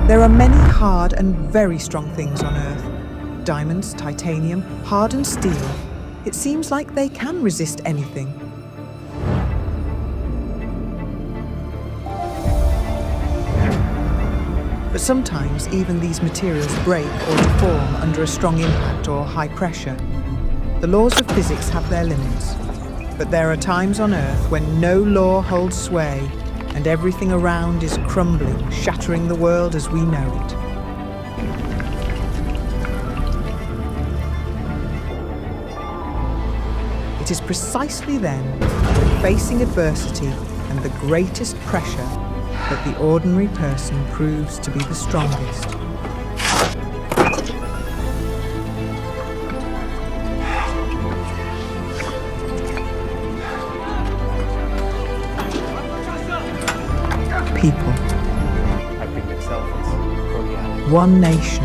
There are many hard and very strong things on Earth. Diamonds, titanium, hardened steel. It seems like they can resist anything. But sometimes even these materials break or deform under a strong impact or high pressure. The laws of physics have their limits. But there are times on Earth when no law holds sway and everything around is crumbling, shattering the world as we know it. It is precisely then, when facing adversity and the greatest pressure, that the ordinary person proves to be the strongest. People. One nation.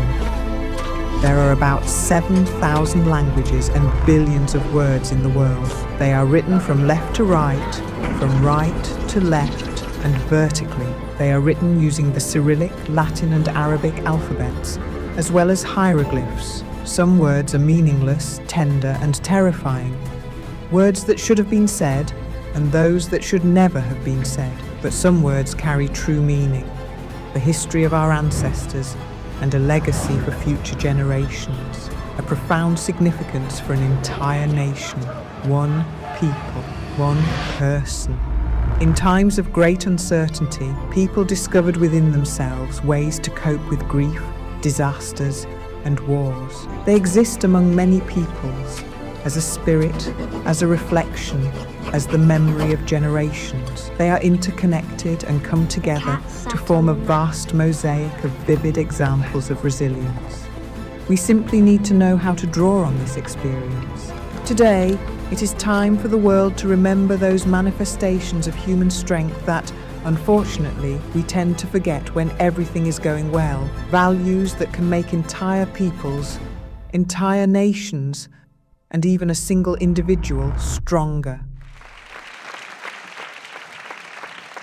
There are about 7,000 languages and billions of words in the world. They are written from left to right, from right to left, and vertically. They are written using the Cyrillic, Latin and Arabic alphabets, as well as hieroglyphs. Some words are meaningless, tender and terrifying. Words that should have been said, and those that should never have been said. But some words carry true meaning, the history of our ancestors, and a legacy for future generations, a profound significance for an entire nation, one people, one person. In times of great uncertainty, people discovered within themselves ways to cope with grief, disasters, and wars. They exist among many peoples, as a spirit, as a reflection, as the memory of generations. They are interconnected and come together to form a vast mosaic of vivid examples of resilience. We simply need to know how to draw on this experience. Today, it is time for the world to remember those manifestations of human strength that, unfortunately, we tend to forget when everything is going well. Values that can make entire peoples, entire nations, and even a single individual stronger.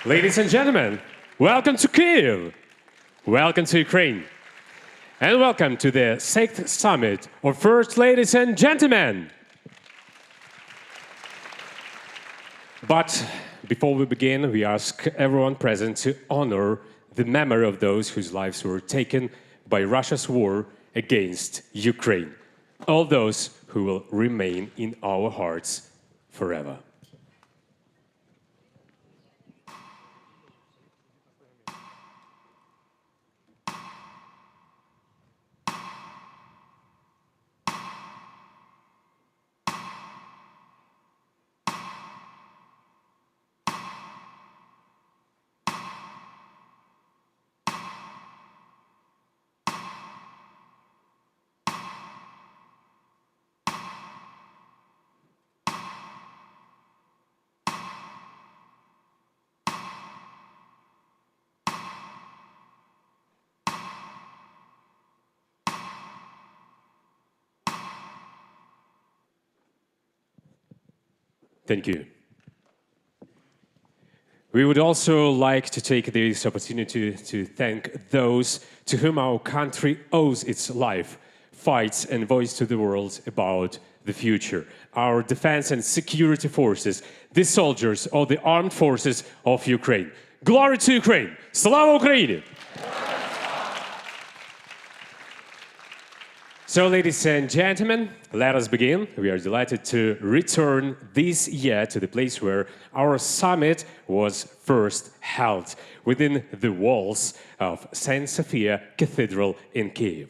Ladies and gentlemen, welcome to Kyiv, welcome to Ukraine, and welcome to the 6th Summit of First Ladies and Gentlemen. But before we begin, we ask everyone present to honor the memory of those whose lives were taken by Russia's war against Ukraine, all those who will remain in our hearts forever. Thank you. We would also like to take this opportunity to thank those to whom our country owes its life, fights and voice to the world about the future. Our defense and security forces, the soldiers of the armed forces of Ukraine. Glory to Ukraine! Slava Ukraini! So, ladies and gentlemen, let us begin. We are delighted to return this year to the place where our summit was first held, within the walls of St. Sophia Cathedral in Kyiv,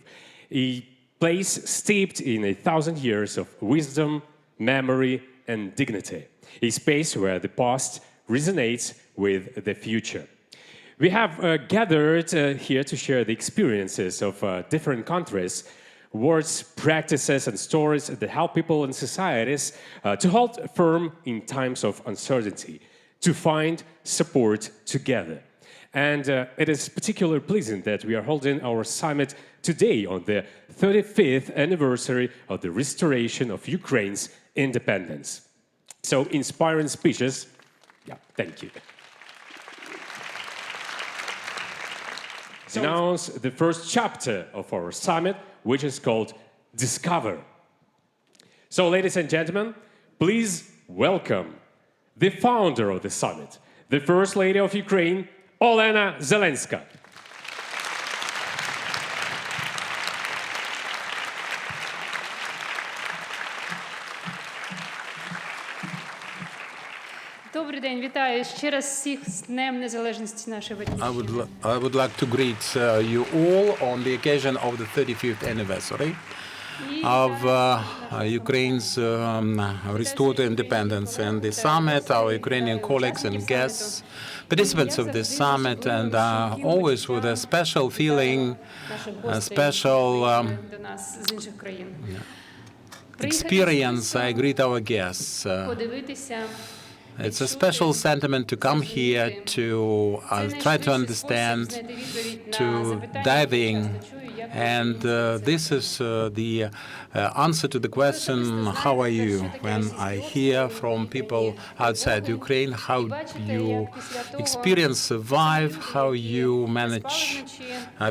a place steeped in 1,000 years of wisdom, memory, and dignity, a space where the past resonates with the future. We have gathered here to share the experiences of different countries, words, practices, and stories that help people and societies to hold firm in times of uncertainty, to find support together. And it is particularly pleasing that we are holding our summit today on the 35th anniversary of the restoration of Ukraine's independence. So, inspiring speeches. Yeah, thank you. announce the first chapter of our summit, which is called Discover. So, ladies and gentlemen, please welcome the founder of the summit, the First Lady of Ukraine, Olena Zelenska. Добрий день, вітаю ще раз всіх з Днем Незалежності нашої батьківщини. I would like to greet you all on the occasion of the 35th anniversary of Ukraine's restored independence. And the summit, our Ukrainian colleagues and guests, participants of this summit, and always with a special feeling, a special до нас з інших країн. experience, I greet our guests. Подивитися, It's a special sentiment to come here to try to understand, to diving, and this is the answer to the question, how are you? When I hear from people outside Ukraine how you experience, survive, how you manage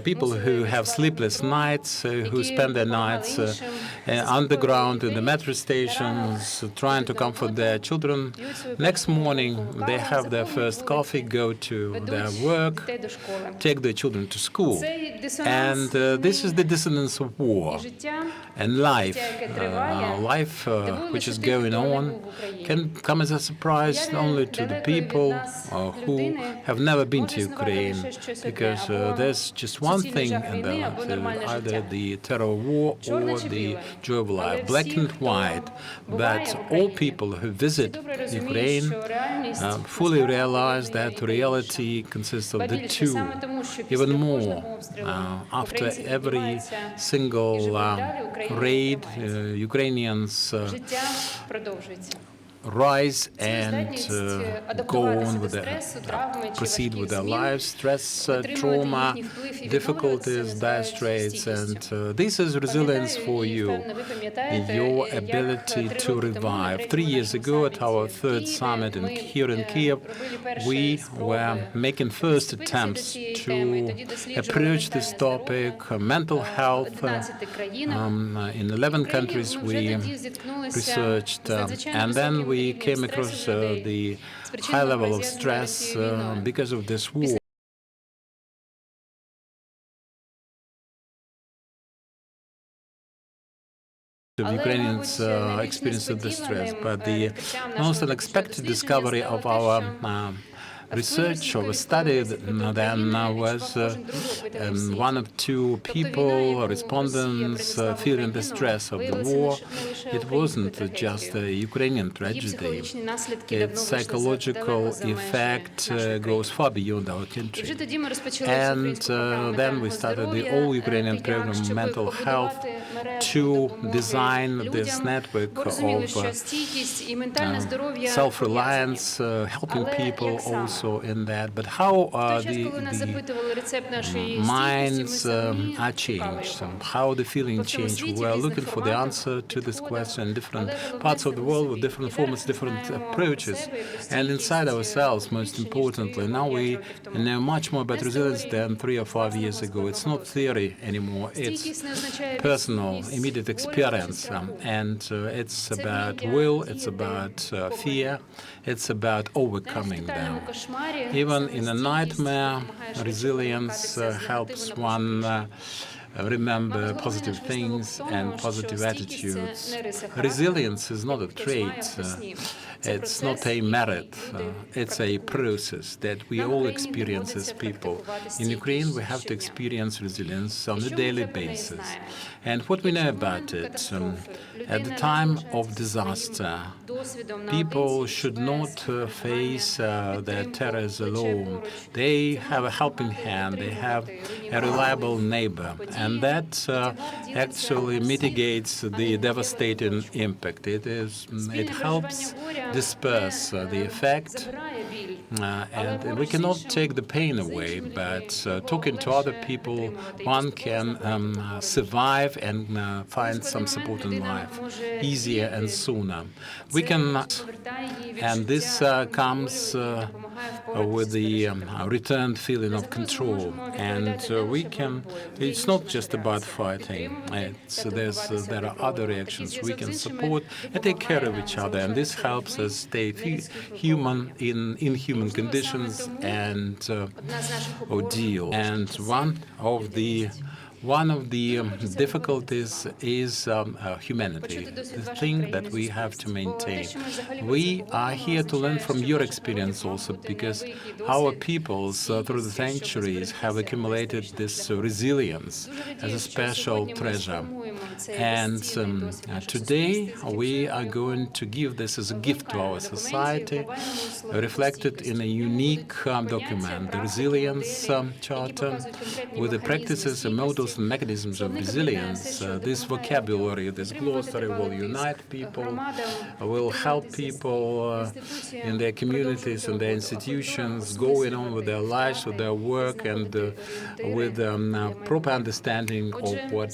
people who have sleepless nights, who spend their nights underground in the metro stations, trying to comfort their children. Next morning, they have their first coffee, go to their work, take their children to school. And this is the dissonance of war and life. Life which is going on can come as a surprise not only to the people who have never been to Ukraine, because there's just one thing in their life, either the terror war or the joy of life, black and white. But all people who visit Ukraine fully realize that reality consists of the two. Even more, after every single raid, Ukrainians rise and go on with proceed with their lives. Stress, trauma, difficulties, dire straits, and this is resilience for you, your ability to revive. 3 years ago, at our third summit here in Kiev, we were making first attempts to approach this topic, mental health. In 11 countries we researched, and then we came across the high level of stress because of this war. The Ukrainians experienced the stress, but the most unexpected discovery of our research or study then was one of two people, respondents, feeling the stress of the war. It wasn't just a Ukrainian tragedy. Its psychological effect goes far beyond our country. And then we started the all-Ukrainian program, Mental Health, to design this network of self-reliance, helping people also in that. But how the minds are changed, how the feeling changed. We are looking for the answer to this question in different parts of the world with different formats, different approaches. And inside ourselves, most importantly, now we know much more about resilience than 3 or 5 years ago. It's not theory anymore, it's personal, immediate experience. And it's about will, it's about fear, it's about overcoming them. Even in a nightmare, resilience helps one remember positive things and positive attitudes. Resilience is not a trait. It's not a merit. It's a process that we all experience as people. In Ukraine, we have to experience resilience on a daily basis. And what we know about it, at the time of disaster, people should not face their terrors alone. They have a helping hand. They have a reliable neighbor. And that actually mitigates the devastating impact. It helps disperse the effect. And we cannot take the pain away, but talking to other people, one can survive and find some support in life easier and sooner. We can, and this comes with the returned feeling of control. And we can, it's not just about fighting, there are other reactions. We can support and take care of each other, and this helps us stay human in human conditions and deal. And one of the difficulties is humanity, the thing that we have to maintain. We are here to learn from your experience also, because our peoples through the centuries have accumulated this resilience as a special treasure. And today we are going to give this as a gift to our society, reflected in a unique document, the Resilience Charter, with the practices and models and mechanisms of resilience. This vocabulary, this glossary will unite people, will help people in their communities and their institutions going on with their lives, with their work, and with proper understanding of what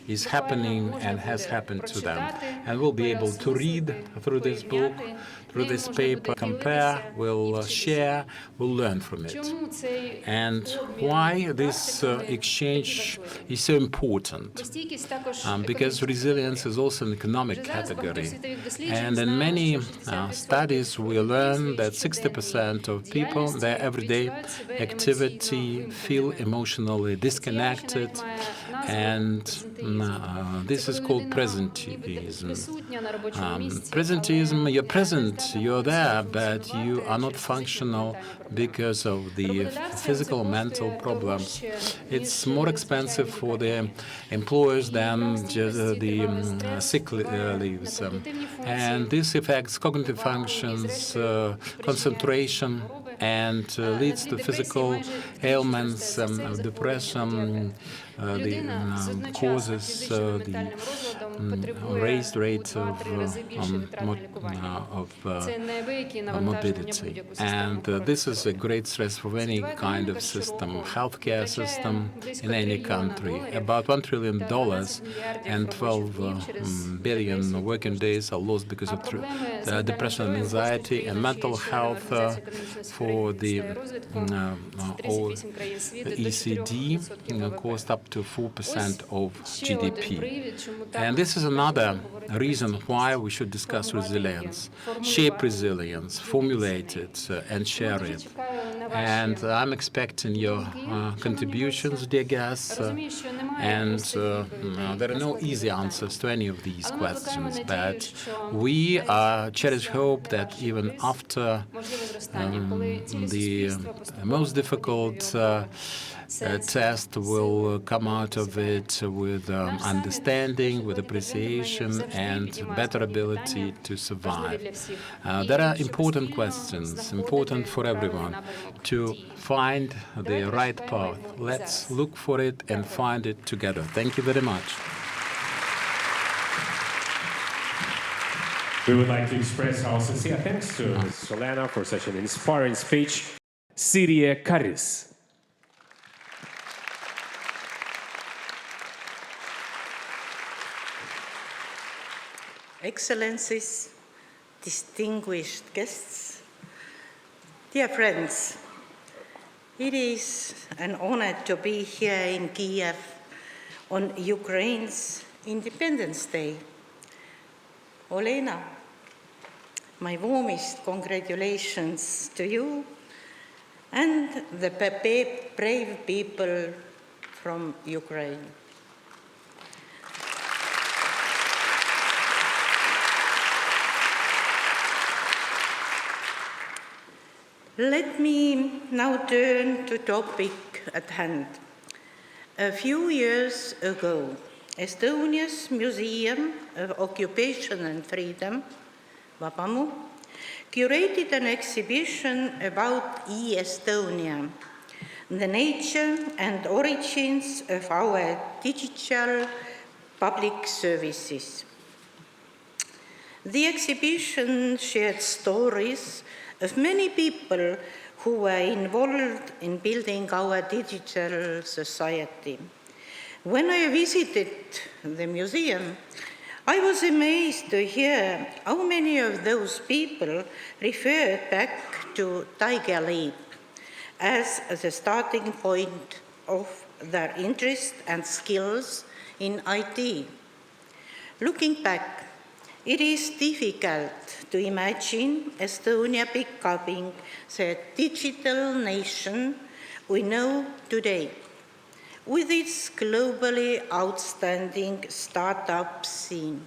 is happening and has happened to them. And we'll be able to read through this book, through this paper, compare, we'll share, we'll learn from it. And why this exchange is so important? Because resilience is also an economic category. And in many studies, we learn that 60% of people, their everyday activity, feel emotionally disconnected. And this is called presenteeism. Presenteeism, you're present, you're there, but you are not functional because of the physical and mental problems. It's more expensive for the employers than just the sick leaves. And this affects cognitive functions, concentration, and leads to physical ailments, depression, causes the raised rate of morbidity. And this is a great stress for any kind of system, healthcare system in any country. About $1 trillion and 12 billion working days are lost because of depression and anxiety, and mental health for the OECD cost up to 4% of GDP. And this is another reason why we should discuss resilience, shape resilience, formulate it, and share it. And I'm expecting your contributions, dear guests. And there are no easy answers to any of these questions, but we cherish hope that even after the most difficult test will come out of it with understanding, with appreciation, and better ability to survive. There are important questions, important for everyone, to find the right path. Let's look for it and find it together. Thank you very much. We would like to express our sincere thanks to Ms. Solana for such an inspiring speech. Syria Karis. Excellencies, distinguished guests, dear friends, it is an honor to be here in Kiev on Ukraine's Independence Day. Olena, my warmest congratulations to you and the brave people from Ukraine. Let me now turn to the topic at hand. A few years ago, Estonia's Museum of Occupation and Freedom, Vabamu, curated an exhibition about e-Estonia, the nature and origins of our digital public services. The exhibition shared stories of many people who were involved in building our digital society. When I visited the museum, I was amazed to hear how many of those people referred back to Tiger Leap as the starting point of their interest and skills in IT. Looking back, it is difficult to imagine Estonia becoming the digital nation we know today, with its globally outstanding startup scene.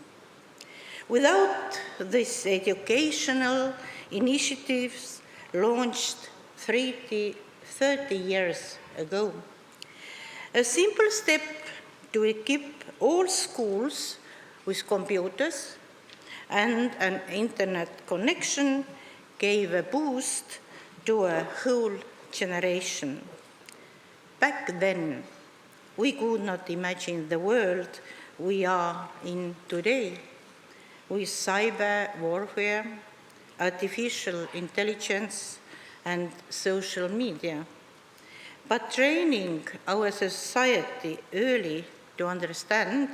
Without these educational initiatives launched 30 years ago, a simple step to equip all schools with computers and an internet connection gave a boost to a whole generation. Back then, we could not imagine the world we are in today, with cyber warfare, artificial intelligence, and social media. But training our society early to understand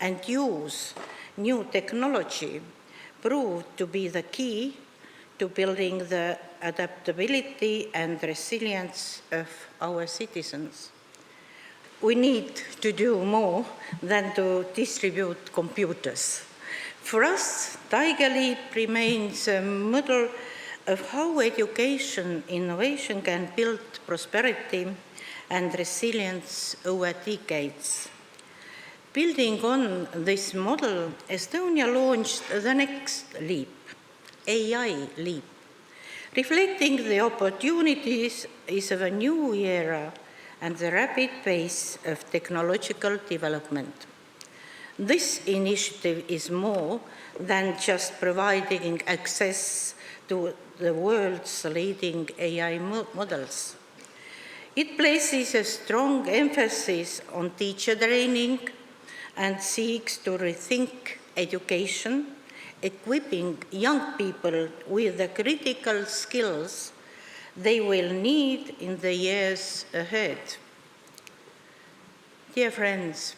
and use new technology proved to be the key to building the adaptability and resilience of our citizens. We need to do more than to distribute computers. For us, Tiger Leap remains a model of how education innovation can build prosperity and resilience over decades. Building on this model, Estonia launched the next leap, AI Leap, reflecting the opportunities of a new era and the rapid pace of technological development. This initiative is more than just providing access to the world's leading AI models. It places a strong emphasis on teacher training and seeks to rethink education, equipping young people with the critical skills they will need in the years ahead. Dear friends,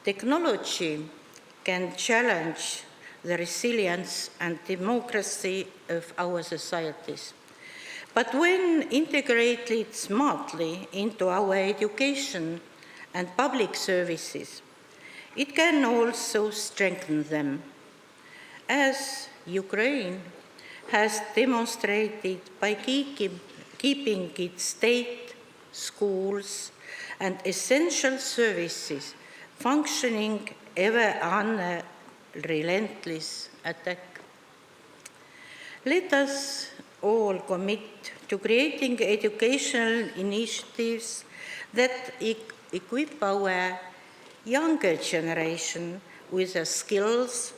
technology can challenge the resilience and democracy of our societies. But when integrated smartly into our education and public services, it can also strengthen them. As Ukraine has demonstrated by keeping its state, schools, and essential services functioning ever under relentless attack. Let us all commit to creating educational initiatives that equip our younger generation with the skills,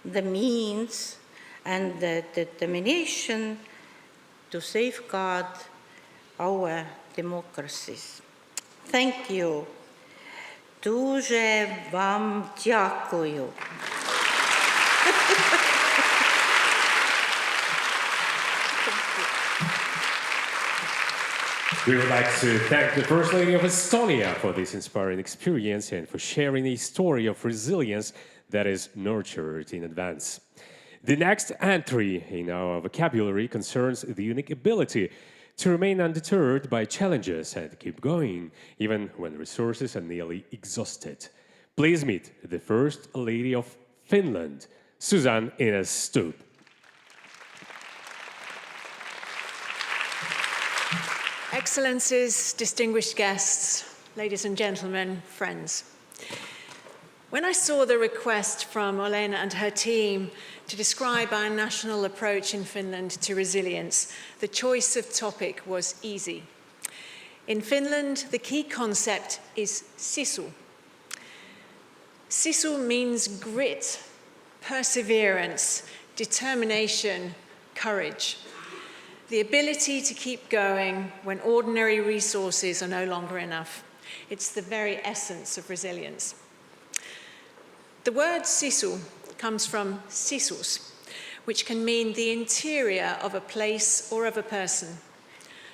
the means, and the determination to safeguard our democracies. Thank you. Дуже вам дякую. We would like to thank the First Lady of Estonia for this inspiring experience and for sharing a story of resilience that is nurtured in advance. The next entry in our vocabulary concerns the unique ability to remain undeterred by challenges and keep going, even when resources are nearly exhausted. Please meet the First Lady of Finland, Susan Ines Stubb. Excellencies, distinguished guests, ladies and gentlemen, friends. When I saw the request from Olena and her team to describe our national approach in Finland to resilience, the choice of topic was easy. In Finland, the key concept is sisu. Sisu means grit, perseverance, determination, courage. The ability to keep going when ordinary resources are no longer enough. It's the very essence of resilience. The word sisu comes from sisus, which can mean the interior of a place or of a person.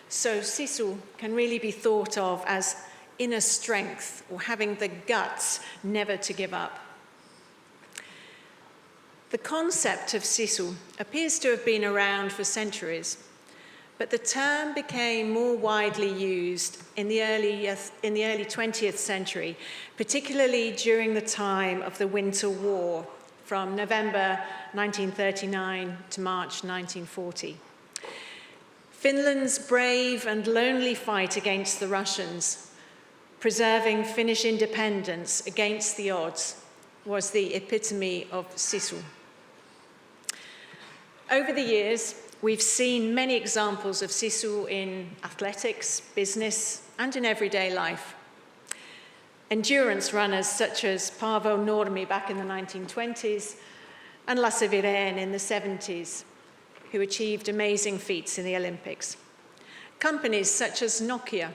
So sisu can really be thought of as inner strength or having the guts never to give up. The concept of sisu appears to have been around for centuries, but the term became more widely used in the early 20th century, particularly during the time of the Winter War from November 1939 to March 1940. Finland's brave and lonely fight against the Russians, preserving Finnish independence against the odds, was the epitome of sisu. Over the years, we've seen many examples of sisu in athletics, business, and in everyday life. Endurance runners such as Paavo Nurmi back in the 1920s and Lasse Viren in the 70s, who achieved amazing feats in the Olympics. Companies such as Nokia,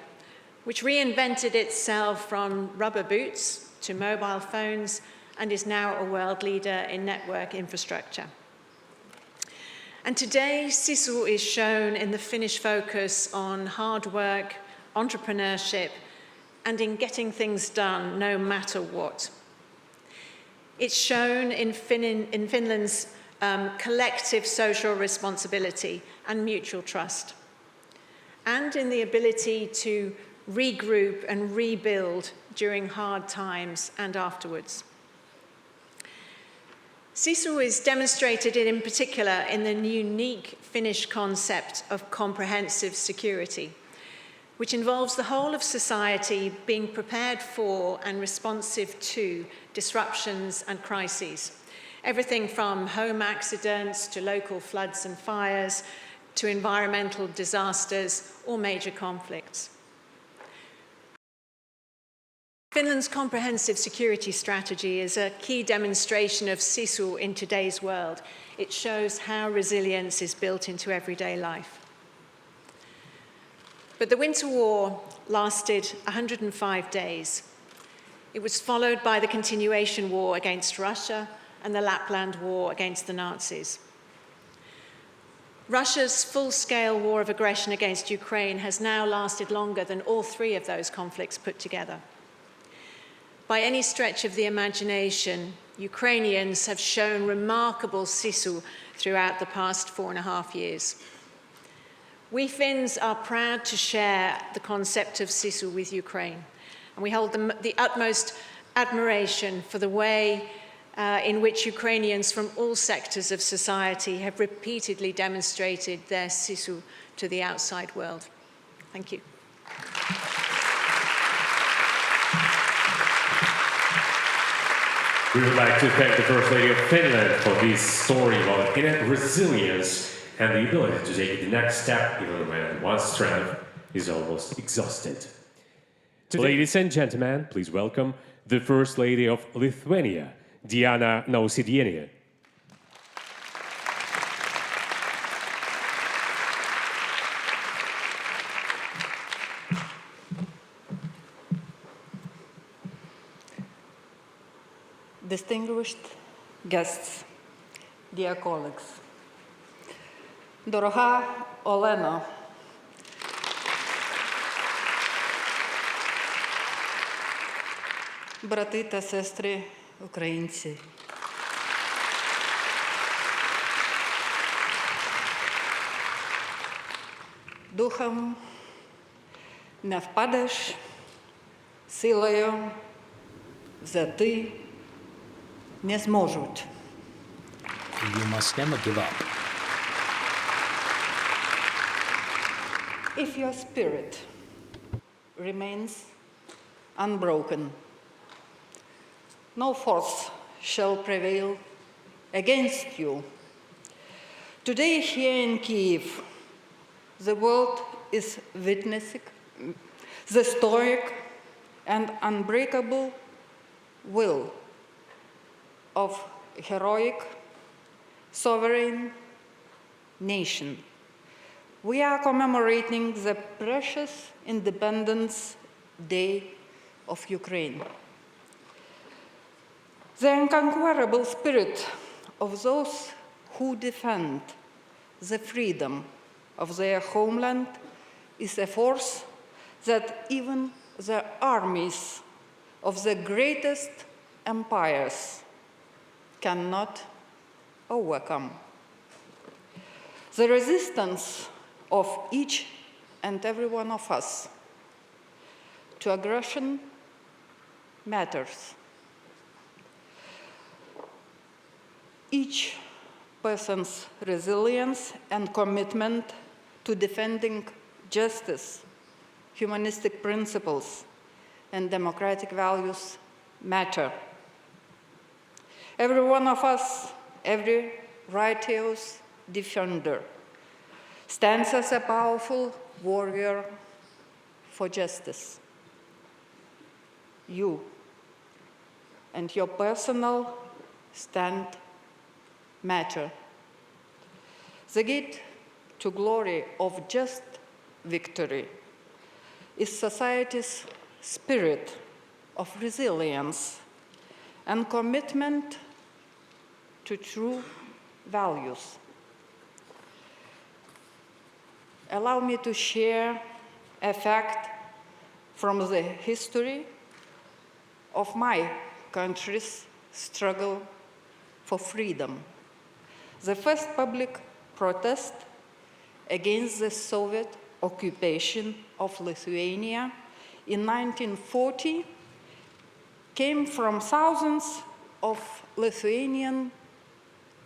which reinvented itself from rubber boots to mobile phones and is now a world leader in network infrastructure. And today, sisu is shown in the Finnish focus on hard work, entrepreneurship, and in getting things done no matter what. It's shown in Finland's collective social responsibility and mutual trust, and in the ability to regroup and rebuild during hard times and afterwards. Sisu is demonstrated in particular in the unique Finnish concept of comprehensive security, which involves the whole of society being prepared for and responsive to disruptions and crises. Everything from home accidents to local floods and fires to environmental disasters or major conflicts. Finland's comprehensive security strategy is a key demonstration of sisu in today's world. It shows how resilience is built into everyday life. But the Winter War lasted 105 days. It was followed by the continuation war against Russia and the Lapland War against the Nazis. Russia's full-scale war of aggression against Ukraine has now lasted longer than all three of those conflicts put together. By any stretch of the imagination, Ukrainians have shown remarkable sisu throughout the past 4.5 years. We Finns are proud to share the concept of sisu with Ukraine, and we hold the utmost admiration for the way in which Ukrainians from all sectors of society have repeatedly demonstrated their sisu to the outside world. Thank you. We would like to thank the First Lady of Finland for this story about inner resilience and the ability to take the next step even when one's strength is almost exhausted. Ladies and gentlemen, please welcome the First Lady of Lithuania, Diana Nausėdienė. Distinguished guests, dear colleagues, дорога Олено, брати та сестри українці, духом не впадеш, силою взяти не зможуть. You must never give up. If your spirit remains unbroken, no force shall prevail against you. Today here in Kyiv, the world is witnessing the stoic and unbreakable will of a heroic, sovereign nation. We are commemorating the precious Independence Day of Ukraine. The unconquerable spirit of those who defend the freedom of their homeland is a force that even the armies of the greatest empires cannot overcome. The resistance of each and every one of us to aggression matters. Each person's resilience and commitment to defending justice, humanistic principles, and democratic values matter. Every one of us, every righteous defender, stands as a powerful warrior for justice. You and your personal stand matter. The gate to glory of just victory is society's spirit of resilience and commitment to true values. Allow me to share a fact from the history of my country's struggle for freedom. The first public protest against the Soviet occupation of Lithuania in 1940 came from thousands of Lithuanian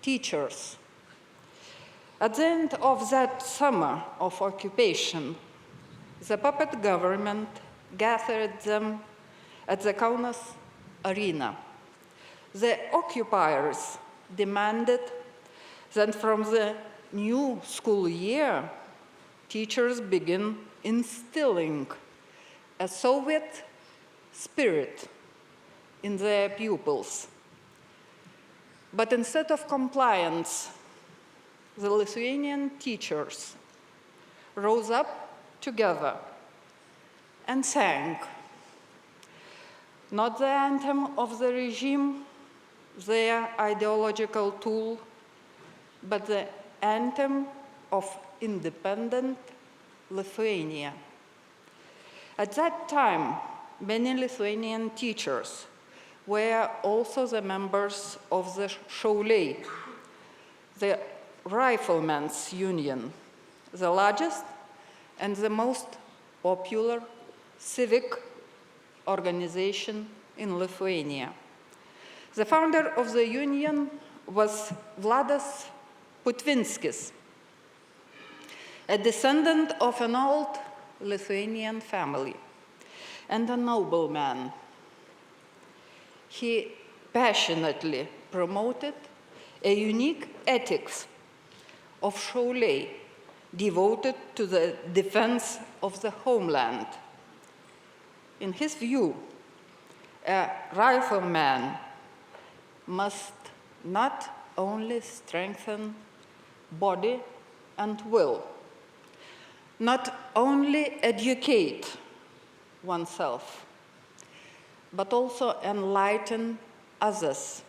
teachers. At the end of that summer of occupation, the puppet government gathered them at the Kaunas arena. The occupiers demanded that from the new school year, teachers begin instilling a Soviet spirit in their pupils. But instead of compliance, the Lithuanian teachers rose up together and sang not the anthem of the regime, their ideological tool, but the anthem of independent Lithuania. At that time, many Lithuanian teachers were also the members of the Šauliai, the Riflemen's Union, the largest and the most popular civic organization in Lithuania. The founder of the union was Vladas Putvinskis, a descendant of an old Lithuanian family and a nobleman. He passionately promoted a unique ethics of Šauliai devoted to the defense of the homeland. In his view, a rifleman must not only strengthen body and will, not only educate oneself, but also enlighten others,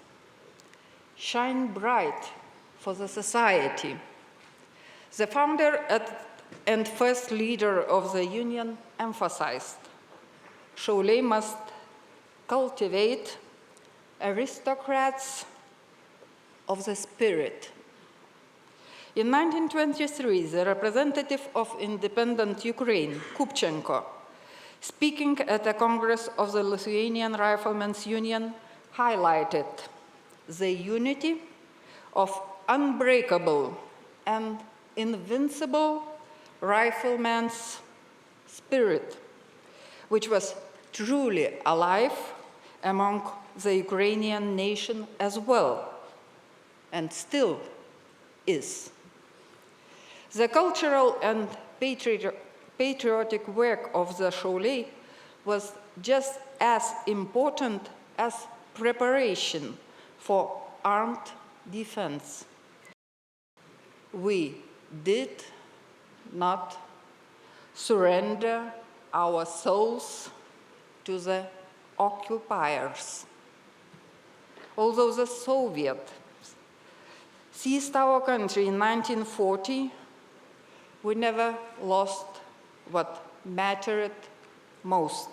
shine bright for the society. The founder and first leader of the union emphasized Šauliai must cultivate aristocrats of the spirit. In 1923, the representative of independent Ukraine, Kupchenko, speaking at a Congress of the Lithuanian Riflemen's Union, highlighted the unity of unbreakable and invincible rifleman's spirit, which was truly alive among the Ukrainian nation as well, and still is. The cultural and patriotic work of the Šauliai was just as important as preparation for armed defense. We did not surrender our souls to the occupiers. Although the Soviets seized our country in 1940, we never lost what mattered most: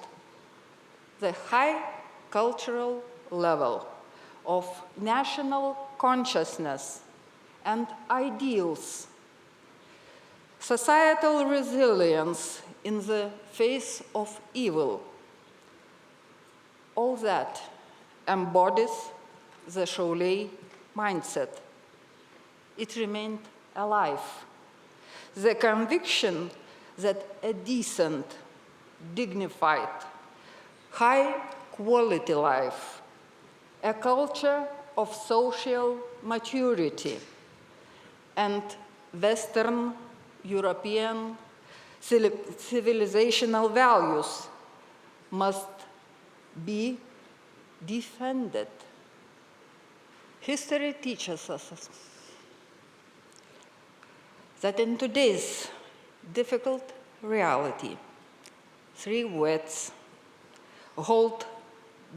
the high cultural level of national consciousness and ideals. societal resilience in the face of evil. All that embodies the Cholet mindset. It remained alive. The conviction that a decent, dignified, high-quality life, a culture of social maturity, and Western European civilizational values must be defended. History teaches us that in today's difficult reality, three words hold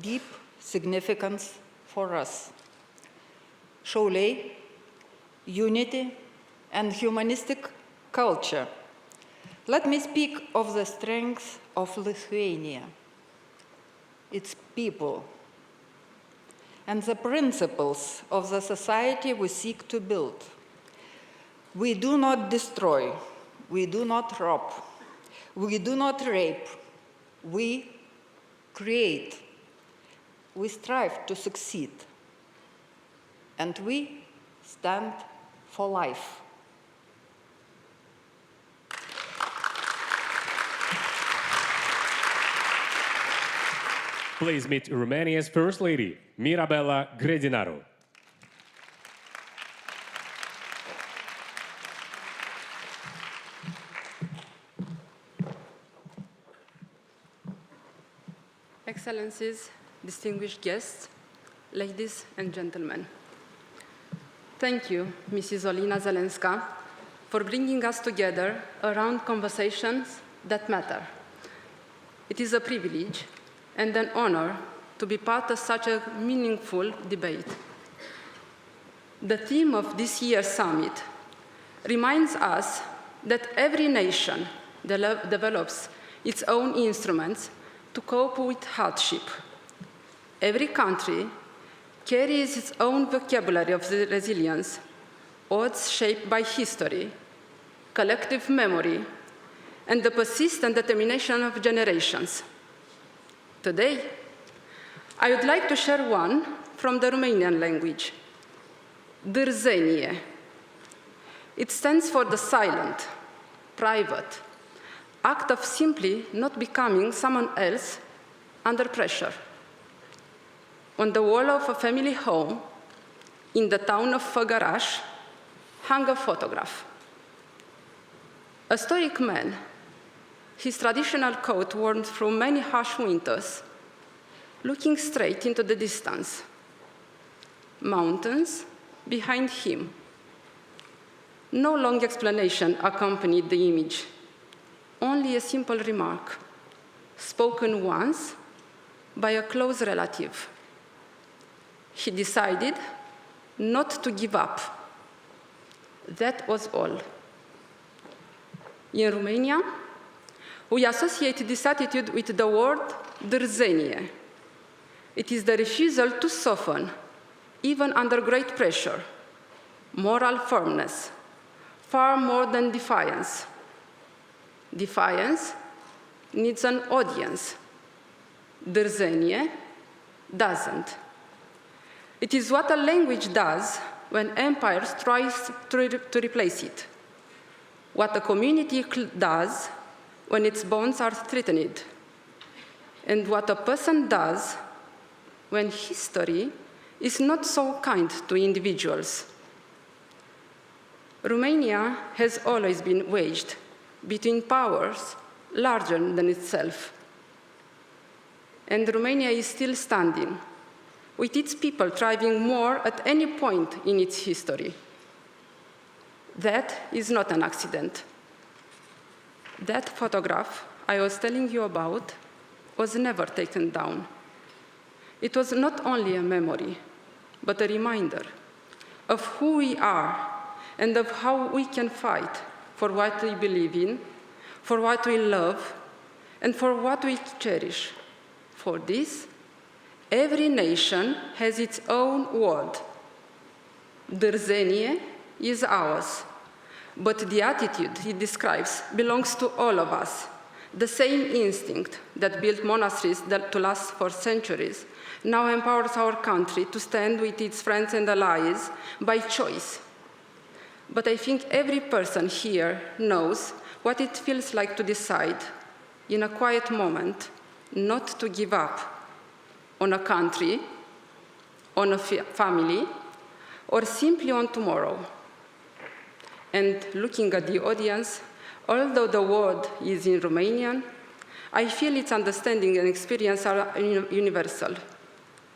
deep significance for us: Cholet, unity, and humanistic culture. Let me speak of the strength of Lithuania, its people, and the principles of the society we seek to build. We do not destroy, we do not rob, we do not rape, we create, we strive to succeed, and we stand for life. Please meet Romania's First Lady, Mirabela Grădinaru. Excellencies, distinguished guests, ladies and gentlemen. Thank you, Mrs. Olena Zelenska, for bringing us together around conversations that matter. It is a privilege and an honor to be part of such a meaningful debate. The theme of this year's summit reminds us that every nation develops its own instruments to cope with hardship. Every country carries its own vocabulary of resilience, odds shaped by history, collective memory, and the persistent determination of generations. Today, I would like to share one from the Romanian language, Dârzenie. It stands for the silent, private act of simply not becoming someone else under pressure. On the wall of a family home in the town of Făgăraș hung a photograph. A stoic man, his traditional coat worn through many harsh winters, looking straight into the distance. Mountains behind him. No long explanation accompanied the image, only a simple remark, spoken once by a close relative. He decided not to give up. That was all. In Romania, we associate this attitude with the word dârzenie. It is the refusal to soften, even under great pressure, moral firmness, far more than defiance. Defiance needs an audience. Dârzenie doesn't. It is what a language does when empires tries to replace it. What a community does when its bonds are threatened. And what a person does when history is not so kind to individuals. Romania has always been wedged between powers larger than itself. And Romania is still standing, with its people thriving more at any point in its history. That is not an accident. That photograph I was telling you about was never taken down. It was not only a memory, but a reminder of who we are and of how we can fight for what we believe in, for what we love, and for what we cherish. For this, every nation has its own word. Dârzenie is ours, but the attitude he describes belongs to all of us. The same instinct that built monasteries to last for centuries now empowers our country to stand with its friends and allies by choice. But I think every person here knows what it feels like to decide, in a quiet moment, not to give up on a country, on a family, or simply on tomorrow. And looking at the audience, although the word is in Romanian, I feel its understanding and experience are universal.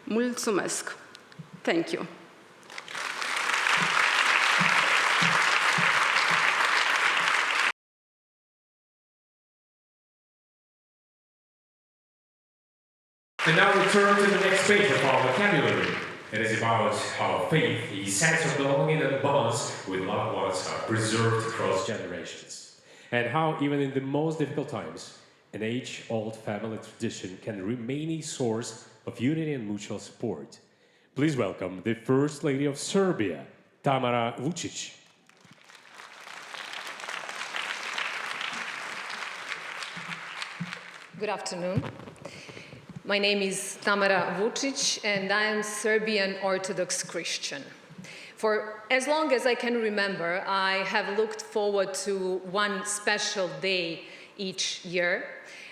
Mulțumesc. Thank you. And now we turn to the next page of our vocabulary. It is about how faith, the sense of belonging and bonds with loved ones are preserved across generations. And how even in the most difficult times, an age-old family tradition can remain a source of unity and mutual support. Please welcome the First Lady of Serbia, Tamara Vučić. Good afternoon. My name is Tamara Vučić, and I am Serbian Orthodox Christian. For as long as I can remember, I have looked forward to one special day each year,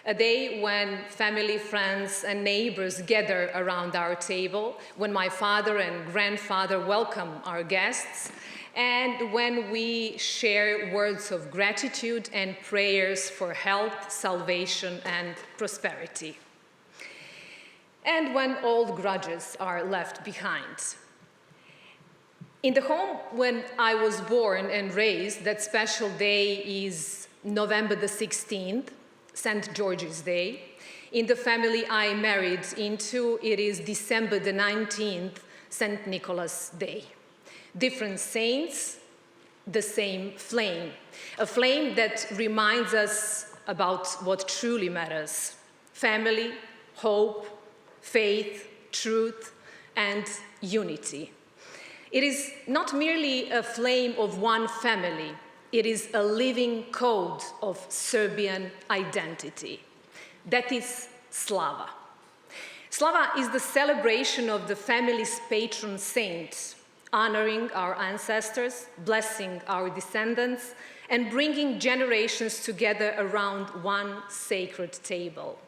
a day when family, friends, and neighbors gather around our table, when my father and grandfather welcome our guests, and when we share words of gratitude and prayers for health, salvation, and prosperity. And when old grudges are left behind. In the home when I was born and raised, that special day is November the 16th, St. George's Day. In the family I married into, it is December the 19th, St. Nicholas Day. Different saints, the same flame. A flame that reminds us about what truly matters. Family, hope, faith, truth, and unity. It is not merely a flame of one family, it is a living code of Serbian identity. That is Slava. Slava is the celebration of the family's patron saint, honoring our ancestors, blessing our descendants, and bringing generations together around one sacred table.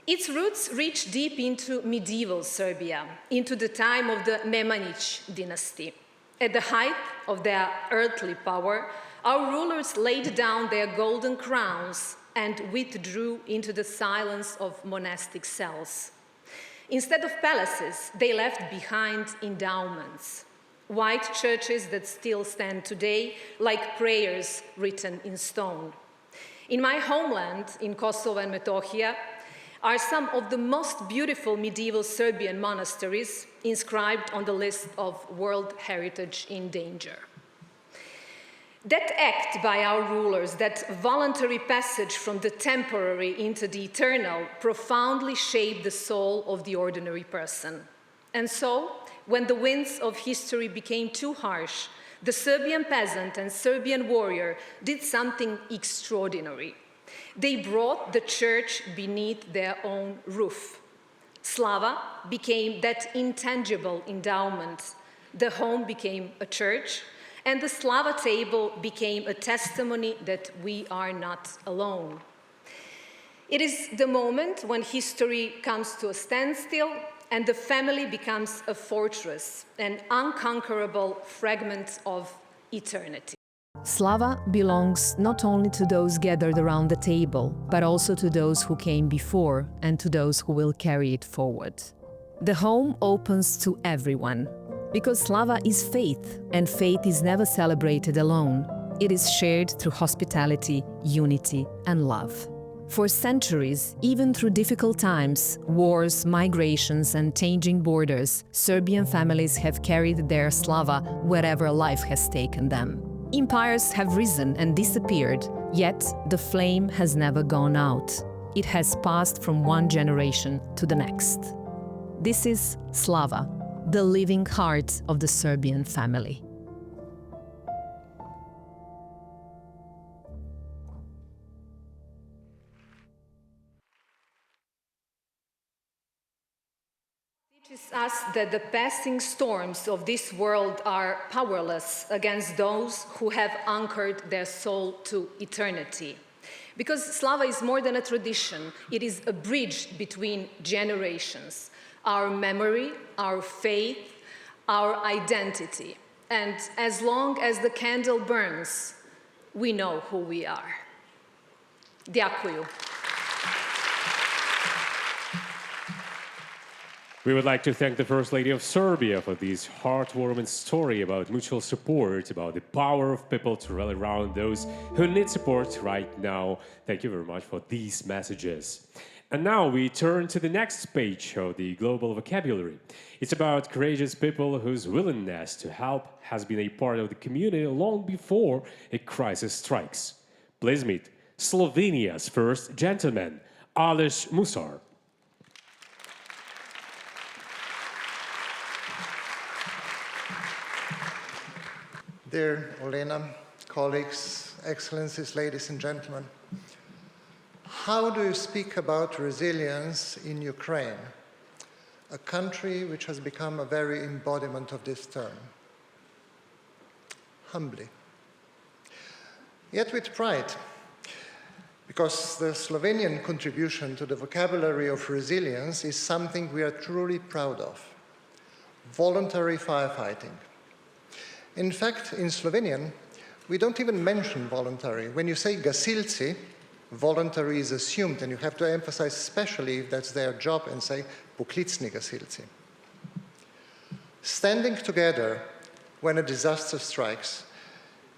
Its roots reach deep into medieval Serbia, into the time of the Nemanjić dynasty. At the height of their earthly power, our rulers laid down their golden crowns and withdrew into the silence of monastic cells. Instead of palaces, they left behind endowments, white churches that still stand today like prayers written in stone. In my homeland, in Kosovo and Metohija, are some of the most beautiful medieval Serbian monasteries inscribed on the list of World Heritage in Danger. That act by our rulers, that voluntary passage from the temporary into the eternal, profoundly shaped the soul of the ordinary person. And so, when the winds of history became too harsh, the Serbian peasant and Serbian warrior did something extraordinary. They brought the church beneath their own roof. Slava became that intangible endowment. The home became a church, and the Slava table became a testimony that we are not alone. It is the moment when history comes to a standstill and the family becomes a fortress, an unconquerable fragment of eternity. Slava belongs not only to those gathered around the table, but also to those who came before and to those who will carry it forward. The home opens to everyone, because Slava is faith, and faith is never celebrated alone. It is shared through hospitality, unity, and love. For centuries, even through difficult times, wars, migrations, and changing borders, Serbian families have carried their Slava wherever life has taken them. Empires have risen and disappeared, yet the flame has never gone out. It has passed from one generation to the next. This is Slava, the living heart of the Serbian family. Teaches us that the passing storms of this world are powerless against those who have anchored their soul to eternity. Because Slava is more than a tradition, it is a bridge between generations, our memory, our faith, our identity. And as long as the candle burns, we know who we are. Ďakujem. We would like to thank the First Lady of Serbia for this heartwarming story about mutual support, about the power of people to rally around those who need support right now. Thank you very much for these messages. And now we turn to the next page of the global vocabulary. It's about courageous people whose willingness to help has been a part of the community long before a crisis strikes. Please meet Slovenia's first gentleman, Aleš Musar. Dear Olena, colleagues, excellencies, ladies and gentlemen, how do you speak about resilience in Ukraine, a country which has become a very embodiment of this term? Humbly. Yet with pride, because the Slovenian contribution to the vocabulary of resilience is something we are truly proud of. Voluntary firefighting. In fact, in Slovenian, we don't even mention voluntary. When you say gasilci, voluntary is assumed, and you have to emphasize especially if that's their job and say poklicni gasilci. Standing together when a disaster strikes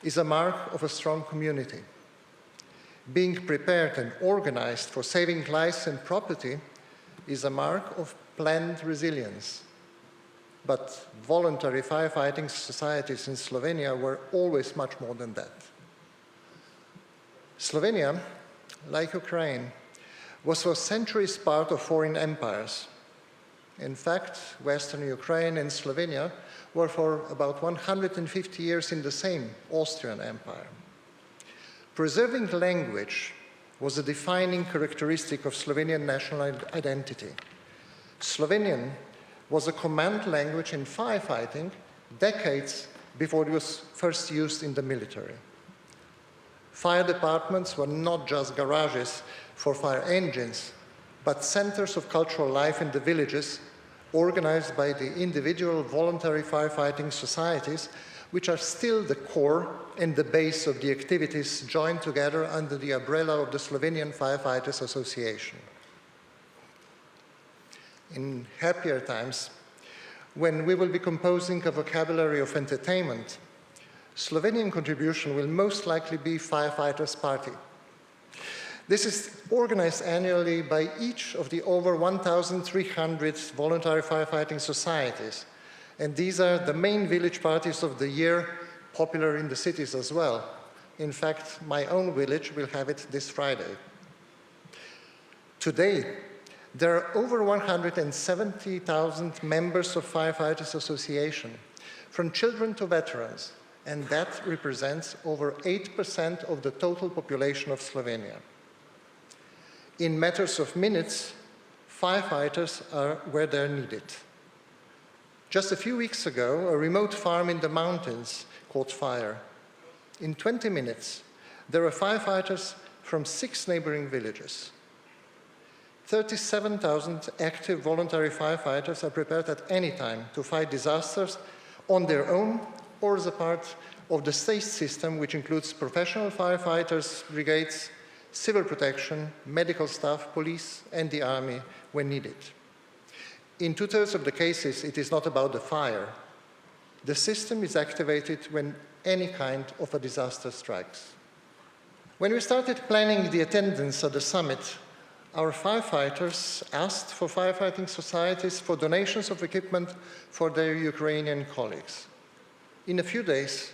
is a mark of a strong community. Being prepared and organized for saving lives and property is a mark of planned resilience. But voluntary firefighting societies in Slovenia were always much more than that. Slovenia, like Ukraine, was for centuries part of foreign empires. In fact, Western Ukraine and Slovenia were for about 150 years in the same Austrian Empire. Preserving language was a defining characteristic of Slovenian national identity. Slovenian was a command language in firefighting decades before it was first used in the military. Fire departments were not just garages for fire engines, but centers of cultural life in the villages, organized by the individual voluntary firefighting societies, which are still the core and the base of the activities joined together under the umbrella of the Slovenian Firefighters Association. In happier times, when we will be composing a vocabulary of entertainment, Slovenian contribution will most likely be Firefighters' Party. This is organized annually by each of the over 1,300 voluntary firefighting societies, and these are the main village parties of the year, popular in the cities as well. In fact, my own village will have it this Friday. Today, there are over 170,000 members of Firefighters Association, from children to veterans, and that represents over 8% of the total population of Slovenia. In matters of minutes, firefighters are where they're needed. Just a few weeks ago, a remote farm in the mountains caught fire. In 20 minutes, there were firefighters from 6 neighboring villages. 37,000 active voluntary firefighters are prepared at any time to fight disasters on their own or as a part of the state system, which includes professional firefighters, brigades, civil protection, medical staff, police, and the army when needed. In 2/3 of the cases, it is not about the fire. The system is activated when any kind of a disaster strikes. When we started planning the attendance at the summit, our firefighters asked for firefighting societies for donations of equipment for their Ukrainian colleagues. In a few days,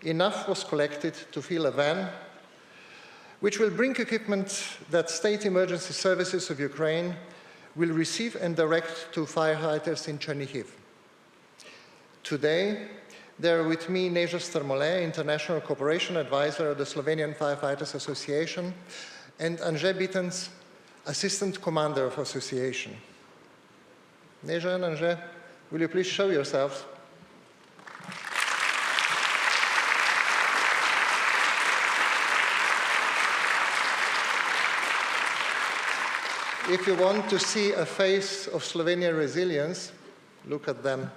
enough was collected to fill a van, which will bring equipment that state emergency services of Ukraine will receive and direct to firefighters in Chernihiv. Today, there are with me Neža Strmole, International Cooperation Advisor of the Slovenian Firefighters Association, and Anže Bitens, Assistant Commander of Association. Neja and Anje, will you please show yourselves? If you want to see a face of Slovenian resilience, look at them.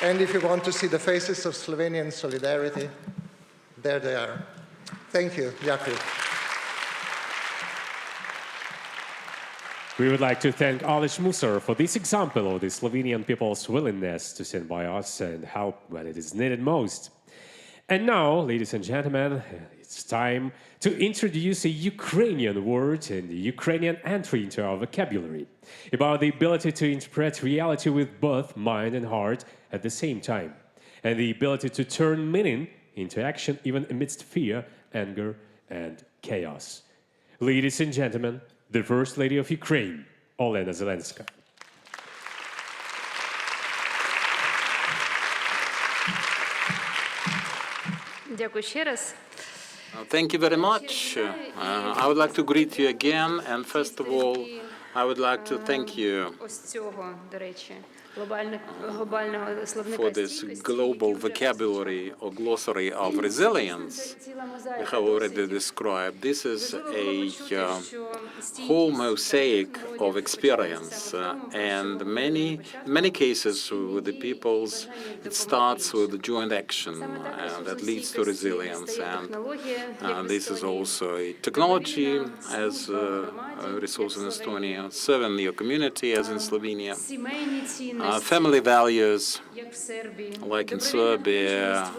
And if you want to see the faces of Slovenian solidarity, there they are. Thank you. Ďakujem. We would like to thank Aleš Musar for this example of the Slovenian people's willingness to stand by us and help when it is needed most. And now, ladies and gentlemen, it's time to introduce a Ukrainian word and the Ukrainian entry into our vocabulary, about the ability to interpret reality with both mind and heart at the same time, and the ability to turn meaning into action even amidst fear, anger, and chaos. Ladies and gentlemen, the First Lady of Ukraine, Olena Zelenska. Дякую ще раз. Thank you very much. I would like to greet you again, and first of all, I would like to thank you Ось цього, до речі, глобального словника for this global vocabulary or glossary of resilience we have already described. This is a whole mosaic of experience, and many cases with the peoples, it starts with joint action, and that leads to resilience. And this is also a technology as a resource in Estonia, serving your community as in Slovenia. Family values, like in Serbia,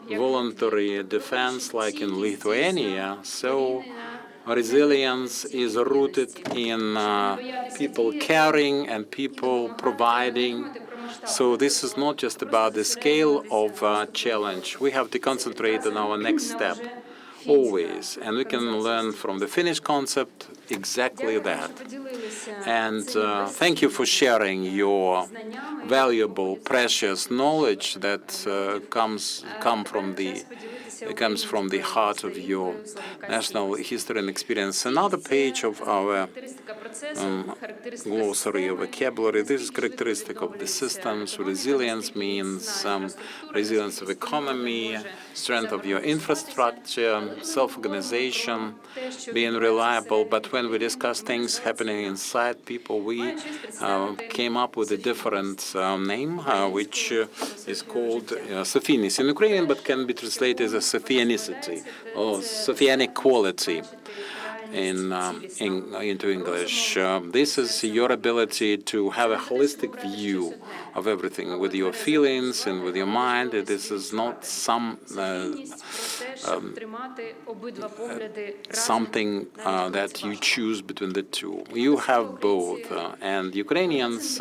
voluntary defense, like in Lithuania. So resilience is rooted in people caring and people providing. So this is not just about the scale of challenge. We have to concentrate on our next step, always. And we can learn from the Finnish concept exactly that. And thank you for sharing your valuable, precious knowledge that comes from the heart of your national history and experience. Another page of our glossary of vocabulary. This is characteristic of the systems. Resilience means resilience of economy, strength of your infrastructure, self-organization, being reliable. But when we discuss things happening inside people, we came up with a different name, which is called Sophinis in Ukrainian, but can be translated as Sophianicity or Sophianic quality into English. This is your ability to have a holistic view of everything with your feelings and with your mind. This is not something that you choose between the two. You have both. And Ukrainians,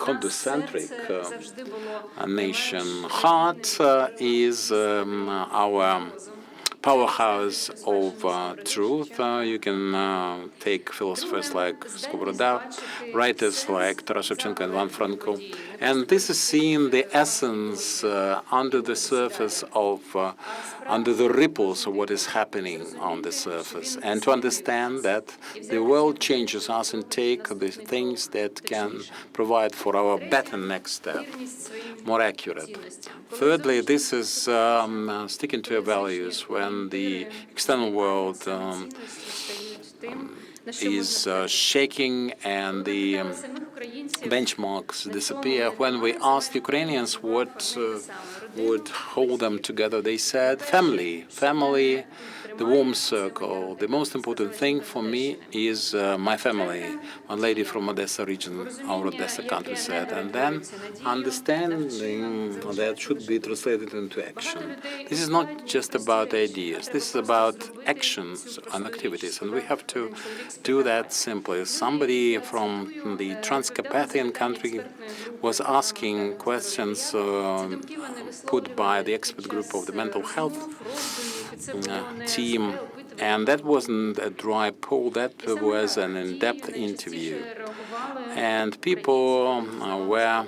condocentric nation. Heart is our powerhouse of truth. You can take philosophers like Skovoroda, writers like Taras Shevchenko and Ivan Franko, and this is seeing the essence under the surface of, under the ripples of what is happening on the surface, and to understand that the world changes us and take the things that can provide for our better next step, more accurate. Thirdly, this is sticking to your values when the external world is shaking and the benchmarks disappear. When we asked Ukrainians what would hold them together, they said family, the warm circle. The most important thing for me is my family. One lady from Odessa region, our Odessa country, said, and then understanding that should be translated into action. This is not just about ideas. This is about actions and activities, and we have to do that simply. Somebody from the Transcarpathian country was asking questions put by the expert group of the mental health team, and that wasn't a dry poll, that was an in-depth interview. And people were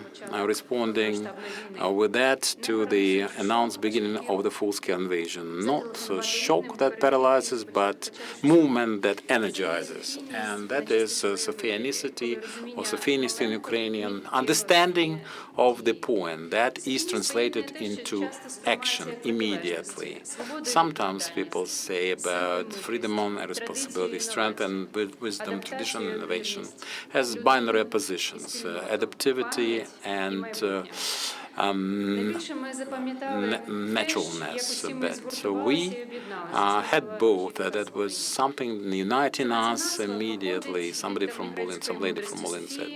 responding with that to the announced beginning of the full-scale invasion. Not shock that paralyzes, but movement that energizes. And that is Sophianicity, or Sophianistic in Ukrainian, understanding of the poem that is translated into action immediately. Sometimes people say about freedom and responsibility, strength and wisdom, tradition and innovation as binary oppositions, adaptivity and naturalness. But we had both. That was something uniting us immediately. Somebody from Berlin, some lady from Berlin said.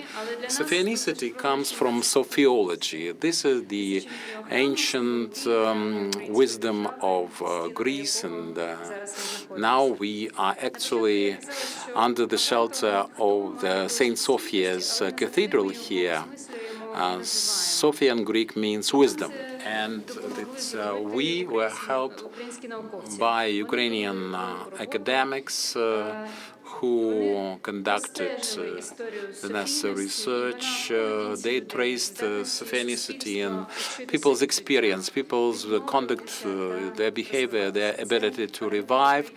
Sophianicity comes from sophiology. This is the ancient wisdom of Greece, and now we are actually under the shelter of the Saint Sophia's cathedral here. Sophia in Greek means wisdom, and we were helped by Ukrainian academics who conducted the necessary research. They traced Sophianicity and people's experience, people's conduct, their behavior, their ability to revive,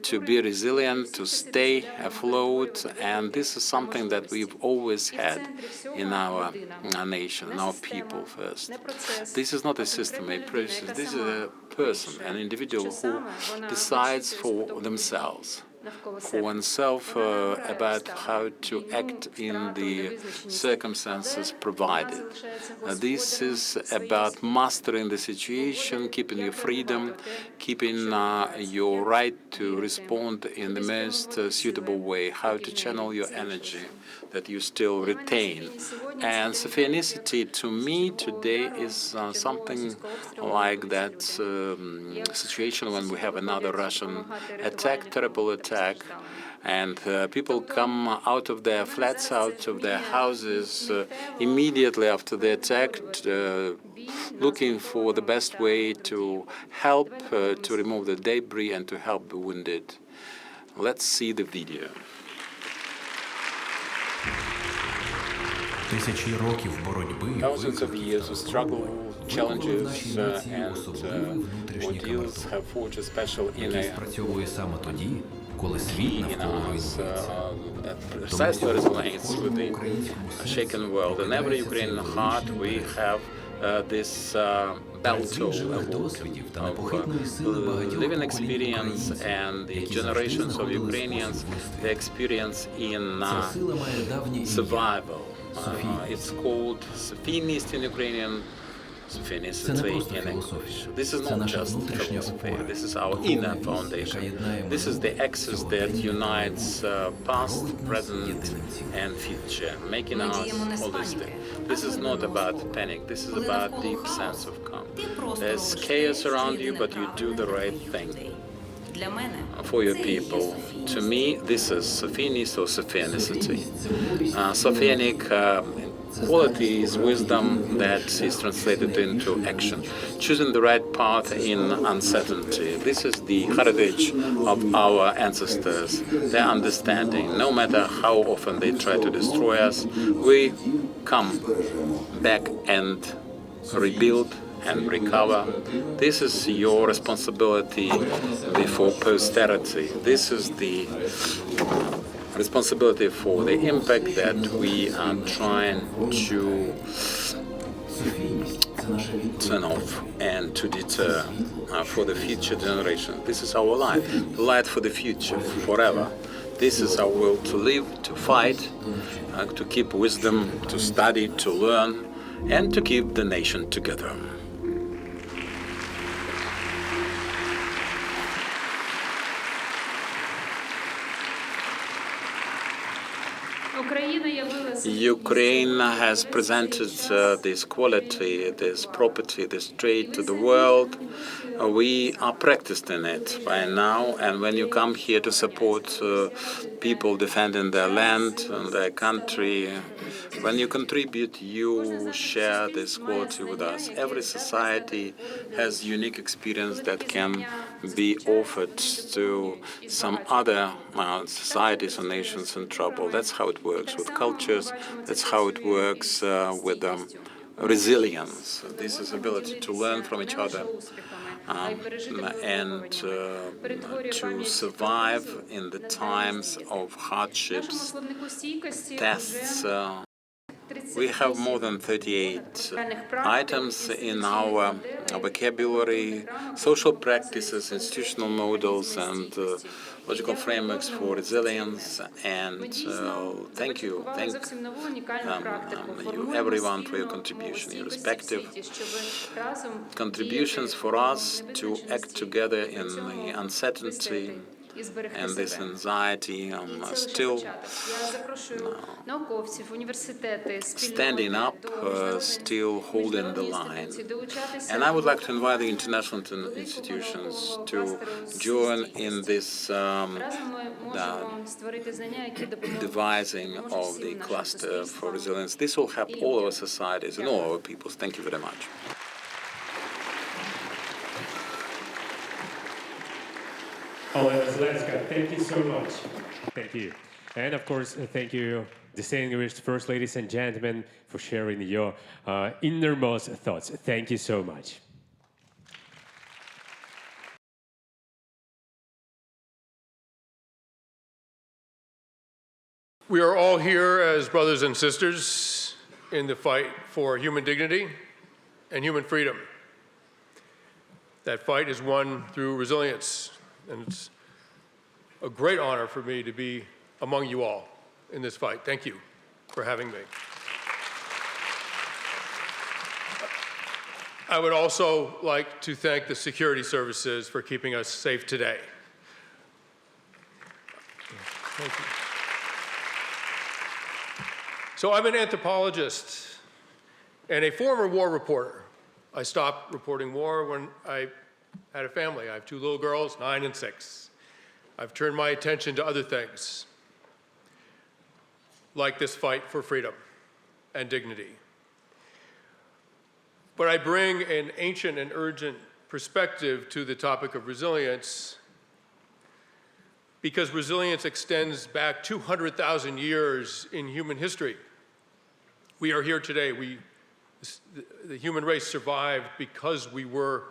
to be resilient, to stay afloat. And this is something that we've always had in our nation, in our people first. This is not a system, a process. This is a person, an individual who decides for themselves, for oneself, about how to act in the circumstances provided. This is about mastering the situation, keeping your freedom, keeping your right to respond in the most suitable way, how to channel your energy that you still retain. And Sophianicity, to me, today is something like that situation when we have another Russian attack, terrible attack, and people come out of their flats, out of their houses immediately after the attack, looking for the best way to help to remove the debris and to help the wounded. Let's see the video. Thousands of years of struggle, challenges, and ordeals have forged a special inner key in us that precisely resonates with the shaken world. In every Ukrainian heart, we have this belt of living experience, and the generations of Ukrainians, the experience in survival. It's called Sophianicity in Ukrainian, Sophianicity in English. This is not just philosophy, this is our inner foundation. This is the axis that unites past, present, and future, making us holistic. This is not about panic, this is about deep sense of calm. There's chaos around you, but you do the right thing for your people. To me, this is Sophianicity or Sophianicity. Sophianic quality is wisdom that is translated into action, choosing the right path in uncertainty. This is the heritage of our ancestors, their understanding. No matter how often they try to destroy us, we come back and rebuild and recover. This is your responsibility before posterity. This is the responsibility for the impact that we are trying to turn off and to deter for the future generation. This is our light, the light for the future, forever. This is our will to live, to fight, to keep wisdom, to study, to learn, and to keep the nation together. Ukraine has presented this quality, this property, this trait to the world. We are practiced in it by now, and when you come here to support people defending their land and their country, when you contribute, you share this quality with us. Every society has unique experience that can be offered to some other societies or nations in trouble. That's how it works with cultures. That's how it works with resilience. This is ability to learn from each other and to survive in the times of hardships, tests. We have more than 38 items in our vocabulary, social practices, institutional models, and logical frameworks for resilience. And thank you, everyone, for your contribution, your respective contributions for us to act together in the uncertainty and this anxiety, still standing up, still holding the line. And I would like to invite the international institutions to join in this devising of the cluster for resilience. This will help all our societies and all our peoples. Thank you very much. Olena Zelenska, thank you so much. Thank you. And of course, thank you, distinguished First Ladies and Gentlemen, for sharing your innermost thoughts. Thank you so much. We are all here as brothers and sisters in the fight for human dignity and human freedom. That fight is won through resilience. And it's a great honor for me to be among you all in this fight. Thank you for having me. I would also like to thank the security services for keeping us safe today. Thank you. So I'm an anthropologist and a former war reporter. I stopped reporting war when I had a family. I have 2 little girls, 9 and 6. I've turned my attention to other things, like this fight for freedom and dignity. But I bring an ancient and urgent perspective to the topic of resilience because resilience extends back 200,000 years in human history. We are here today. The human race survived because we were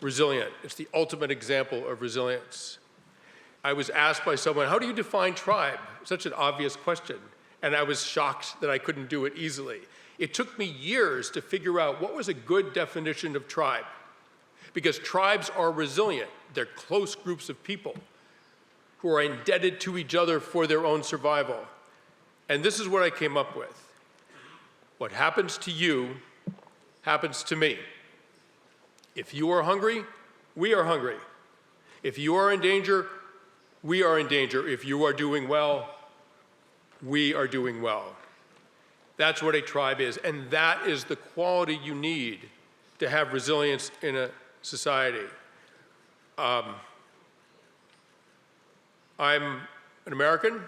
resilient. It's the ultimate example of resilience. I was asked by someone, how do you define tribe? Such an obvious question. And I was shocked that I couldn't do it easily. It took me years to figure out what was a good definition of tribe. Because tribes are resilient. They're close groups of people who are indebted to each other for their own survival. And this is what I came up with. What happens to you happens to me. If you are hungry, we are hungry. If you are in danger, we are in danger. If you are doing well, we are doing well. That's what a tribe is, and that is the quality you need to have resilience in a society. I'm an American.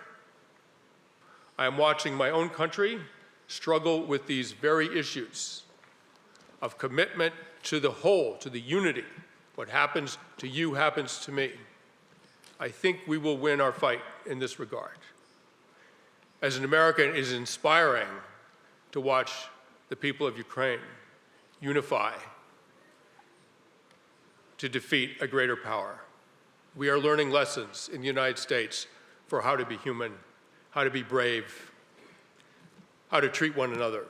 I'm watching my own country struggle with these very issues of commitment to the whole, to the unity. What happens to you happens to me. I think we will win our fight in this regard. As an American, it is inspiring to watch the people of Ukraine unify to defeat a greater power. We are learning lessons in the United States for how to be human, how to be brave, how to treat one another.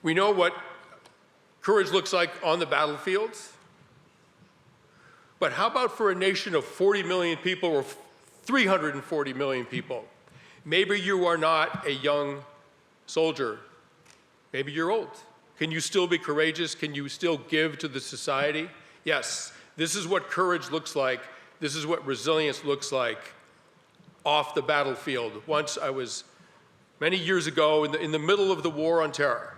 We know what courage looks like on the battlefield, but how about for a nation of 40 million people or 340 million people? Maybe you are not a young soldier. Maybe you're old. Can you still be courageous? Can you still give to the society? Yes, this is what courage looks like. This is what resilience looks like off the battlefield. Once I was, many years ago, in the middle of the war on terror.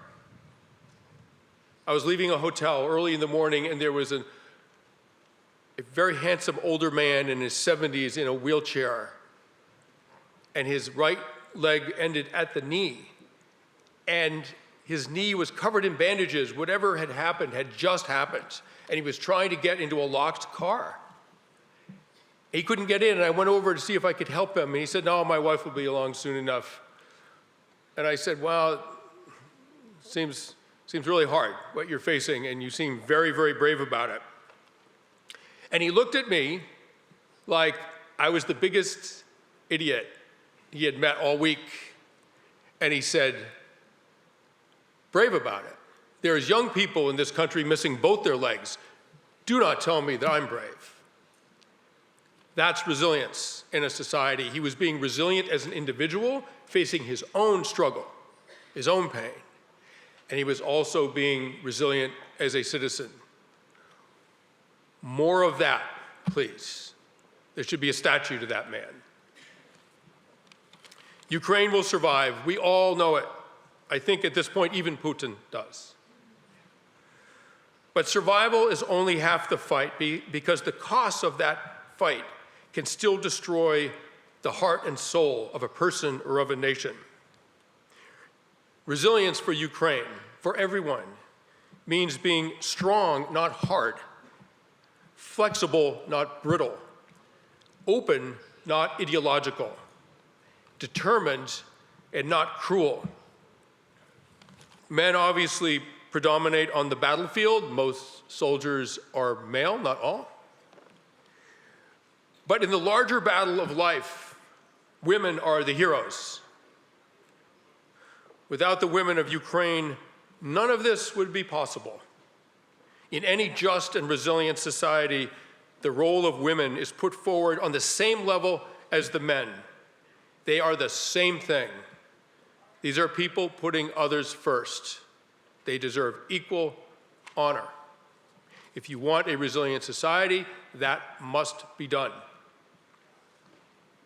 I was leaving a hotel early in the morning, and there was a very handsome older man in his 70s in a wheelchair, and his right leg ended at the knee. And His knee was covered in bandages. Whatever had happened had just happened. And he was trying to get into a locked car. He couldn't get in, and I went over to see if I could help him. And he said, no, my wife will be along soon enough. And I said, well, seems really hard what you're facing, and you seem very, very brave about it. And he looked at me like I was the biggest idiot he had met all week. And he said, brave about it. There's young people in this country missing both their legs. Do not tell me that I'm brave. That's resilience in a society. He was being resilient as an individual, facing his own struggle, his own pain. And he was also being resilient as a citizen. More of that, please. There should be a statue to that man. Ukraine will survive. We all know it. I think at this point, even Putin does. But survival is only half the fight because the cost of that fight can still destroy the heart and soul of a person or of a nation. Resilience for Ukraine, for everyone, means being strong, not hard, flexible, not brittle, open, not ideological, determined, and not cruel. Men obviously predominate on the battlefield. Most soldiers are male, not all. But in the larger battle of life, women are the heroes. Without the women of Ukraine, none of this would be possible. In any just and resilient society, the role of women is put forward on the same level as the men. They are the same thing. These are people putting others first. They deserve equal honor. If you want a resilient society, that must be done,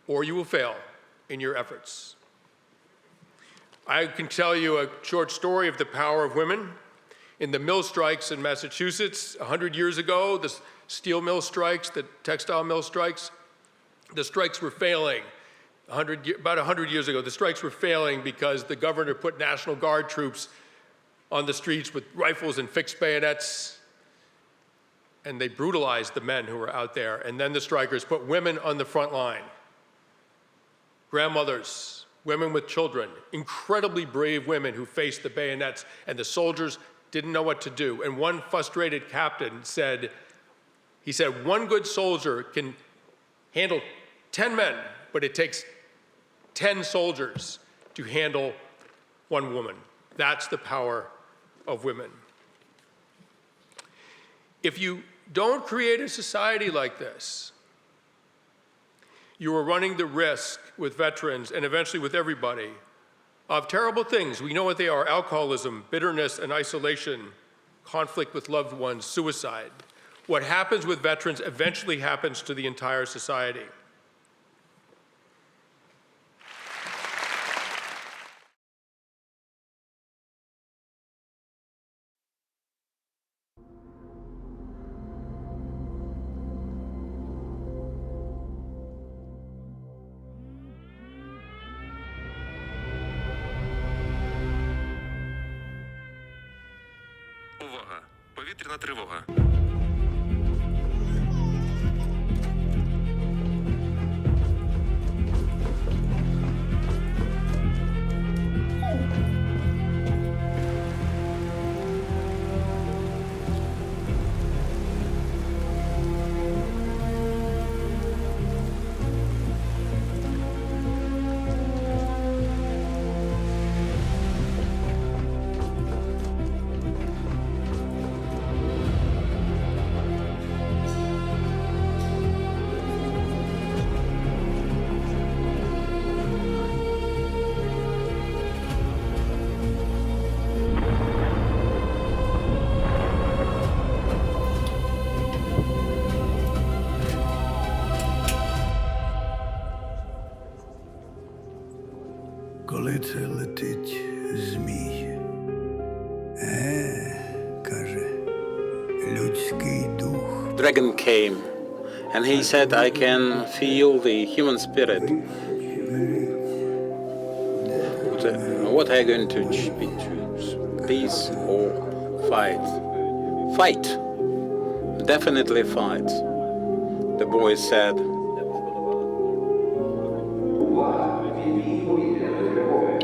or you will fail in your efforts. I can tell you a short story of the power of women. In the mill strikes in Massachusetts 100 years ago, the steel mill strikes, the textile mill strikes, the strikes were failing. About 100 years ago, the strikes were failing because the governor put National Guard troops on the streets with rifles and fixed bayonets, and they brutalized the men who were out there. And then the strikers put women on the front line, grandmothers, women with children, incredibly brave women who faced the bayonets, and the soldiers didn't know what to do. And one frustrated captain said, one good soldier can handle 10 men, but it takes 10 soldiers to handle one woman. That's the power of women. If you don't create a society like this, you are running the risk with veterans and eventually with everybody of terrible things. We know what they are: alcoholism, bitterness and isolation, conflict with loved ones, suicide. What happens with veterans eventually happens to the entire society. Увага! Повітряна тривога. Коли це летить змій, каже, людський дух. Dragon came, and he said, I can feel the human spirit. What are you going to choose? peace or fight? Fight. Definitely fight. The boy said.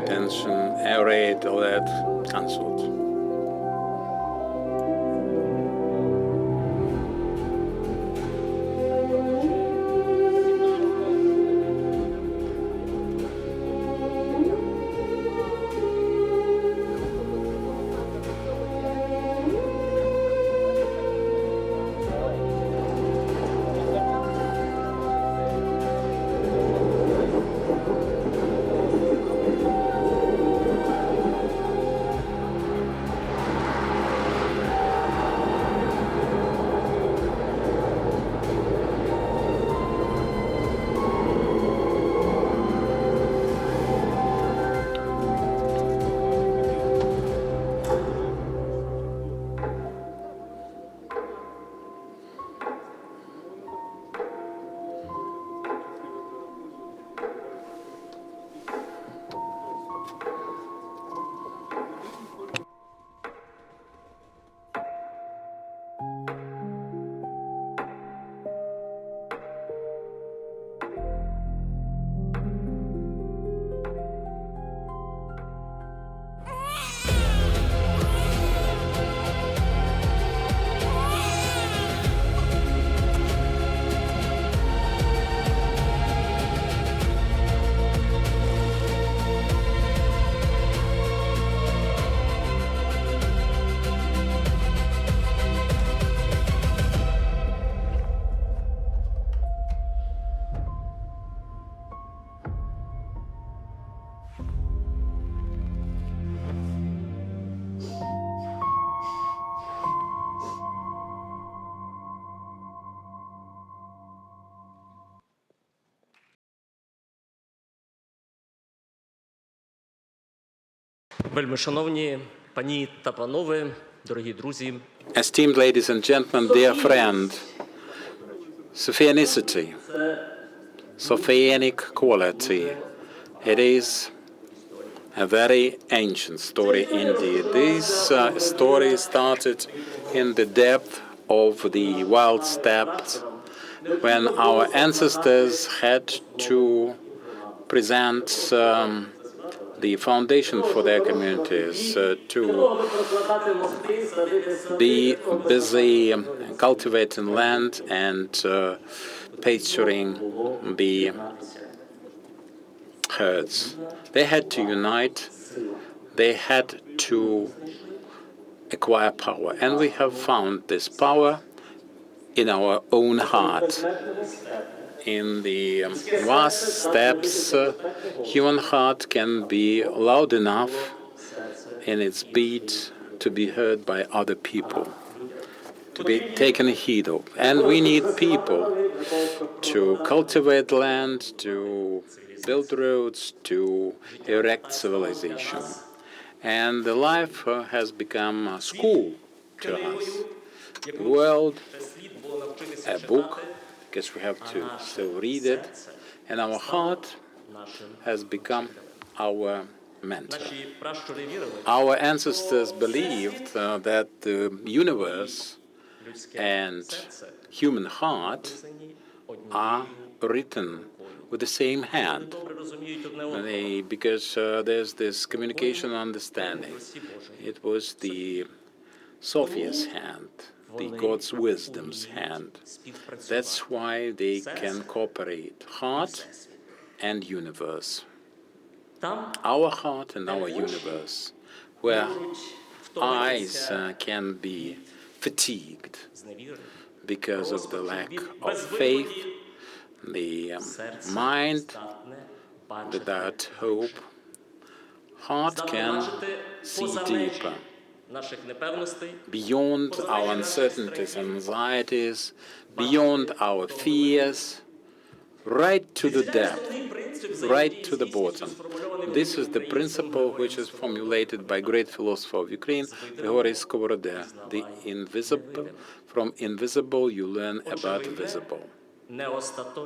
Tension, air raid, all that, cancelled. Вельмишановні пані та панове, дорогі друзі. Esteemed ladies and gentlemen, dear friend, Sophianicity, Sophianic quality, it is a very ancient story indeed. This story started in the depth of the wild steppes when our ancestors had to present the foundation for their communities, to be busy cultivating land and pasturing the herds. They had to unite, they had to acquire power, and we have found this power in our own heart. In the vast steppes, human heart can be loud enough in its beat to be heard by other people, to be taken heed of. And we need people to cultivate land, to build roads, to erect civilization. And the life has become a school to us. The world, a book, because we have to still read it, and our heart has become our mentor. Our ancestors believed that the universe and human heart are written with the same hand, because there's this communication understanding. It was the Sophia's hand, the God's wisdom's hand. That's why they can cooperate, heart and universe. Our heart and our universe, where eyes can be fatigued because of the lack of faith, the mind without hope. Heart can see deeper, beyond our uncertainties and anxieties, beyond our fears, right to the depth, right to the bottom. This is the principle which is formulated by great philosopher of Ukraine, Grigory Skovoroda. The invisible, from invisible you learn about visible.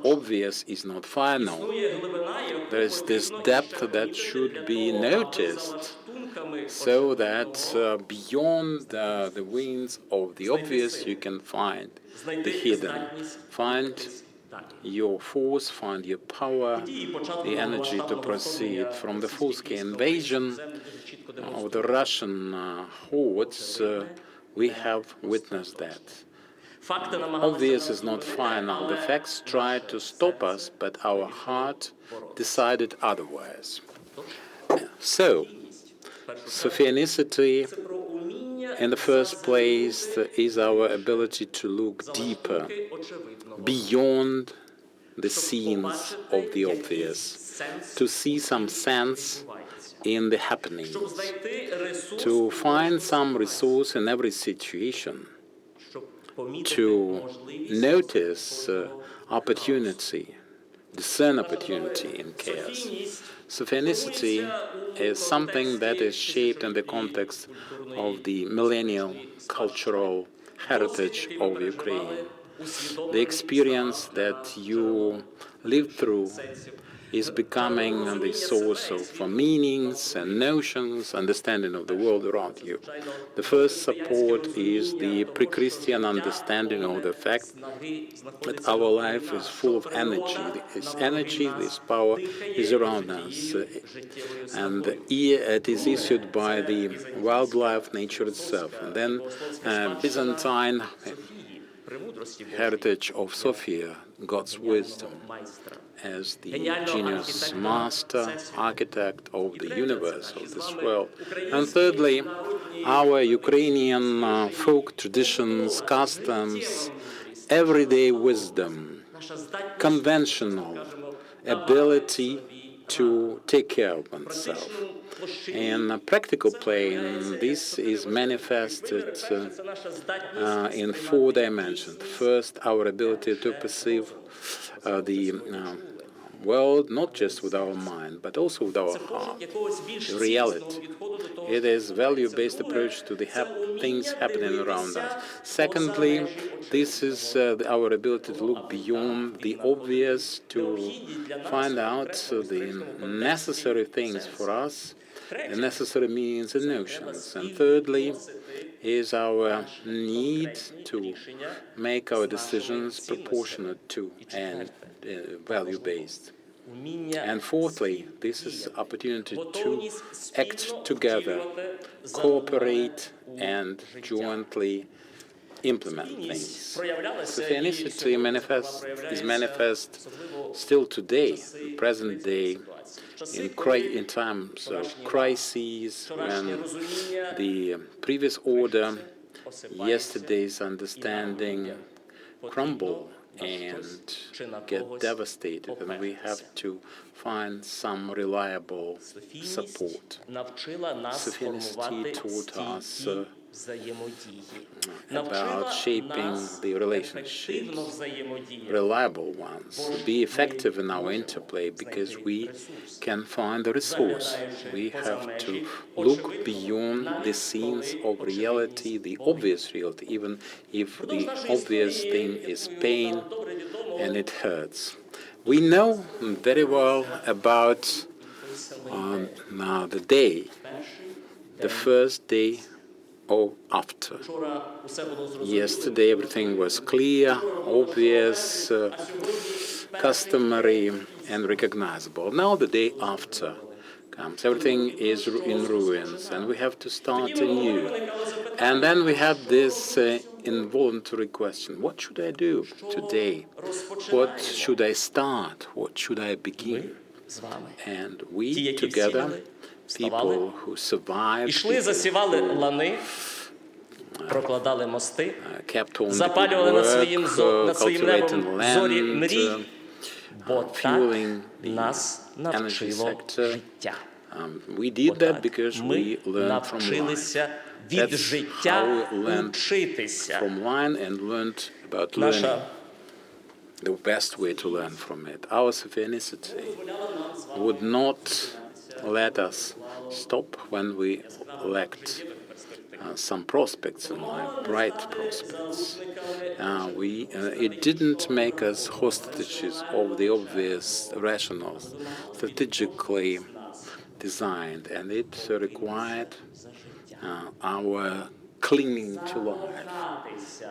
obvious is not final. There is this depth that should be noticed, so that beyond the winds of the obvious you can find the hidden. Find your force, find your power, the energy to proceed. From the full-scale invasion of the Russian hordes, we have witnessed that. Obvious is not final. The facts tried to stop us, but our heart decided otherwise. So, Sophianicity, in the first place, is our ability to look deeper, beyond the scenes of the obvious, to see some sense in the happenings, to find some resource in every situation, to notice opportunity, discern opportunity in chaos. Sophianicity is something that is shaped in the context of the millennial cultural heritage of Ukraine. The experience that you lived through is becoming the source of meanings and notions, understanding of the world around you. The first support is the pre-Christian understanding of the fact that our life is full of energy. This energy, this power is around us, and it is issued by the wildlife, nature itself. And then Byzantine heritage of Sophia, God's wisdom, as the genius master, architect of the universe, of this world. And thirdly, our Ukrainian folk traditions, customs, everyday wisdom, conventional ability to take care of oneself. In a practical plane, this is manifested in 4 dimensions. First, our ability to perceive the world not just with our mind, but also with our heart, reality. It is value-based approach to the things happening around us. Secondly, this is our ability to look beyond the obvious, to find out the necessary things for us, the necessary meanings and notions. And thirdly, is our need to make our decisions proportionate to and value-based. And fourthly, this is opportunity to act together, cooperate, and jointly implement things. Sophianicity is manifest still today, present day, in times of crises, when the previous order, yesterday's understanding crumble and get devastated, and we have to find some reliable support. Sophianicity taught us about shaping the relationships, reliable ones, be effective in our interplay, because we can find the resource. We have to look beyond the scenes of reality, the obvious reality, even if the obvious thing is pain and it hurts. We know very well about the day, the first day or after. Yesterday everything was clear, obvious, customary and recognizable. Now the day after comes. Everything is in ruins and we have to start anew. And then we have this involuntary question: what should I do today? What should I start? What should I begin? And we together, people who survived, прокладали мости, kept on запалювали над своїм cultivating небом зорі land, мрій, бо так fueling the нас energy навчило sector. життя. We did that because Ми we learned from life. навчилися від That's how життя we learned учитися. from line and learned about Наша learning. The best way to learn from it. Our Sophianicity would not let us stop when we lacked some prospects in life, bright prospects. It didn't make us hostages of the obvious rationals, strategically designed, and it required our clinging to life,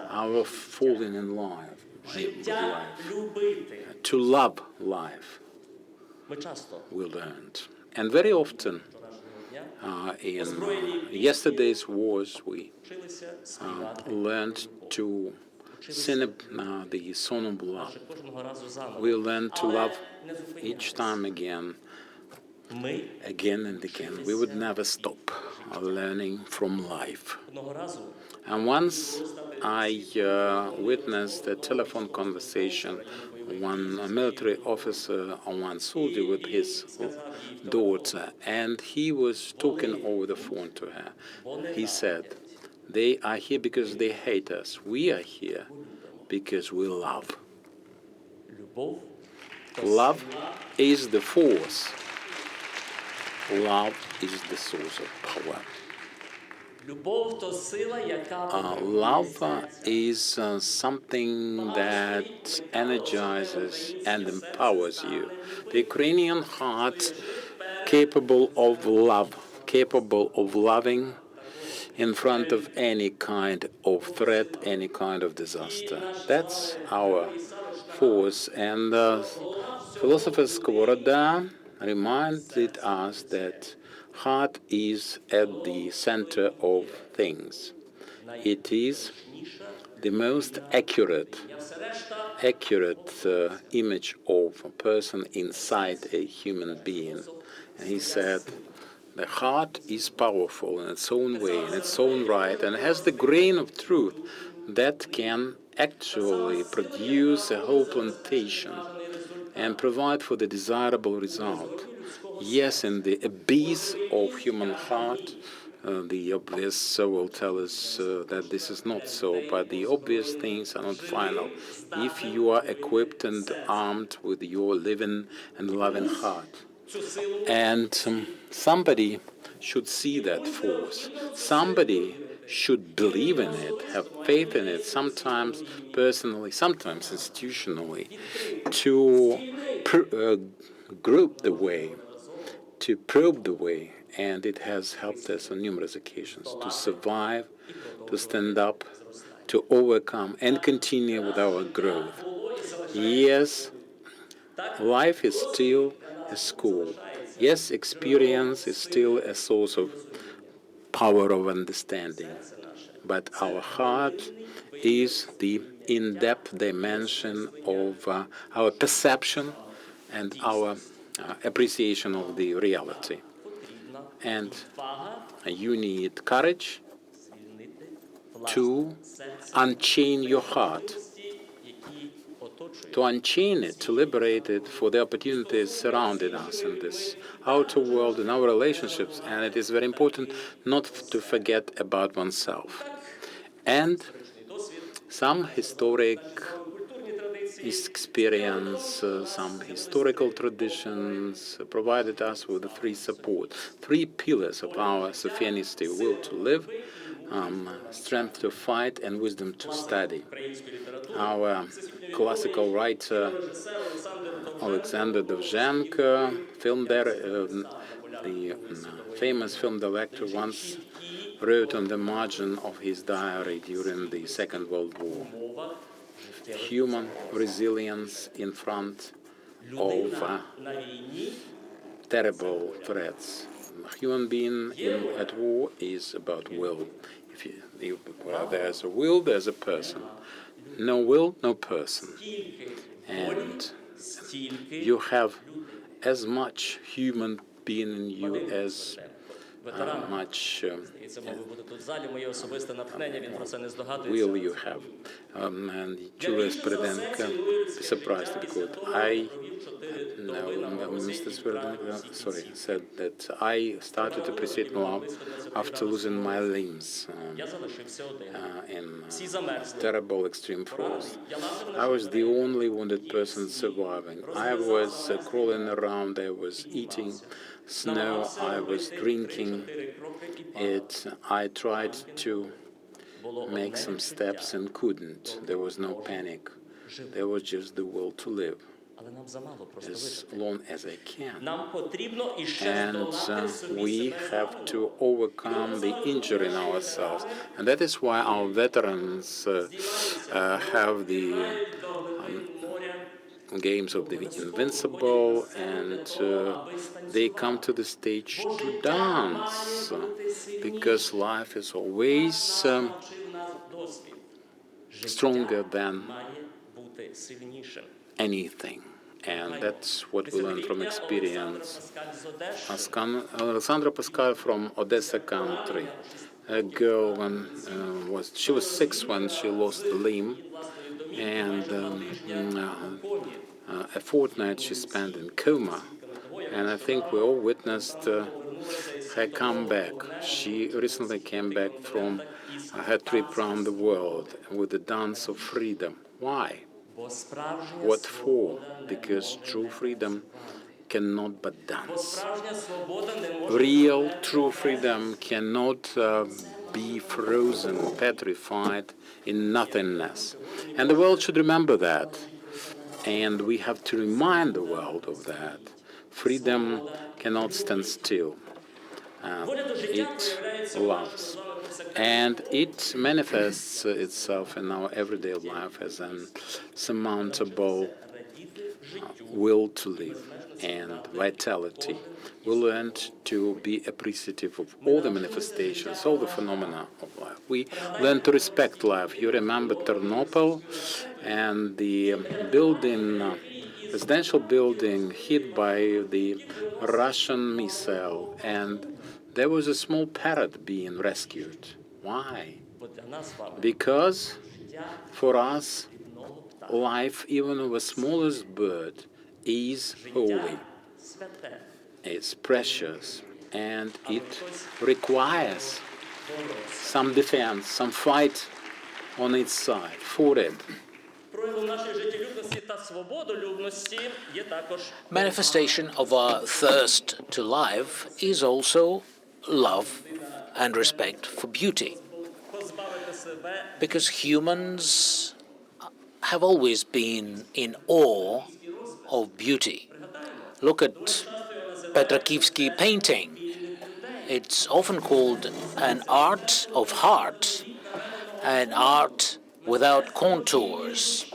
our falling in life, with life. To love life, we learned. And very often, in yesterday's wars, we learned to sing the song of love. We learned to love each time again and again. We would never stop learning from life. And once I witnessed a telephone conversation, one military officer and one soldier with his daughter, and he was talking over the phone to her. He said, "They are here because they hate us. We are here because we love." Love is the force. Love is the source of power. Love is something that energizes and empowers you. The Ukrainian heart capable of love, capable of loving in front of any kind of threat, any kind of disaster. That's our force. And philosopher Skovoroda reminded us that heart is at the center of things. It is the most accurate image of a person inside a human being. And he said, the heart is powerful in its own way, in its own right, and has the grain of truth that can actually produce a whole plantation and provide for the desirable result. Yes, in the abyss of human heart, the obvious will tell us that this is not so, but the obvious things are not final if you are equipped and armed with your living and loving heart. And somebody should see that force. Somebody should believe in it, have faith in it, sometimes personally, sometimes institutionally, to group the way, to probe the way, and it has helped us on numerous occasions to survive, to stand up, to overcome, and continue with our growth. Yes, life is still a school. Yes, experience is still a source of power of understanding, but our heart is the in-depth dimension of our perception and our appreciation of the reality. And you need courage to unchain your heart, to unchain it, to liberate it for the opportunities surrounding us in this outer world, in our relationships. And it is very important not to forget about oneself. And some historic experience, some historical traditions provided us with three support, three pillars of our Sophianistic: will to live, strength to fight, and wisdom to study. Our classical writer Alexander Dovzhenko, the famous film director, once wrote on the margin of his diary during the Second World War: human resilience in front of terrible threats. A human being at war is about will. If there's a will, there's a person. No will, no person. And you have as much human being in you as much will you have. And Julius Sverdenko, surprised because Mr. Sverdenko, said that I started to appreciate love after losing my limbs in terrible extreme force. I was the only wounded person surviving. I was crawling around, I was eating snow, I was drinking it, I tried to make some steps and couldn't. There was no panic. There was just the will to live as long as I can. And we have to overcome the injury in ourselves. And that is why our veterans have the games of the invincible, and they come to the stage to dance, because life is always stronger than anything. And that's what we learn from experience. Alexandra Pascal from Odessa country. A girl she was 6 when she lost a limb, and a fortnight she spent in coma. And I think we all witnessed her comeback. She recently came back from her trip around the world with the dance of freedom. Why? What for? Because true freedom cannot but dance. Real true freedom cannot be frozen, petrified in nothingness. And the world should remember that. And we have to remind the world of that. Freedom cannot stand still. It loves. And it manifests itself in our everyday life as an insurmountable will to live and vitality. We learned to be appreciative of all the manifestations, all the phenomena of life. We learned to respect life. You remember Ternopil and the residential building hit by the Russian missile, and there was a small parrot being rescued. Why? Because for us, life, even of the smallest bird, is holy, it's precious, and it requires some defense, some fight on its side for it. Manifestation of our thirst to life is also love and respect for beauty, because humans have always been in awe of beauty. Look at Petrakivsky painting. It's often called an art of heart, an art without contours,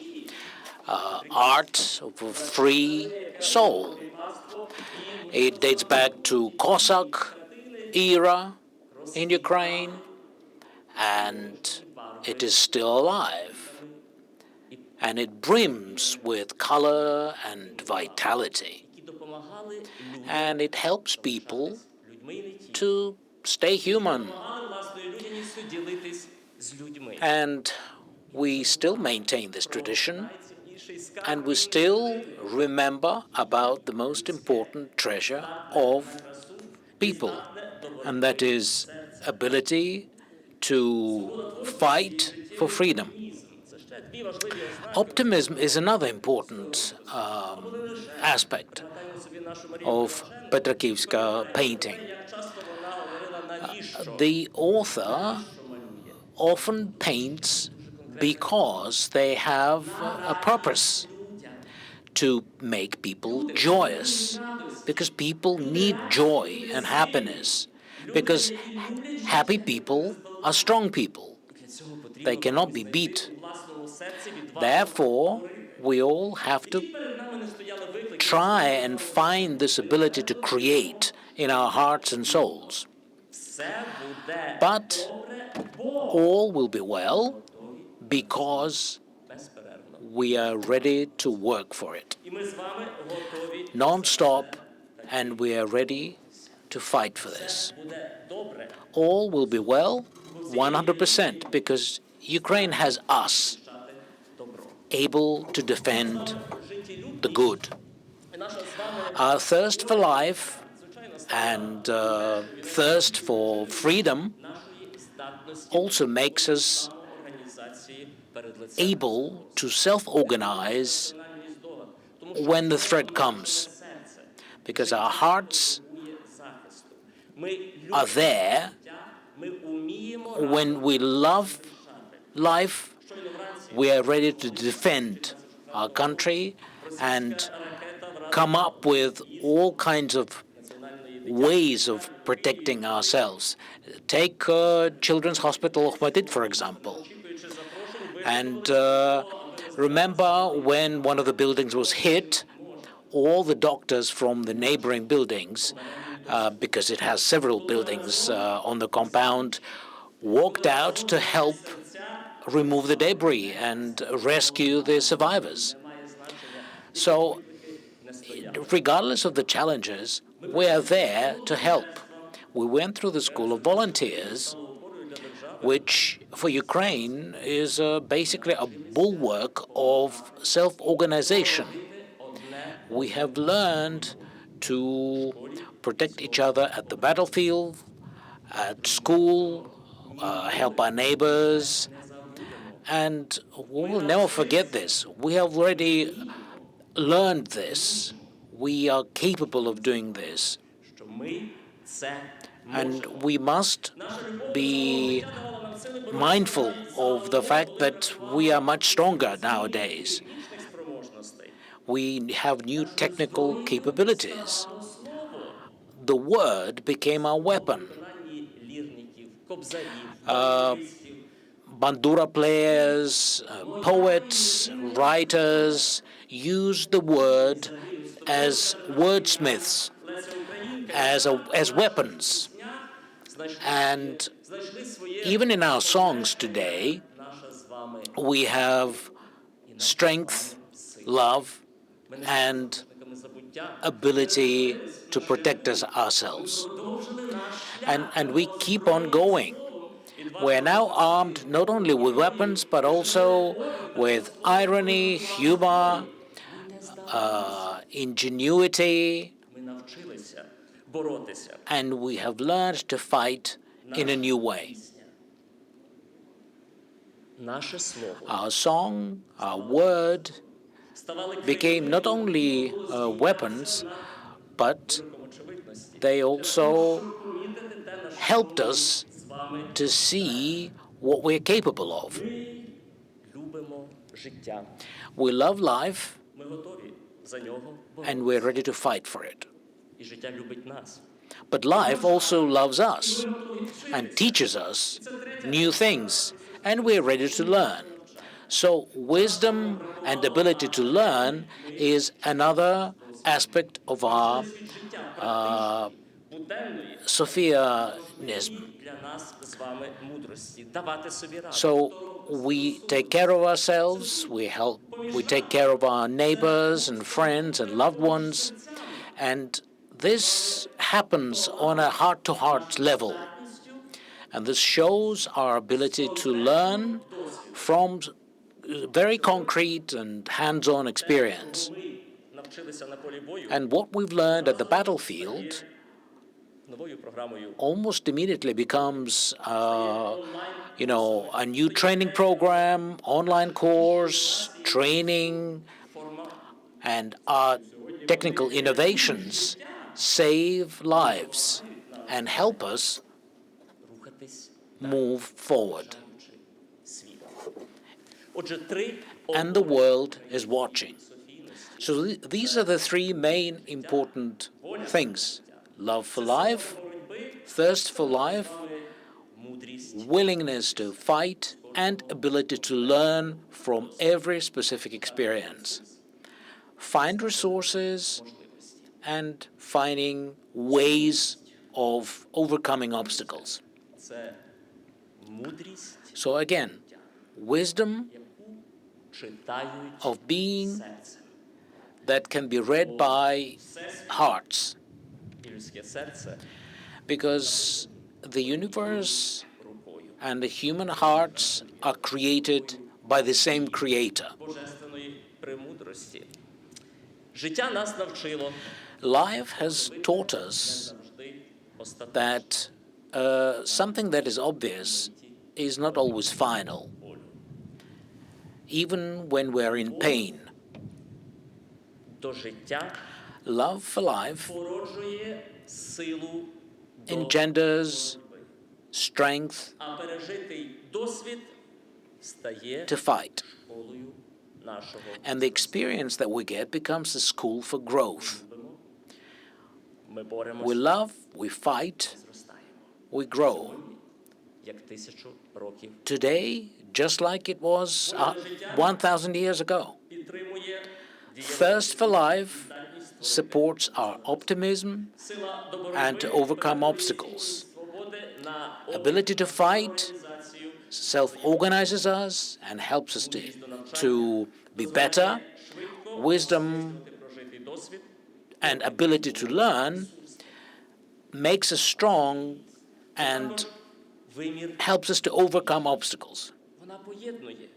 art of a free soul. It dates back to Cossack era in Ukraine, and it is still alive. And it brims with color and vitality. And it helps people to stay human. And we still maintain this tradition, and we still remember about the most important treasure of people, and that is ability to fight for freedom. Optimism is another important aspect of Petrakivsky painting. The author often paints because they have a purpose to make people joyous, because people need joy and happiness, because happy people are strong people. They cannot be beat. Therefore, we all have to try and find this ability to create in our hearts and souls. But all will be well because we are ready to work for it non-stop, and we are ready to fight for this. All will be well 100% because Ukraine has us able to defend the good. Our thirst for life and thirst for freedom also makes us able to self-organize when the threat comes, because our hearts are there when we love life, we are ready to defend our country and come up with all kinds of ways of protecting ourselves. Take Children's Hospital Ohmedit, for example. And remember when one of the buildings was hit, all the doctors from the neighboring buildings, because it has several buildings on the compound, walked out to help remove the debris and rescue the survivors. So, regardless of the challenges, we are there to help. We went through the School of Volunteers, which for Ukraine is basically a bulwark of self-organization. We have learned to protect each other at the battlefield, at school, help our neighbors, and we will never forget this. We have already learned this. We are capable of doing this. And we must be mindful of the fact that we are much stronger nowadays. We have new technical capabilities. The word became our weapon. Bandura players, poets, writers use the word as wordsmiths, as weapons. And even in our songs today, we have strength, love, and ability to protect ourselves. And we keep on going. We're now armed not only with weapons, but also with irony, humor, ingenuity, and we have learned to fight in a new way. Our song, our word, became not only weapons, but they also helped us to see what we're capable of. We love life, and we're ready to fight for it. But life also loves us and teaches us new things, and we're ready to learn. So wisdom and ability to learn is another aspect of our Sophianism. So we take care of ourselves, we take care of our neighbors and friends and loved ones, and this happens on a heart-to-heart level. And this shows our ability to learn from very concrete and hands-on experience. And what we've learned at the battlefield almost immediately becomes, a new training program, online course, training, and our technical innovations save lives and help us move forward. And the world is watching. So these are the three main important things: love for life, thirst for life, willingness to fight, and ability to learn from every specific experience. Find resources and finding ways of overcoming obstacles. So again, wisdom of being that can be read by hearts, because the universe and the human hearts are created by the same creator. Life has taught us that something that is obvious is not always final, even when we're in pain. Love for life engenders strength а пережитий досвід стає to fight. школою нашого. And the experience that we get becomes a school for growth. Ми We боремося, love, we fight, we grow. як 1000 років. Today, just like it was 1,000 years ago. Підтримує Thirst for life supports our optimism сила до and to overcome obstacles. свободи на Ability to fight організацію self-organizes us and helps us to be better. Wisdom прожитий досвід and ability to learn makes us strong and вимір. helps us to overcome obstacles. Вона поєднує,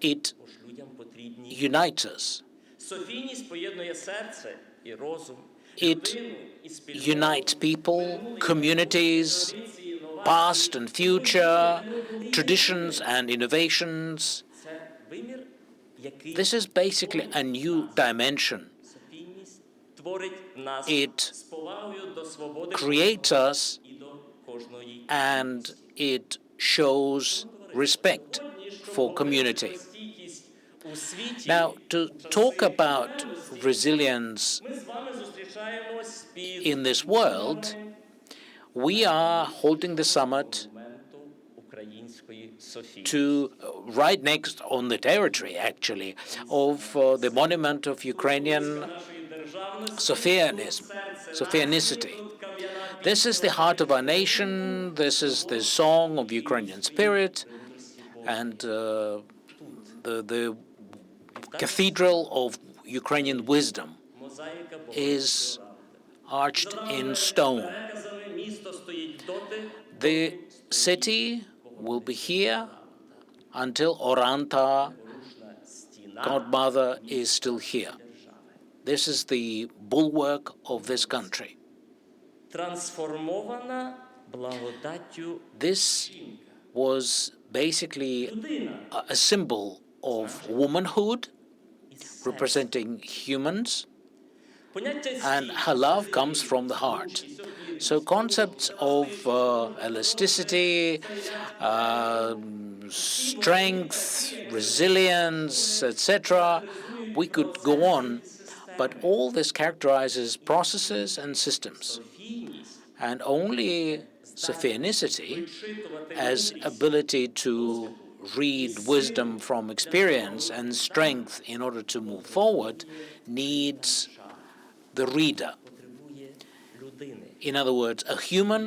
It бо ж людям потрібні. unites us. Софійність поєднує серце і розум, It людину і спільноту, unites people, communities, past and future, traditions and innovations. це вимір, який This is basically a new dimension. Софійність творить нас It з повагою до свободи creates us і до кожної. and it shows respect for community. Стійкість у світі. Now, to talk about resilience Ми з вами зустрічаємось під in this world, we are holding the summit моменту української Софії. to right next on the territory, actually, of the monument of Ukrainian Нашої державності, Sophianicity. This is the heart of our nation. This is the song of Ukrainian spirit, and the cathedral of Ukrainian wisdom мозаїка is arched in stone. переказами місто стоїть доти, The city will be here until Oranta, Godmother, is still here. This is the bulwark of this country. трансформована благодаттю This was basically a symbol of womanhood, representing humans, поняття and her love comes from the heart. So concepts of elasticity, strength, resilience, etc., we could go on, but all this characterizes processes and systems. And only Sophianicity, as ability to read wisdom from experience and strength in order to move forward, needs the reader. In other words, a human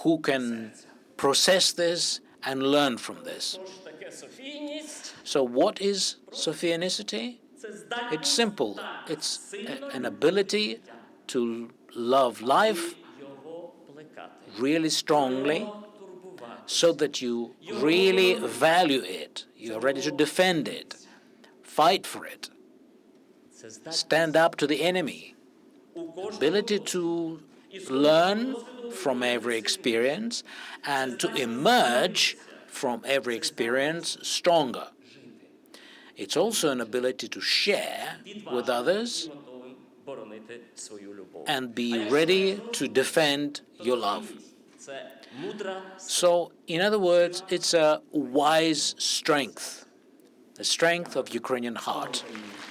who can process this and learn from this. таке Софійність, So what is Sophianicity? це здатність It's simple. It's an ability to love life його плекати, really strongly so that you really value it. You're ready to defend it, fight for it, це здатність stand up to the enemy. у кожному Ability to learn from every experience and to emerge from every experience stronger. It's also an ability to share with others готовим боронити свою любов. and be ready to defend your love. Це мудра So, in other words, it's a wise strength, the strength of Ukrainian heart.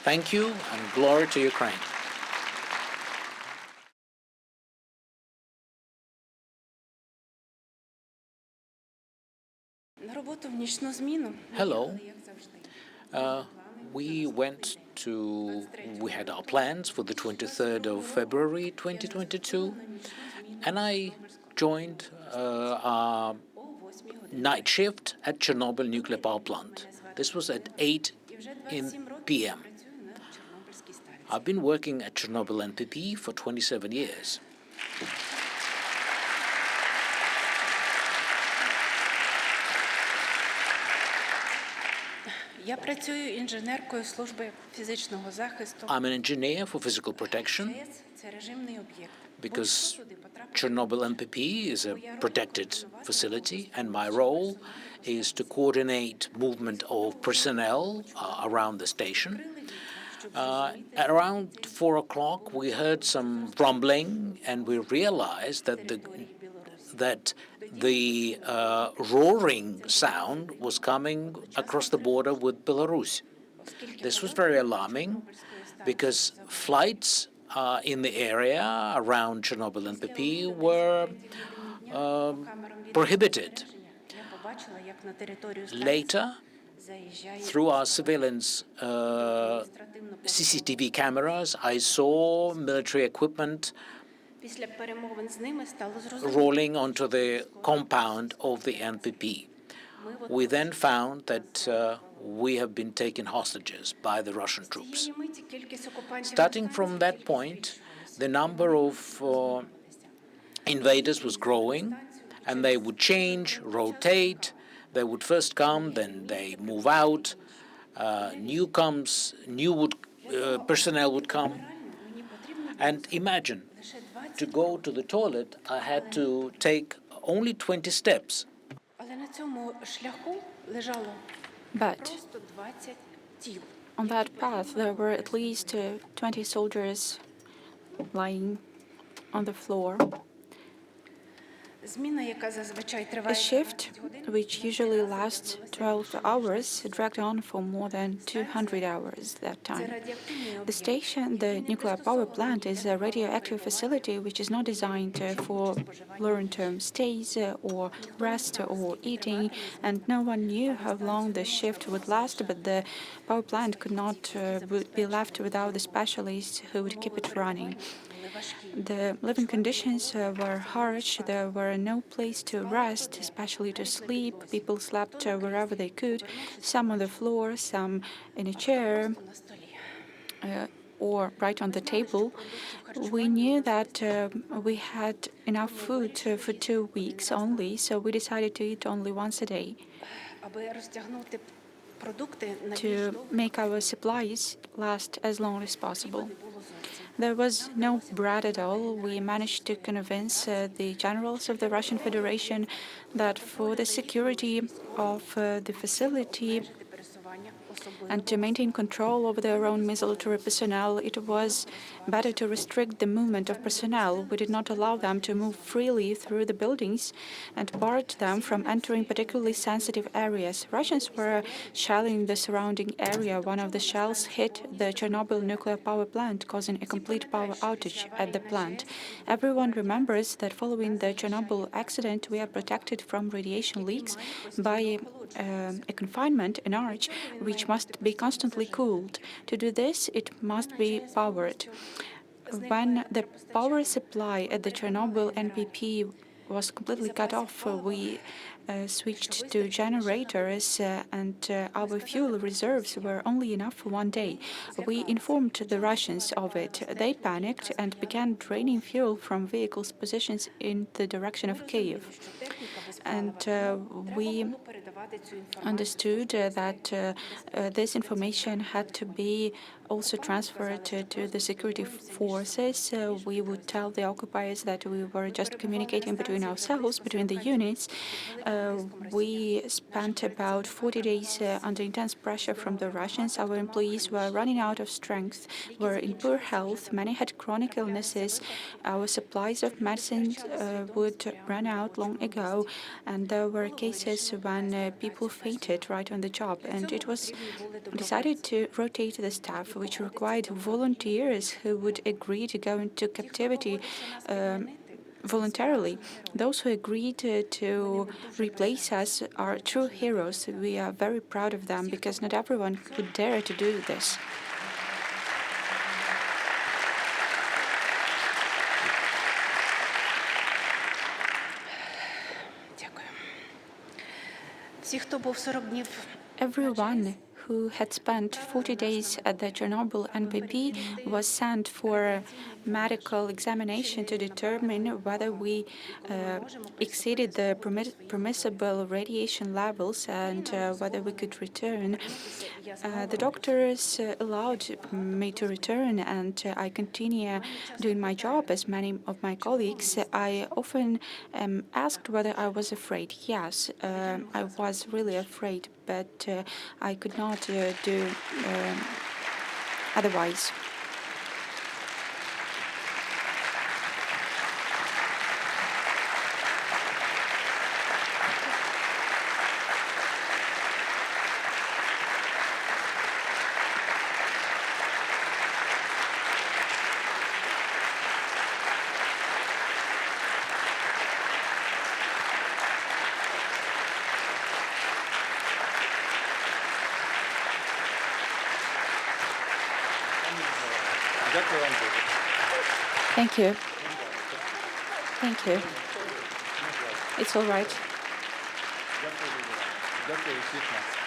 Thank you and glory to Ukraine. На роботу в нічну зміну. Hello. Як завжди. We had our plans for the 23rd of February 2022, and I joined our night shift at Chernobyl nuclear power plant. This was at 8 p.m. I've been working at Chernobyl NPP for 27 years. Я працюю інженеркою служби фізичного захисту. I'm an engineer for physical protection ЧАЕС – це режимний об'єкт. because Chernobyl NPP is a protected facility, and my role is to coordinate movement of personnel around the station. At around 4 o'clock, we heard some rumbling, and we realized that the that the roaring sound was coming across the border with Belarus. This was very alarming because flights in the area around Chernobyl and NPP were prohibited. Later, through our surveillance CCTV cameras, I saw military equipment rolling onto the compound of the NPP. We then found that we have been taken hostages by the Russian troops. Starting from that point, the number of invaders was growing, and they would change, rotate. They would first come, then they move out. New personnel would come. And imagine, to go to the toilet, I had to take only 20 steps. But on that path, there were at least 20 soldiers lying on the floor. A shift, which usually lasts 12 hours, dragged on for more than 200 hours that time. The station, the nuclear power plant, is a radioactive facility which is not designed for long-term stays or rest or eating, and no one knew how long the shift would last, but the power plant could not be left without the specialists who would keep it running. The living conditions were harsh. There were no place to rest, especially to sleep. People slept wherever they could, some on the floor, some in a chair, or right on the table. We knew that we had enough food for 2 weeks only, so we decided to eat only once a day to make our supplies last as long as possible. There was no bread at all. We managed to convince the generals of the Russian Federation that for the security of the facility and to maintain control over their own military personnel, it was better to restrict the movement of personnel. We did not allow them to move freely through the buildings and barred them from entering particularly sensitive areas. Russians were shelling the surrounding area. One of the shells hit the Chernobyl nuclear power plant, causing a complete power outage at the plant. Everyone remembers that following the Chernobyl accident, we are protected from radiation leaks by a confinement, an arch, which must be constantly cooled. To do this, it must be powered. When the power supply at the Chernobyl NPP was completely cut off, we switched to generators and our fuel reserves were only enough for 1 day. We informed the Russians of it. They panicked and began draining fuel from vehicles' positions in the direction of Kyiv. And we understood that this information had to be also transferred to the security forces. We would tell the occupiers that we were just communicating between ourselves, between the units. We spent about 40 days under intense pressure from the Russians. Our employees were running out of strength, were in poor health. Many had chronic illnesses. Our supplies of medicines would run out long ago, and there were cases when people fainted right on the job. And it was decided to rotate the staff, which required volunteers who would agree to go into captivity voluntarily. Those who agreed to replace us are true heroes. We are very proud of them because not everyone would dare to do this. Everyone who had spent 40 days at the Chernobyl NPP was sent for medical examination to determine whether we exceeded the permissible radiation levels and whether we could return. The doctors allowed me to return, and I continue doing my job as many of my colleagues. I often asked whether I was afraid. Yes, I was really afraid, but I could not do otherwise. Thank you. Thank you. It's all right.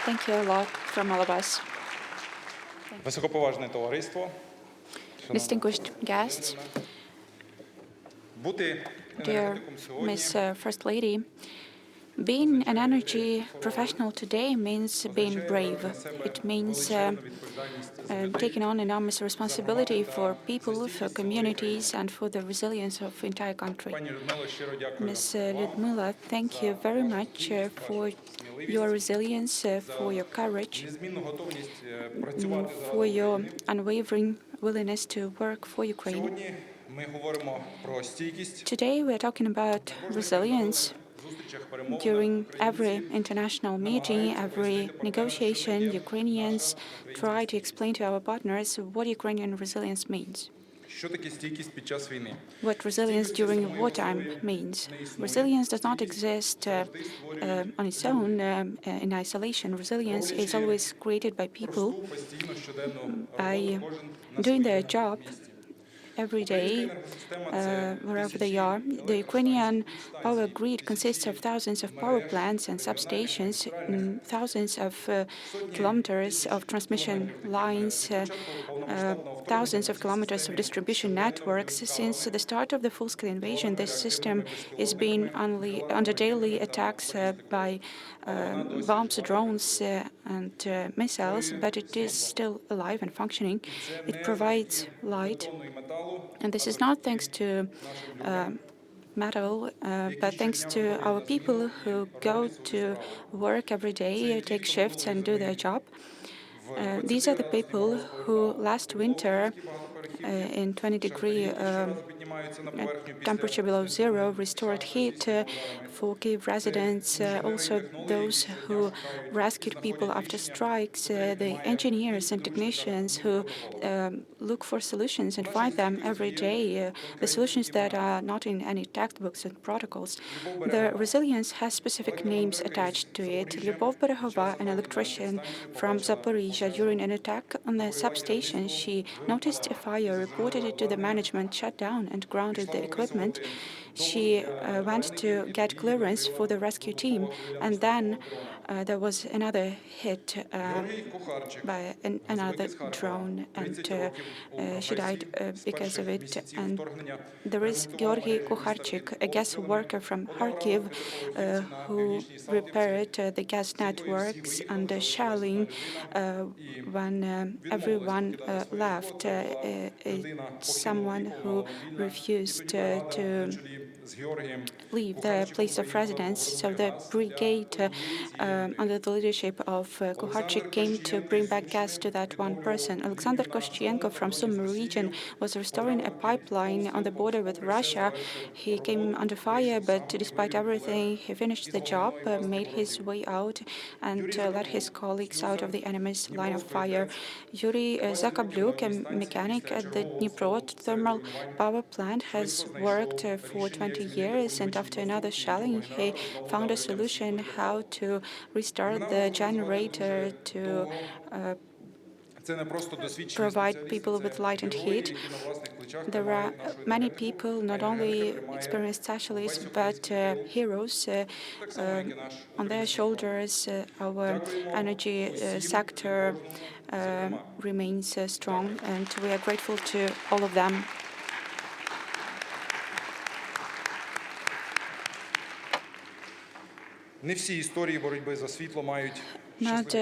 Thank you a lot from all of us. Високоповажне товариство, Distinguished guests, бути dear енергетиком сьогодні Miss First Lady, being an energy professional today means being brave. It means taking on enormous responsibility for people, for communities, and for the resilience of the entire country. Ms. Lyudmila, thank you very much for your resilience, for your courage, for your unwavering willingness to work for Ukraine. Сьогодні ми говоримо про стійкість. Today we are talking about resilience. During every international meeting, every negotiation, Ukrainians try to explain to our partners what Ukrainian resilience means. Що таке стійкість під час війни? What resilience during wartime means. Resilience does not exist on its own in isolation. Resilience is always created by people by doing their job every day, wherever they are. The Ukrainian power grid consists of thousands of power plants and substations, thousands of kilometers of transmission lines, thousands of kilometers of distribution networks. Since the start of the full-scale invasion, this system is being under daily attacks by bombs, drones, and missiles, but it is still alive and functioning. It provides light. And this is not thanks to metal, but thanks to our people who go to work every day, take shifts, and do their job. These are the people who last winter, in 20-degree temperature below zero, restored heat for Kyiv residents, also those who rescued people after strikes, the engineers and technicians who look for solutions and find them every day, the solutions that are not in any textbooks and protocols. The resilience has specific names attached to it. Lyubov Berehova, an electrician from Zaporizhia, during an attack on the substation, she noticed a fire, reported it to the management, shut down and grounded the equipment. She went to get clearance for the rescue team, and then there was another hit by another drone, and she died because of it. And there is Georgy Kukharchik, a gas worker from Kharkiv, who repaired the gas networks under shelling when everyone left. Someone who refused to leave their place of residence. So the brigade, under the leadership of Kukharchik, came to bring back gas to that one person. Alexander Koshchenko from Sumy region was restoring a pipeline on the border with Russia. He came under fire, but despite everything, he finished the job, made his way out, and led his colleagues out of the enemy's line of fire. Yuri Zakabluk, a mechanic at the Dnipro thermal power plant, has worked for 20 years, and after another shelling, he found a solution how to restart the generator to provide people with light and heat. There are many people, not only experienced specialists, but heroes. On their shoulders, our energy sector remains strong, and we are grateful to all of them. Не всі історії боротьби за світло мають Not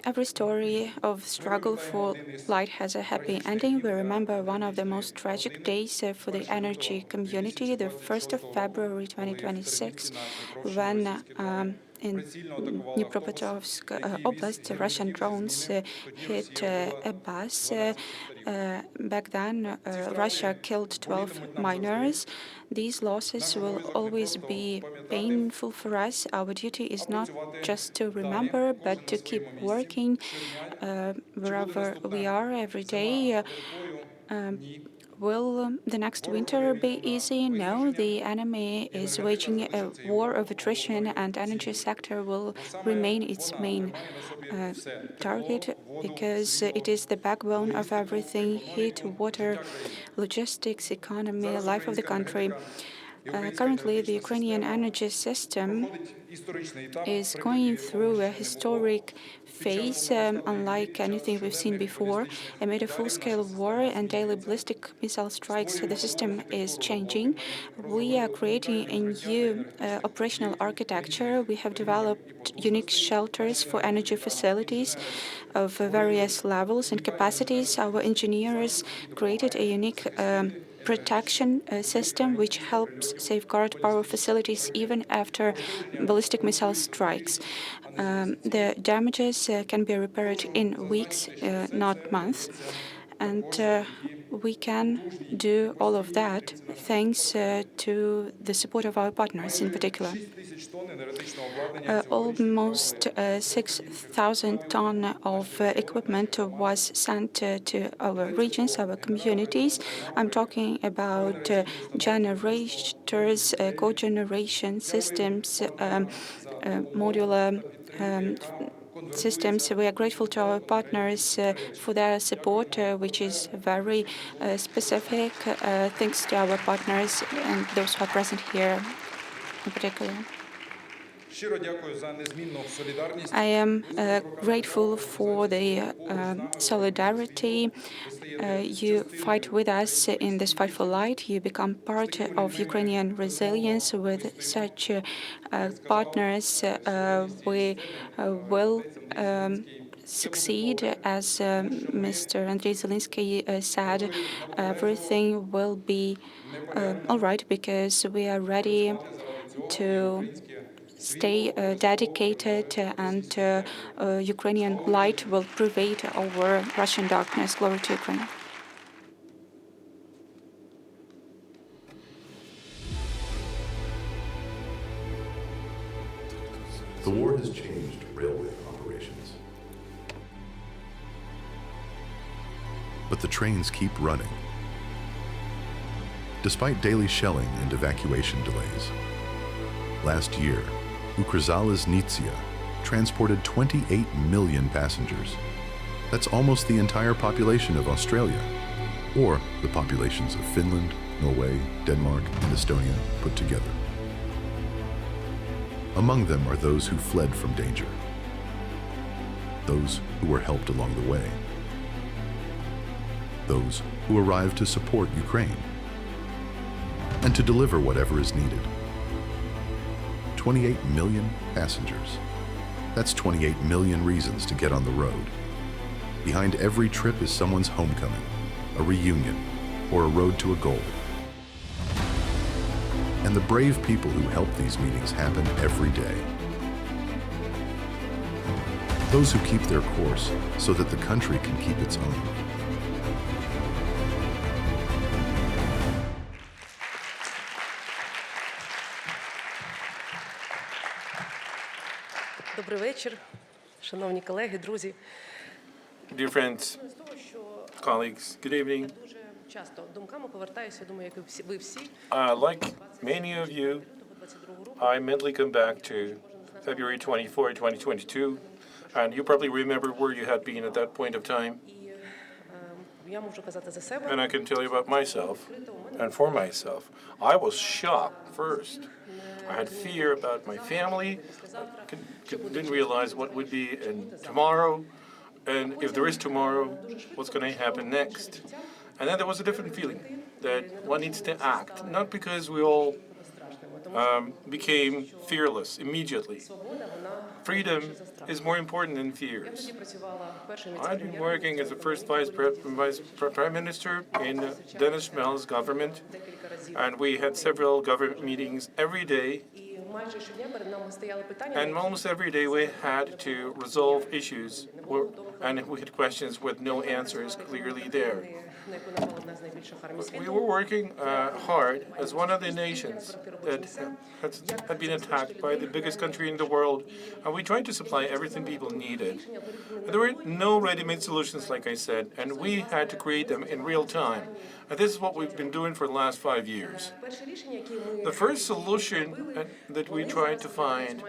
every story of struggle for light has a happy ending. We remember one of the most tragic days for the energy community, the 1st of February 2026, when in Dnipropetrovsk Oblast, Russian drones hit a bus. Back then, Russia killed 12 miners. These losses will always be painful for us. Our duty is not just to remember, but to keep working wherever we are every day. Will the next winter be easy? No, the enemy is waging a war of attrition, and energy sector will remain its main target because it is the backbone of everything: heat, water, logistics, economy, life of the country. Currently, the Ukrainian energy system is going through a historic phase, unlike anything we've seen before. Amid a full-scale war and daily ballistic missile strikes, the system is changing. We are creating a new operational architecture. We have developed unique shelters for energy facilities of various levels and capacities. Our engineers created a unique protection system which helps safeguard power facilities even after ballistic missile strikes. The damages can be repaired in weeks, not months. And we can do all of that thanks to the support of our partners in particular. Almost 6,000 tons of equipment was sent to our regions, our communities. I'm talking about generators, cogeneration systems, modular systems. We are grateful to our partners for their support, which is very specific, thanks to our partners and those who are present here in particular. I am grateful for the solidarity. You fight with us in this fight for light. You become part of Ukrainian resilience. With such partners, we will succeed. As Mr. Andriy Zelensky said, everything will be all right because we are ready to stay dedicated, and Ukrainian light will prevail over Russian darkness. Glory to Ukraine. The war has changed railway operations. But the trains keep running. Despite daily shelling and evacuation delays. Last year, Ukrzaliznytsia transported 28 million passengers. That's almost the entire population of Australia, or the populations of Finland, Norway, Denmark, and Estonia put together. Among them are those who fled from danger, those who were helped along the way, those who arrived to support Ukraine, and to deliver whatever is needed. 28 million passengers. That's 28 million reasons to get on the road. Behind every trip is someone's homecoming, a reunion, or a road to a goal. And the brave people who help these meetings happen every day. Those who keep their course so that the country can keep its own. Добрий вечір, шановні колеги, друзі. Dear friends, colleagues, good evening. Часто думками повертаюся, думаю, як і ви всі. Like many of you, I mentally come back to February 24, 2022, and you probably remember where you had been at that point of time. Я можу казати за себе. And I can tell you about myself, and for myself. I was shocked first. I had fear about my family. Didn't realize what would be in tomorrow, and if there is tomorrow, what's going to happen next. And then there was a different feeling that one needs to act, not because we all became fearless immediately. Freedom is more important than fears. I've been working as the first vice prime minister in Denis Shmyhal's government, and we had several government meetings every day. And almost every day we had to resolve issues and we had questions with no answers clearly there. We were working hard as one of the nations that had been attacked by the biggest country in the world, and we tried to supply everything people needed. There were no ready-made solutions, like I said, and we had to create them in real time. And this is what we've been doing for the last 5 years. The first solution that we tried to find,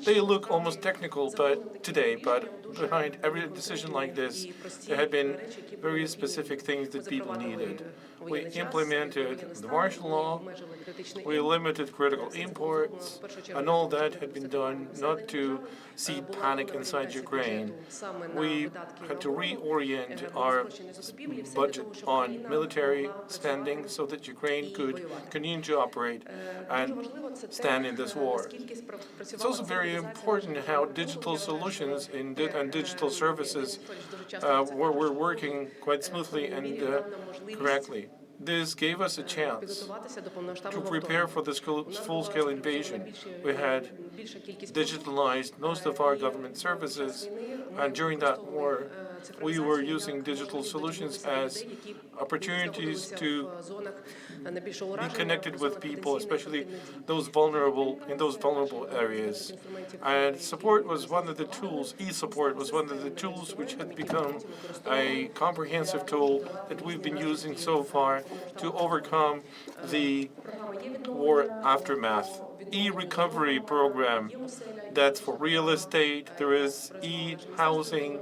they look almost technical today, but behind every decision like this, there had been very specific things that people needed. We implemented the martial law, we limited critical imports, and all that had been done not to seed panic inside Ukraine. We had to reorient our budget on military spending so that Ukraine could continue to operate and stand in this war. It's also very important how digital solutions and digital services were working quite smoothly and correctly. This gave us a chance to prepare for this full-scale invasion. We had digitalized most of our government services, and during that war, we were using digital solutions as opportunities to be connected with people, especially those vulnerable areas. And support was one of the tools, e-support was one of the tools which had become a comprehensive tool that we've been using so far to overcome the war aftermath. E-recovery program, that's for real estate, there is e-housing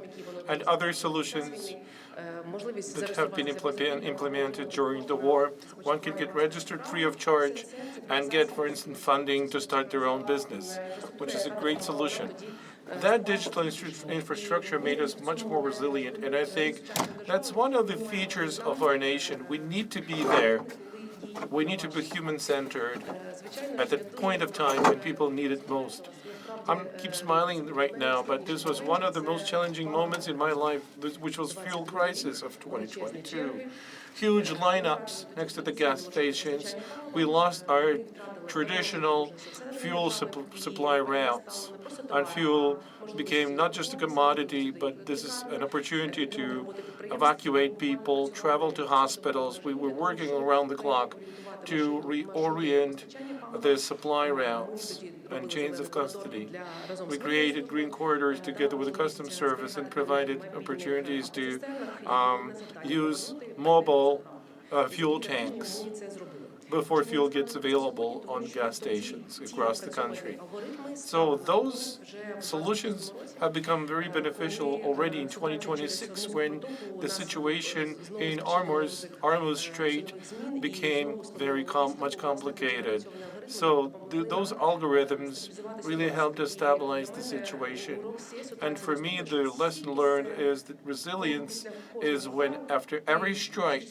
and other solutions that have been implemented during the war. One can get registered free of charge and get, for instance, funding to start their own business, which is a great solution. That digital infrastructure made us much more resilient, and I think that's one of the features of our nation. We need to be there. We need to be human-centered at the point of time when people need it most. I keep smiling right now, but this was one of the most challenging moments in my life, which was fuel crisis of 2022. Huge lineups next to the gas stations. We lost our traditional fuel supply routes, and fuel became not just a commodity, but this is an opportunity to evacuate people, travel to hospitals. We were working around the clock to reorient the supply routes and chains of custody. We created green corridors together with the Customs Service and provided opportunities to use mobile fuel tanks before fuel gets available on gas stations across the country. So those solutions have become very beneficial already in 2026 when the situation in Hormuz Strait became very much complicated. So those algorithms really helped us stabilize the situation. And for me, the lesson learned is that resilience is when, after every strike,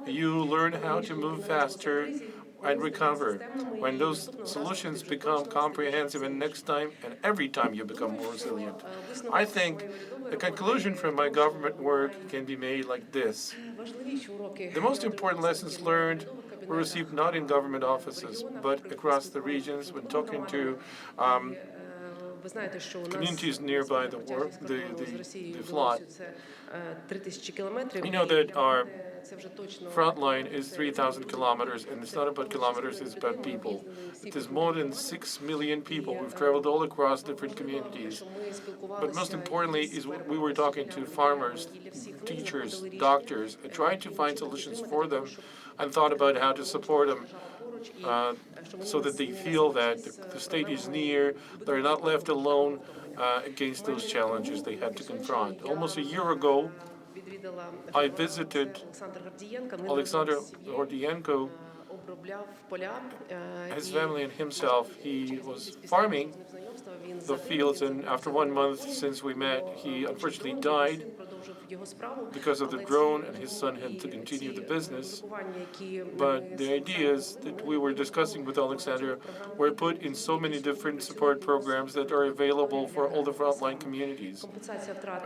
you learn how to move faster and recover. When those solutions become comprehensive, and next time and every time you become more resilient. I think the conclusion from my government work can be made like this. The most important lessons learned were received not in government offices, but across the regions when talking to communities nearby the flood. We know that our front line is 3,000 kilometers, and it's not about kilometers, it's about people. It is more than 6 million people. We've traveled all across different communities. But most importantly is we were talking to farmers, teachers, doctors, and trying to find solutions for them and thought about how to support them so that they feel that the state is near, they're not left alone against those challenges they had to confront. Almost a year ago, I visited Alexander Gordienko, his family and himself. He was farming the fields, and after 1 month since we met, he unfortunately died because of the drone, and his son had to continue the business. But the ideas that we were discussing with Alexander were put in so many different support programs that are available for all the frontline communities.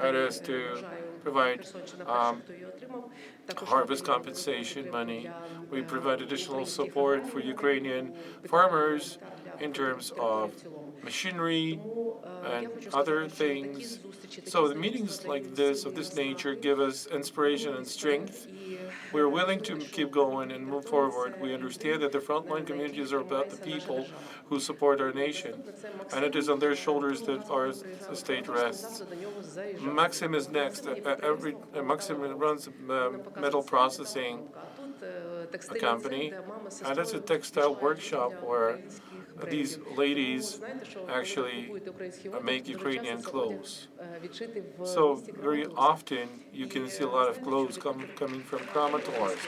That is to provide harvest compensation money. We provide additional support for Ukrainian farmers in terms of machinery and other things. So the meetings like this, of this nature, give us inspiration and strength. We're willing to keep going and move forward. We understand that the frontline communities are about the people who support our nation, and it is on their shoulders that our state rests. Maxim is next. Maxim runs metal processing a company, and it's a textile workshop where these ladies actually make Ukrainian clothes. So very often you can see a lot of clothes coming from Kramatorsk.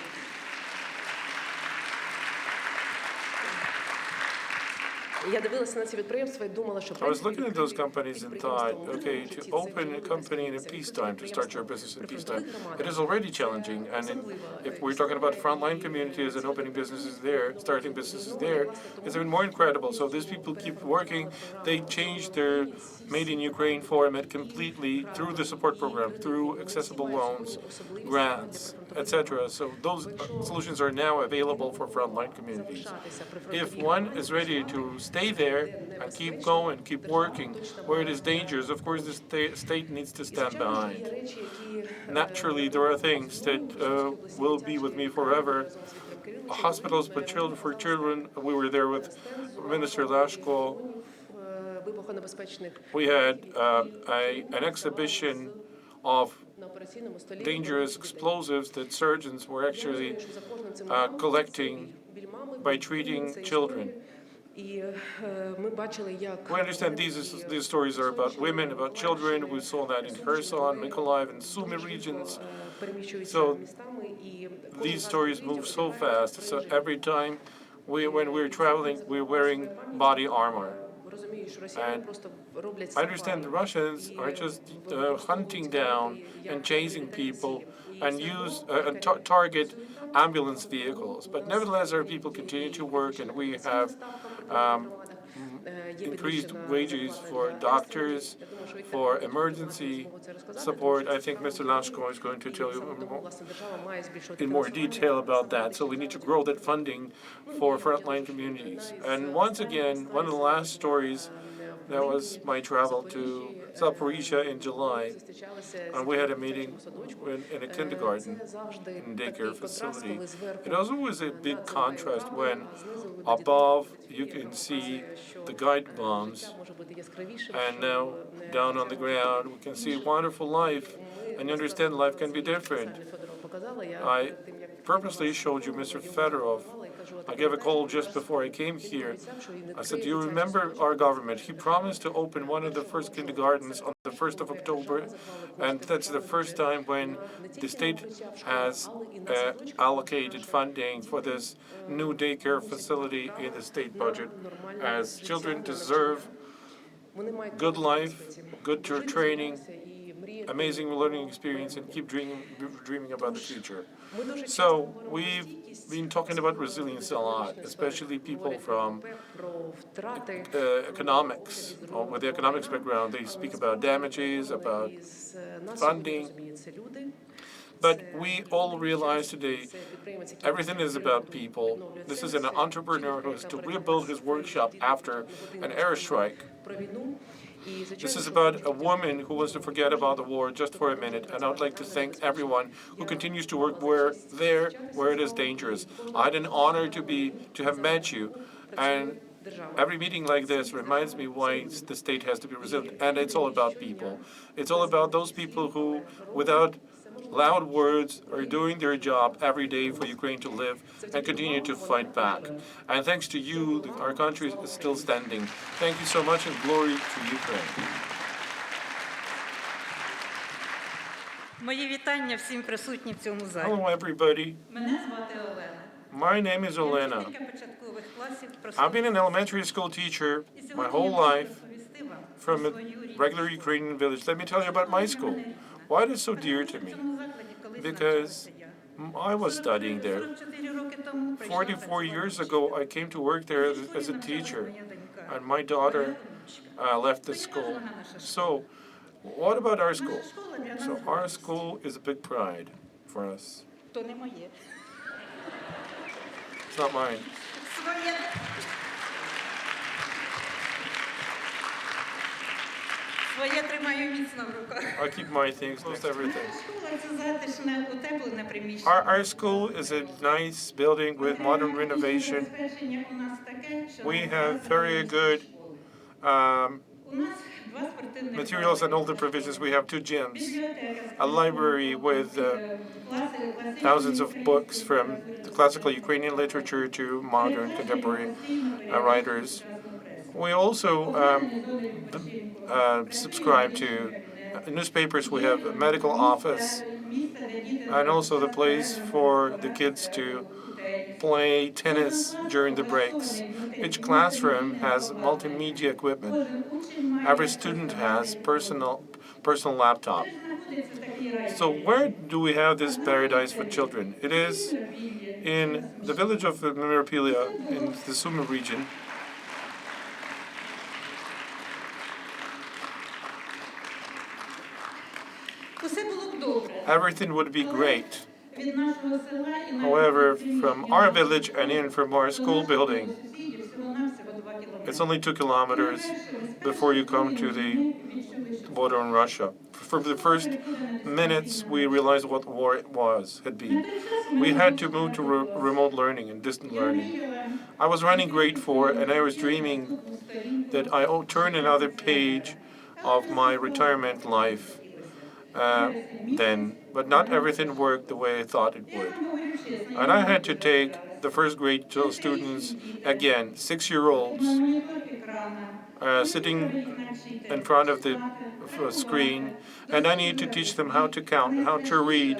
I was looking at those companies and thought, okay, to open a company in peacetime, to start your business in peacetime, it is already challenging. And if we're talking about frontline communities and opening businesses there, starting businesses there, it's even more incredible. So these people keep working. They change their Made in Ukraine format completely through the support program, through accessible loans, grants, etc. So those solutions are now available for frontline communities. If one is ready to stay there and keep going, keep working where it is dangerous, of course the state needs to stand behind. Naturally, there are things that will be with me forever. Hospitals for children, we were there with Minister Lashko. We had an exhibition of dangerous explosives that surgeons were actually collecting by treating children. We understand these stories are about women, about children. We saw that in Kherson, Mykolaiv, and Sumy regions. So these stories move so fast. So every time when we're traveling, we're wearing body armor. And I understand the Russians are just hunting down and chasing people and target ambulance vehicles. But nevertheless, our people continue to work, and we have increased wages for doctors, for emergency support. I think Mr. Lashko is going to tell you in more detail about that. So we need to grow that funding for frontline communities. And once again, one of the last stories, that was my travel to Zaporizhia in July, and we had a meeting in a kindergarten, in a daycare facility. It was always a big contrast when above you can see the guide bombs, and now down on the ground we can see wonderful life, and you understand life can be different. I purposely showed you Mr. Fedorov. I gave a call just before I came here. I said, do you remember our government? He promised to open one of the first kindergartens on the 1st of October, and that's the first time when the state has allocated funding for this new daycare facility in the state budget, as children deserve good life, good training, amazing learning experience, and keep dreaming about the future. So we've been talking about resilience a lot, especially people from economics, or with the economics background. They speak about damages, about funding. But we all realize today everything is about people. This is an entrepreneur who has to rebuild his workshop after an airstrike. This is about a woman who wants to forget about the war just for a minute, and I would like to thank everyone who continues to work where it is dangerous. I had an honor to have met you, and every meeting like this reminds me why the state has to be resilient, and it's all about people. It's all about those people who, without loud words, are doing their job every day for Ukraine to live and continue to fight back. And thanks to you, our country is still standing. Thank you so much, and glory to Ukraine. Мої вітання всім присутнім в цьому залі. Hello, everybody. Мене звати Олена. My name is Olena. I've been an elementary school teacher my whole life from a regular Ukrainian village. Let me tell you about my school. Why it is so dear to me? Because I was studying there. 44 years ago, I came to work there as a teacher, and my daughter left the school. So, what about our school? So, our school is a big pride for us. It's not mine. Своє тримаю міцно в руках. I keep my things, most everything. Школа – це затишне, утеплене приміщення. Our school is a nice building with modern renovation. Забезпечення у нас таке, що We have very good у нас два спортивних materials and all the provisions. We have 2 gyms, a library with thousands of books from the classical Ukrainian literature to modern contemporary writers. We also subscribe to newspapers. We have a medical office and also the place for the kids to play tennis during the breaks. Each classroom has multimedia equipment. Every student has personal laptop. So where do we have this paradise for children? It is in the village of Myropilya in the Sumy region. Усе було б добре. Everything would be great. Від нашого села і навіть However, from our village and even from our school building, сусідів всього-навсього 2 кілометри. it's only 2 kilometers before you come to the border in Russia. From the first minutes, we realized what war had been. We had to move to remote learning and distant learning. I was running grade 4, and I was dreaming that I would turn another page of my retirement life then, but not everything worked the way I thought it would. And I had to take the first grade students, again, 6-year-olds, sitting in front of the screen, and I need to teach them how to count, how to read,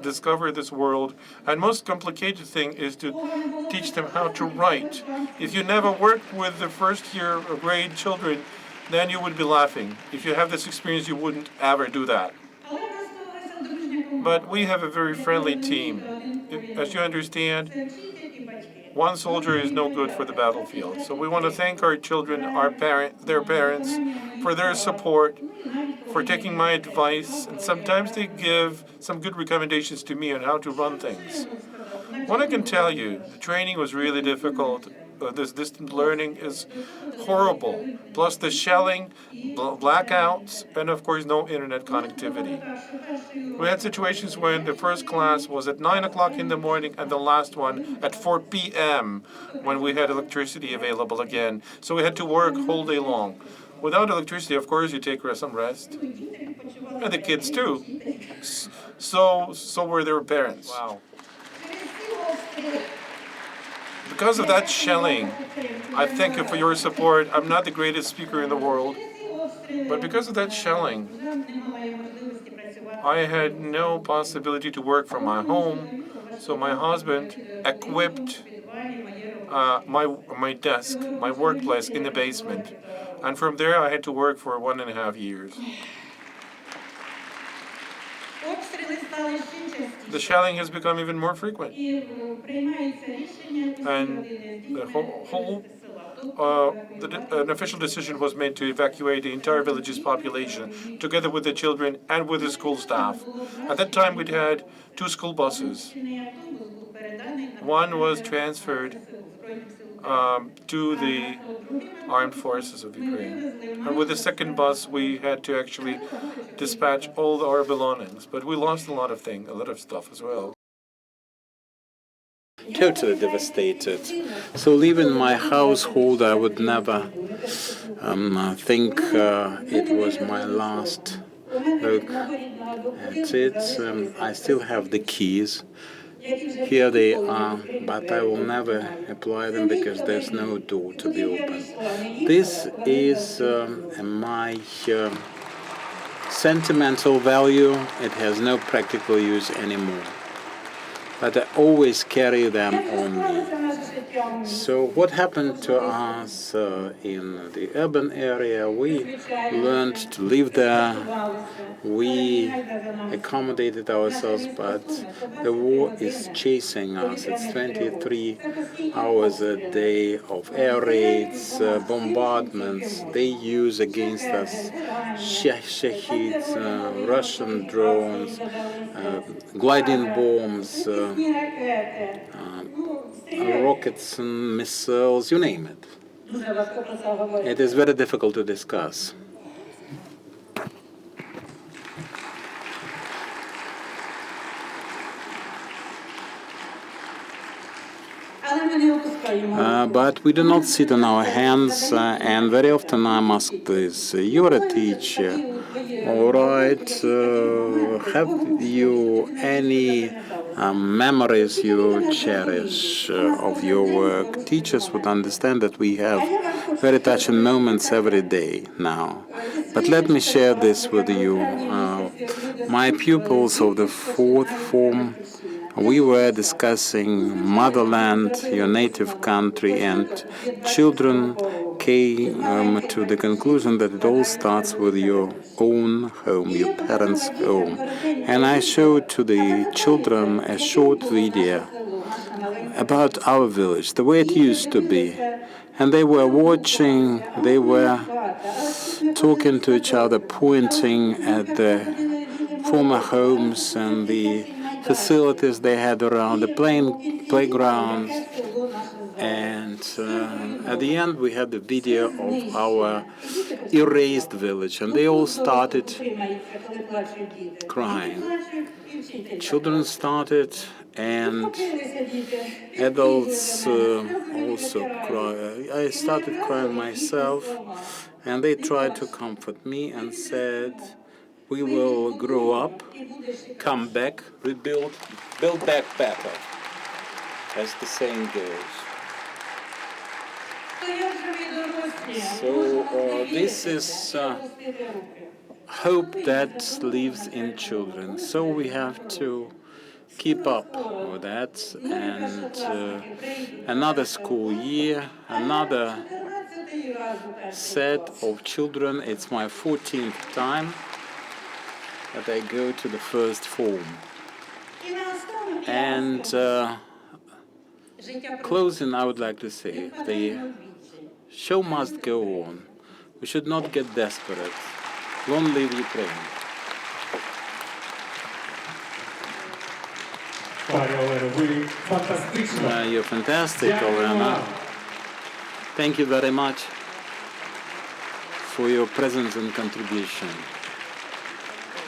discover this world. And most complicated thing is to teach them how to write. If you never worked with the first year grade children, then you would be laughing. If you have this experience, you wouldn't ever do that. But we have a very friendly team. As you understand, one soldier is no good for the battlefield. So we want to thank our children, their parents, for their support, for taking my advice, and sometimes they give some good recommendations to me on how to run things. What I can tell you, the training was really difficult. This distant learning is horrible. Plus the shelling, blackouts, and of course no internet connectivity. We had situations when the first class was at 9 o'clock in the morning and the last one at 4 p.m. when we had electricity available again. So we had to work whole day long. Without electricity, of course, you take some rest. And the kids too. So were their parents. Wow. Because of that shelling, I thank you for your support. I'm not the greatest speaker in the world, but because of that shelling, I had no possibility to work from my home, so my husband equipped my desk, my workplace in the basement, and from there I had to work for 1.5 years. The shelling has become even more frequent. And an official decision was made to evacuate the entire village's population, together with the children and with the school staff. At that time, we'd had 2 school buses. One was transferred to the armed forces of Ukraine. And with the second bus, we had to actually dispatch all our belongings. But we lost a lot of stuff as well. Totally devastated. So leaving my household, I would never think it was my last look at it. I still have the keys. Here they are, but I will never apply them because there's no door to be opened. This is my sentimental value. It has no practical use anymore. But I always carry them on me. So what happened to us in the urban area? We learned to live there. We accommodated ourselves, but the war is chasing us. It's 23 hours a day of air raids, bombardments. They use against us Shaheeds, Russian drones, gliding bombs, rockets and missiles, you name it. It is very difficult to discuss. But we do not sit on our hands, and very often I'm asked this, you're a teacher, all right, have you any memories you cherish of your work? Teachers would understand that we have very touching moments every day now. But let me share this with you. My pupils of the fourth form, we were discussing motherland, your native country, and children came to the conclusion that it all starts with your own home, your parents' home. And I showed to the children a short video about our village, the way it used to be. And they were watching, they were talking to each other, pointing at the former homes and the facilities they had around, the playgrounds. And at the end, we had the video of our erased village, and they all started crying. Children started, and adults also cried. I started crying myself, and they tried to comfort me and said, we will grow up, come back, rebuild, build back better, as the saying goes. So this is hope that lives in children. So we have to keep up with that. And another school year, another set of children. It's my 14th time that I go to the first form. And closing, I would like to say, the show must go on. We should not get desperate. Long live Ukraine. You're fantastic, Olena. Thank you very much for your presence and contribution.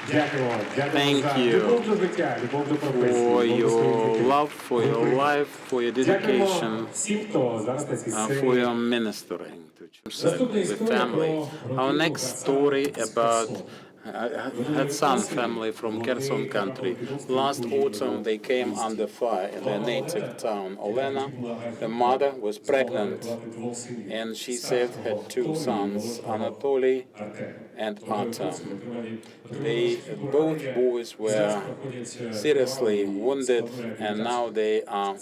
Thank you for your love, for your life, for your dedication, for your ministering to the family. Our next story about Hatsan family from Kherson country. Last autumn they came under fire in their native town. Olena, the mother, was pregnant, and she saved her two sons, Anatoly and Artem. Both boys were seriously wounded, and now they are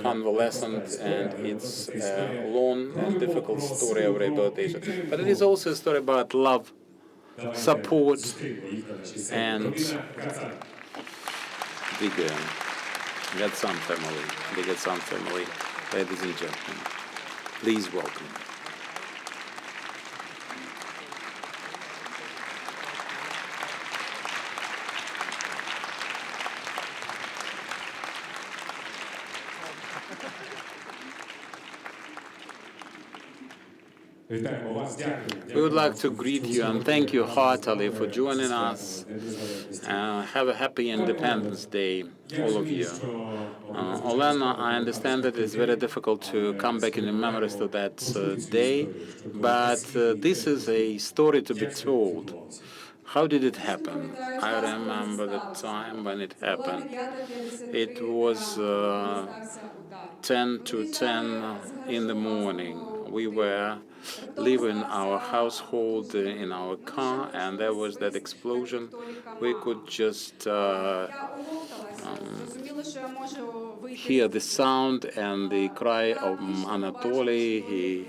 convalescent, and it's a long and difficult story of rehabilitation. But it is also a story about love, support, and the Gatsan family, ladies and gentlemen. Please welcome. We would like to greet you and thank you heartily for joining us. Have a happy Independence Day, all of you. Olena, I understand that it's very difficult to come back in the memories of that day, but this is a story to be told. How did it happen? I remember the time when it happened. It was 10 to 10 in the morning. We were leaving our household in our car, and there was that explosion. We could just hear the sound and the cry of Anatoly. He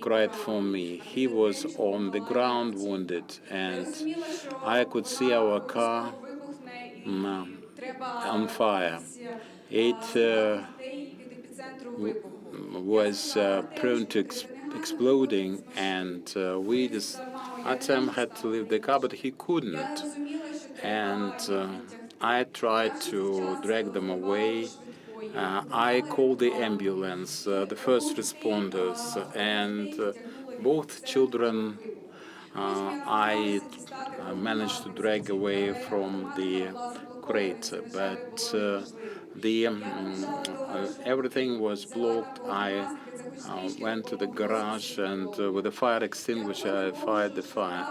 cried for me. He was on the ground wounded, and I could see our car on fire. It was prone to exploding, and Artem had to leave the car, but he couldn't. And I tried to drag them away. I called the ambulance, the first responders, and both children I managed to drag away from the crate, but Everything was blocked. I went to the garage and with a fire extinguisher, I fought the fire.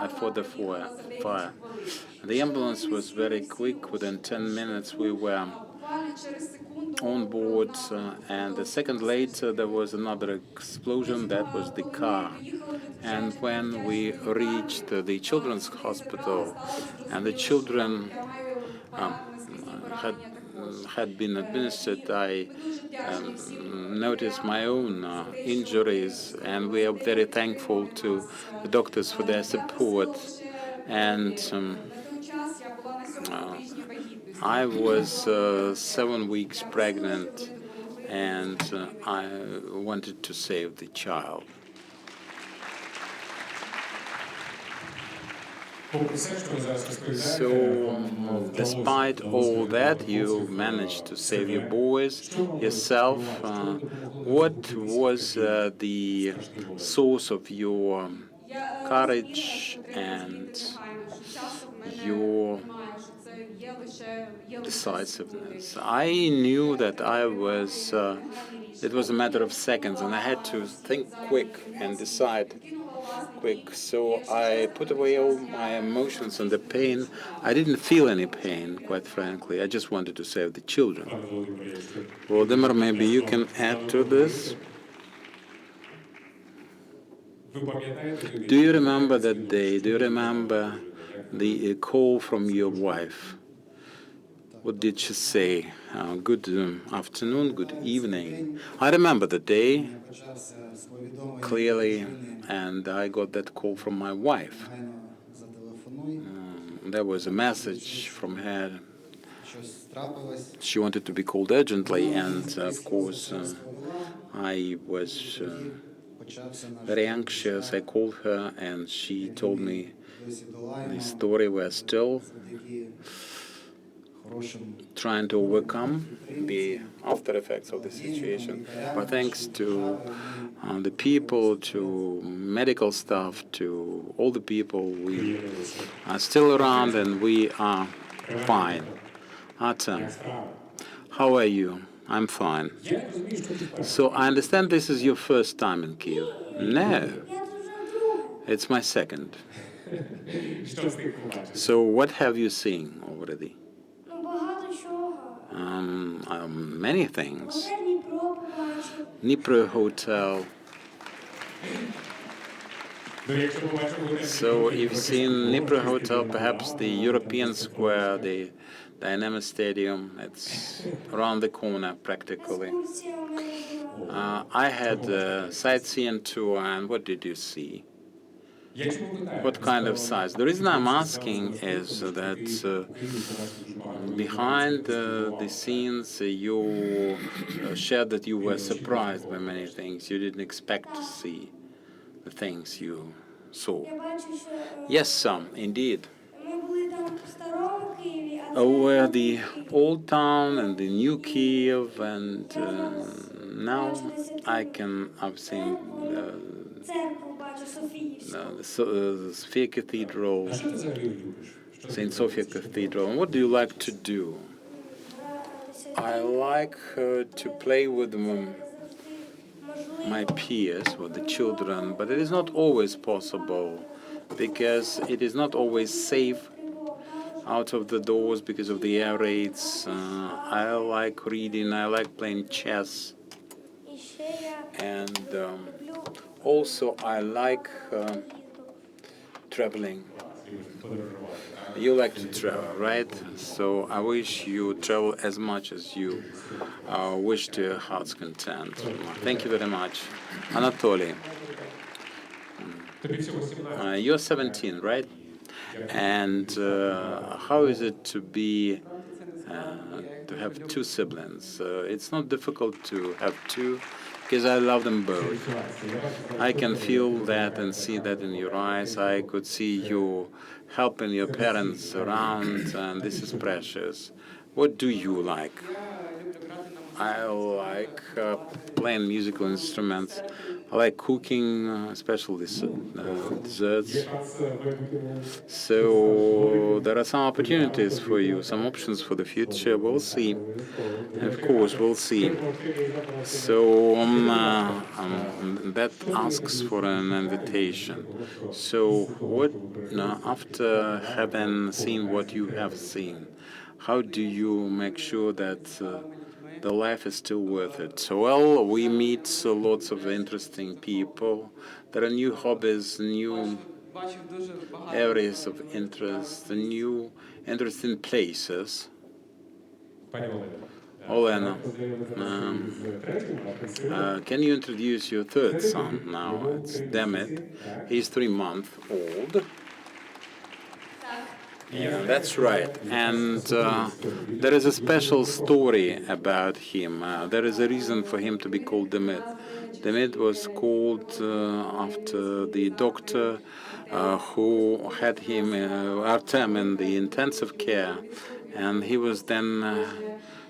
The ambulance was very quick. Within 10 minutes, we were on board, and a second later, there was another explosion. That was the car. And when we reached the children's hospital, and the children had been administered, I noticed my own injuries, and we are very thankful to the doctors for their support. And I was 7 weeks pregnant, and I wanted to save the child. So, despite all that, you managed to save your boys yourself. What was the source of your courage and your decisiveness? I knew that it was a matter of seconds, and I had to think quick and decide quick. So I put away all my emotions and the pain. I didn't feel any pain, quite frankly. I just wanted to save the children. Volodymyr, maybe you can add to this? Do you remember that day? Do you remember the call from your wife? What did she say? Good afternoon, good evening. I remember the day clearly, and I got that call from my wife. There was a message from her. She wanted to be called urgently, and of course, I was very anxious. I called her, and she told me the story. We're still trying to overcome the after effects of the situation. But thanks to the people, to medical staff, to all the people, we are still around and we are fine. Artem, how are you? I'm fine. So I understand this is your first time in Kyiv. No, it's my second. So what have you seen already? Many things. Dnipro Hotel. So you've seen Dnipro Hotel, perhaps the European Square, the Dynamo Stadium. It's around the corner, practically. I had a sightseeing tour, and what did you see? What kind of size? The reason I'm asking is that behind the scenes, you shared that you were surprised by many things. You didn't expect to see the things you saw. Yes, indeed. Over the old town and the new Kyiv, and now I've seen the Sophia Cathedral, St. Sophia Cathedral. And what do you like to do? I like to play with my peers, with the children, but it is not always possible because it is not always safe out of the doors because of the air raids. I like reading, I like playing chess, and also I like traveling. You like to travel, right? So I wish you travel as much as you wish to your heart's content. Thank you very much. Anatoly, you're 17, right? And how is it to be to have two siblings? It's not difficult to have two, because I love them both. I can feel that and see that in your eyes. I could see you helping your parents around, and this is precious. What do you like? I like playing musical instruments. I like cooking, especially desserts. So there are some opportunities for you, some options for the future. We'll see. And of course, we'll see. So that asks for an invitation. So what, after having seen what you have seen, how do you make sure that the life is still worth it? So, well, we meet lots of interesting people. There are new hobbies, new areas of interest, new interesting places. Olena, can you introduce your third son now? It's Demid. He's 3 months old. Yeah, that's right. And there is a special story about him. There is a reason for him to be called Demid. Demid was called after the doctor who had him, Artem, in the intensive care. And he was then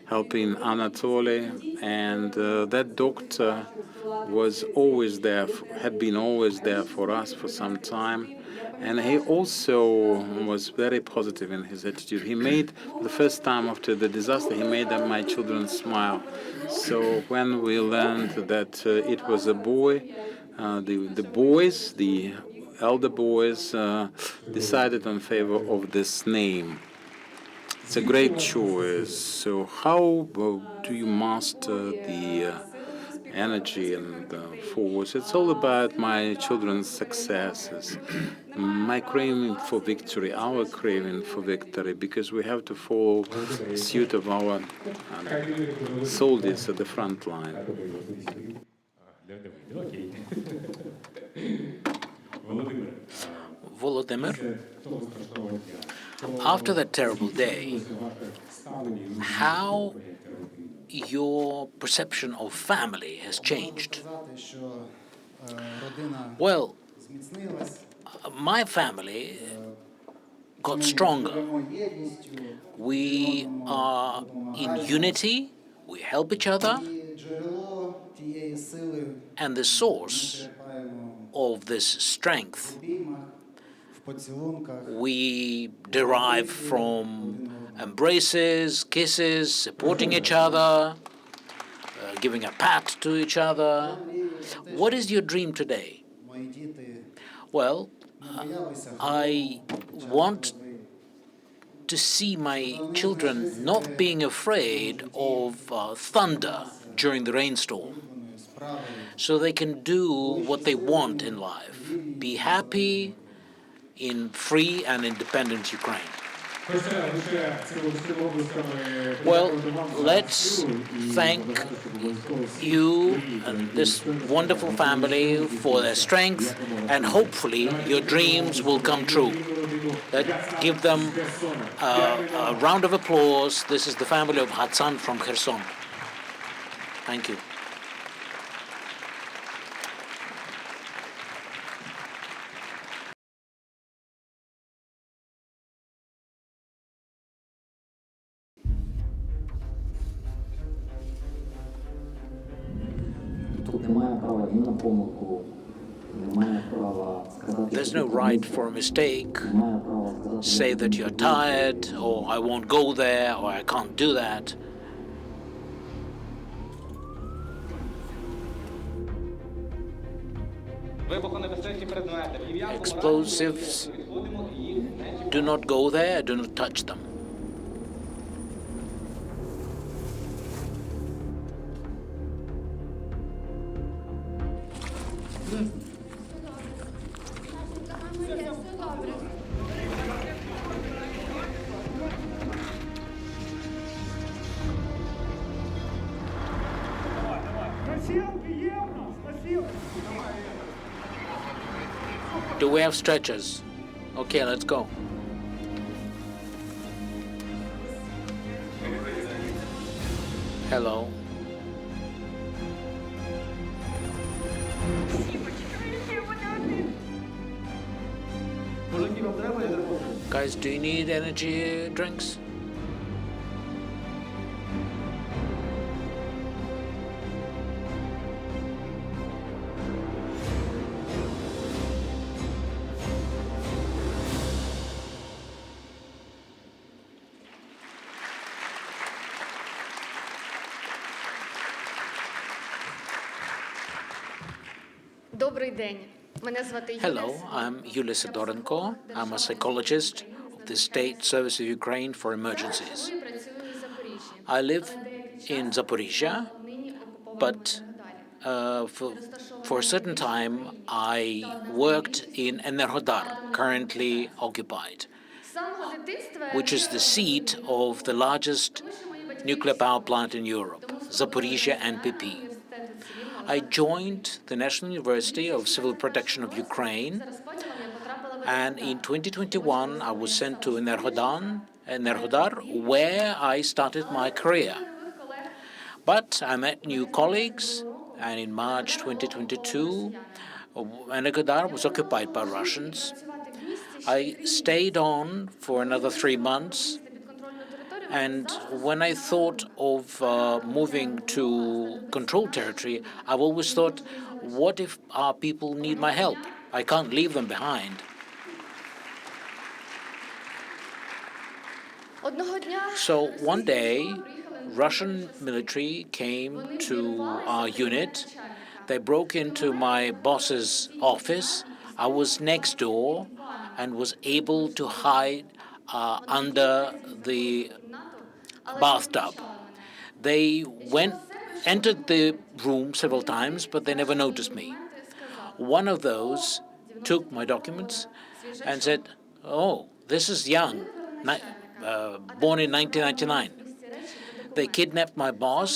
helping Anatoly. And that doctor was always there, had been always there for us for some time. And he also was very positive in his attitude. He made, the first time after the disaster, he made my children smile. So when we learned that it was a boy, the elder boys, decided in favor of this name. It's a great choice. So how do you master the energy and force? It's all about my children's successes, my craving for victory, our craving for victory, because we have to follow suit of our soldiers at the front line. Volodymyr, after that terrible day, how your perception of family has changed? Well, my family got stronger. We are in unity, we help each other, and the source of this strength we derive from embraces, kisses, supporting each other, giving a pat to each other. What is your dream today? Well, I want to see my children not being afraid of thunder during the rainstorm, so they can do what they want in life, be happy in free and independent Ukraine. Well, let's thank you and this wonderful family for their strength, and hopefully your dreams will come true. Let's give them a round of applause. This is the family of Hatsan from Kherson. Thank you. There's no right for a mistake. Say that you're tired, or I won't go there, or I can't do that. Explosives, do not go there, do not touch them. Do we have stretchers? Okay, let's go. Hello. Guys, do you need energy drinks? Добрий день. Мене звати Юлія. Hello, I'm Yulia Sidorenko. I'm a psychologist of the State Service of Ukraine for Emergencies. Працюю у Запоріжжі. I live in Zaporizhia, but for a certain time I worked in Enerhodar, currently occupied, З самого дитинства which is the seat of the largest nuclear power plant in Europe, Zaporizhia NPP. I joined the National University of Civil Protection of Ukraine, and in 2021 I was sent to Enerhodar, where I started my career. But I met new colleagues, and in March 2022, Enerhodar was occupied by Russians. I stayed on for another 3 months, and when I thought of moving to controlled territory, I've always thought, what if our people need my help? I can't leave them behind. одного дня So one day, Russian military came to our unit. They broke into my boss's office. I was next door and was able to hide under the bathtub. They entered the room several times, but they never noticed me. One of those took my documents and said, "Oh, this is young, born in 1999. They kidnapped my boss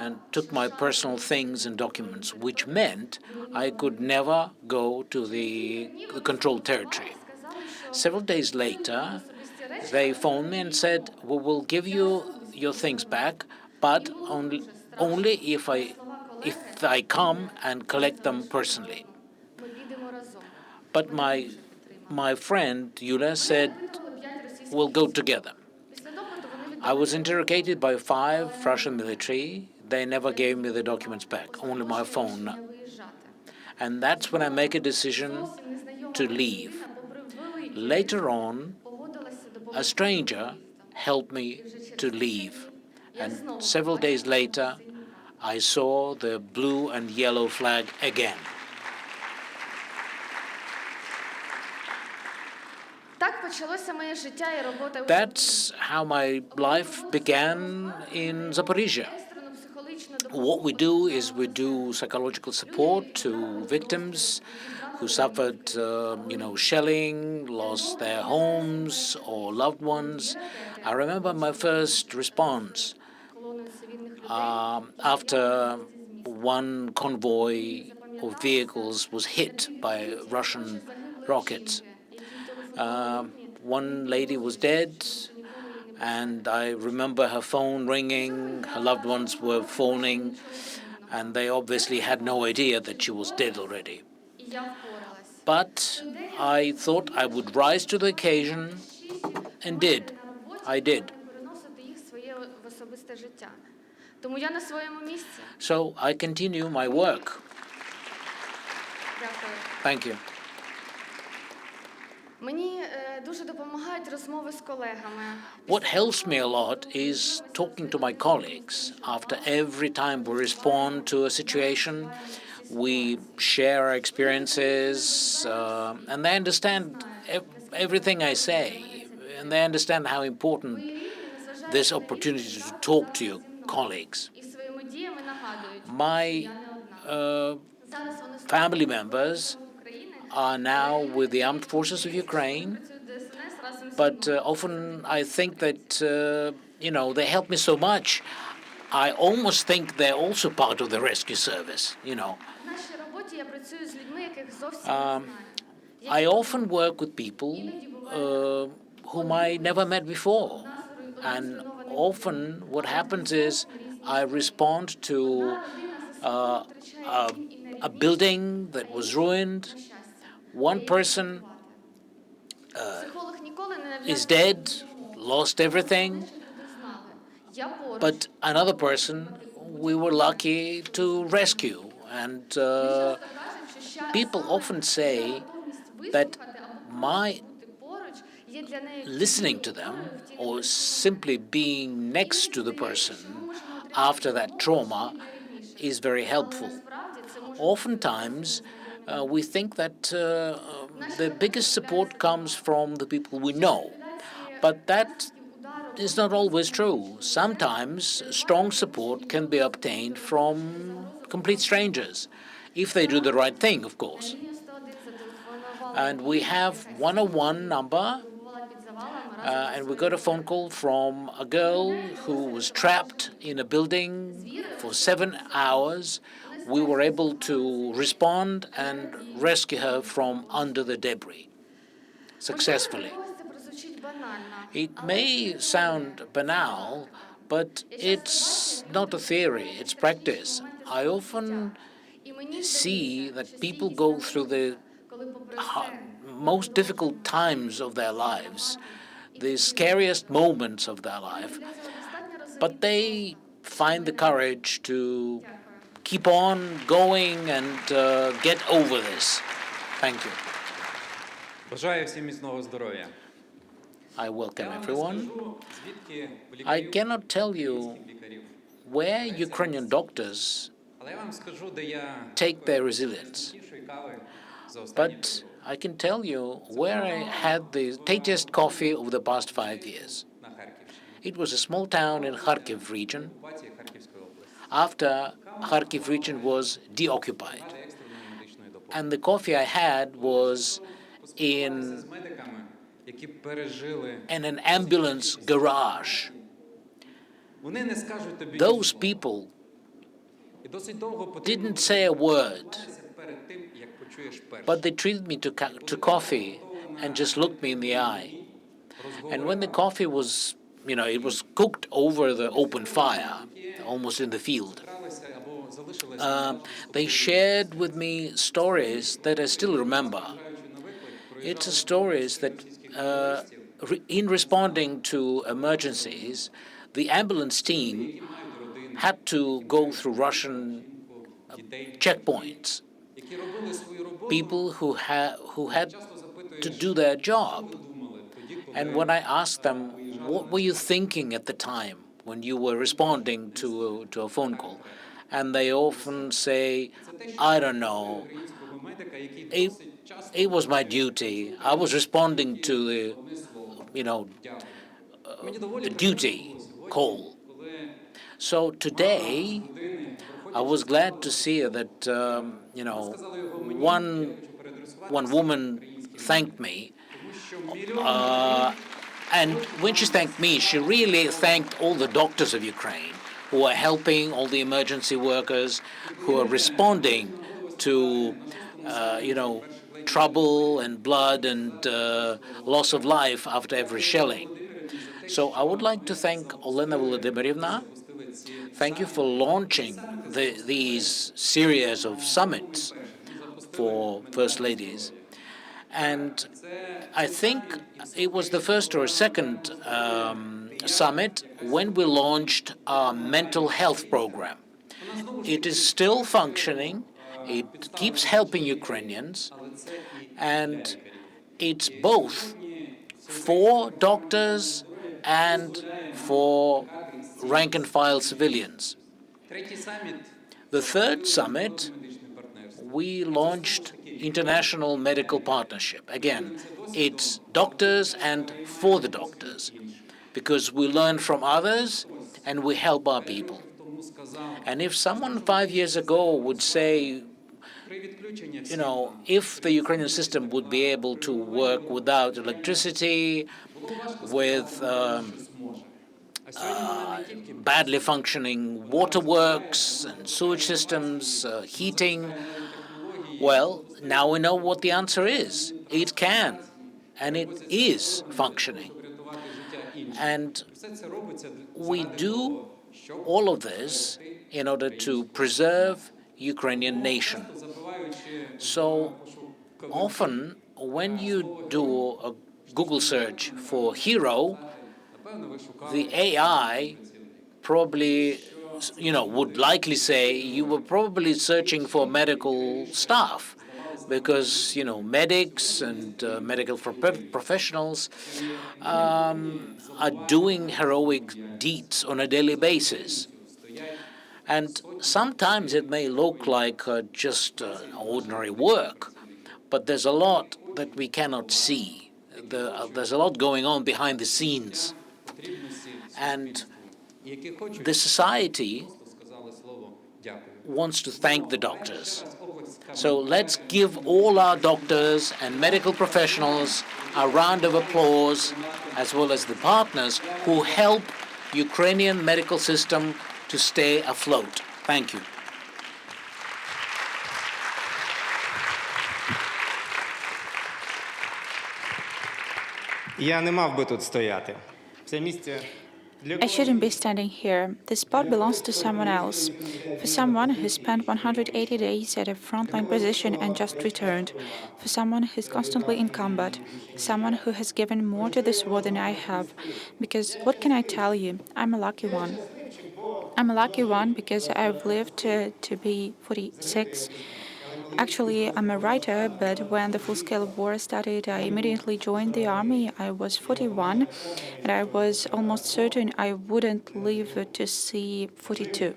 and took my personal things and documents, which meant I could never go to the controlled territory. Several days later, they phoned me and said, "We will give you your things back, but only if I come and collect them personally." But my friend Yulia said, "We'll go together." I was interrogated by 5 Russian military. They never gave me the documents back, only my phone. And that's when I make a decision to leave. Later on, a stranger helped me to leave. And several days later, I saw the blue and yellow flag again. Так почалося моє життя і робота у That's how my life began in Zaporizhia. What we do is we do psychological support to victims who suffered, shelling, lost their homes or loved ones. I remember my first response after one convoy of vehicles was hit by Russian rockets. One lady was dead, and I remember her phone ringing, her loved ones were phoning, and they obviously had no idea that she was dead already. But I thought I would rise to the occasion, and did. I did. Тому я на своєму місці. So I continue my work. Дякую. Thank you. Мені дуже допомагають розмови з колегами. What helps me a lot is talking to my colleagues. After every time we respond to a situation, we share our experiences, and they understand everything I say, and they understand how important this opportunity to talk to your colleagues. І своїми діями нагадують. My family members are now with the armed forces of Ukraine, but often I think that, they help me so much. I almost think they're also part of the rescue service, В нашій роботі я працюю з людьми, яких зовсім не Um, знаю. I often work with people whom I never met before. And often what happens is I respond to a building that was ruined. One person Психолог ніколи не is dead, lost everything, Я поруч. but another person we were lucky to rescue. And people often say that my listening to them or simply being next to the person after that trauma is very helpful. Oftentimes, we think that the biggest support comes from the people we know. But that is not always true. Sometimes strong support can be obtained from complete strangers, if they do the right thing, of course. And we have 101 number, and we got a phone call from a girl who was trapped in a building for 7 hours. We were able to respond and rescue her from under the debris successfully. It may sound banal, but it's not a theory, it's practice. I often see that people go through the most difficult times of their lives, the scariest moments of their life, but they find the courage to keep on going and get over this. Thank you. Бажаю всім міцного здоров'я. I welcome everyone. I cannot tell you where Ukrainian doctors take their resilience, but I can tell you where I had the tastiest coffee of the past 5 years. It was a small town in Kharkiv region after Kharkiv region was deoccupied. And the coffee I had was in an ambulance garage. Those people didn't say a word, but they treated me to coffee and just looked me in the eye. And when the coffee was, it was cooked over the open fire, almost in the field, they shared with me stories that I still remember. It's stories that in responding to emergencies, the ambulance team had to go through Russian checkpoints. People who had to do their job. And when I asked them, what were you thinking at the time when you were responding to a phone call? And they often say, I don't know. It was my duty. I was responding to the duty call. So today, I was glad to see that one woman thanked me, and when she thanked me, she really thanked all the doctors of Ukraine who are helping, all the emergency workers who are responding to trouble and blood and loss of life after every shelling. So I would like to thank Olena Volodymyrivna. Thank you for launching these series of summits for First Ladies. And I think it was the first or second summit when we launched our mental health program. It is still functioning. It keeps helping Ukrainians, and it's both for doctors and for rank-and-file civilians. The third summit, we launched International Medical Partnership. Again, it's doctors and for the doctors, because we learn from others and we help our people. And if someone 5 years ago would say, if the Ukrainian system would be able to work without electricity, with badly functioning waterworks and sewage systems, heating, well, now we know what the answer is. It can, and it is functioning. And we do all of this in order to preserve Ukrainian nation. So often, when you do a Google search for hero, the AI probably, would likely say you were probably searching for medical staff, because, medics and medical professionals are doing heroic deeds on a daily basis. And sometimes it may look like just ordinary work, but there's a lot that we cannot see. There's a lot going on behind the scenes. And the society wants to thank the doctors. So let's give all our doctors and medical professionals a round of applause, as well as the partners who help Ukrainian medical system to stay afloat. Thank you. Я не мав би тут стояти. Це місце I shouldn't be standing here. This spot belongs to someone else. For someone who spent 180 days at a frontline position and just returned. For someone who's constantly in combat. Someone who has given more to this war than I have. Because what can I tell you? I'm a lucky one. I'm a lucky one because I've lived to be 46. Actually, I'm a writer, but when the full-scale war started, I immediately joined the army. I was 41, and I was almost certain I wouldn't live to see 42.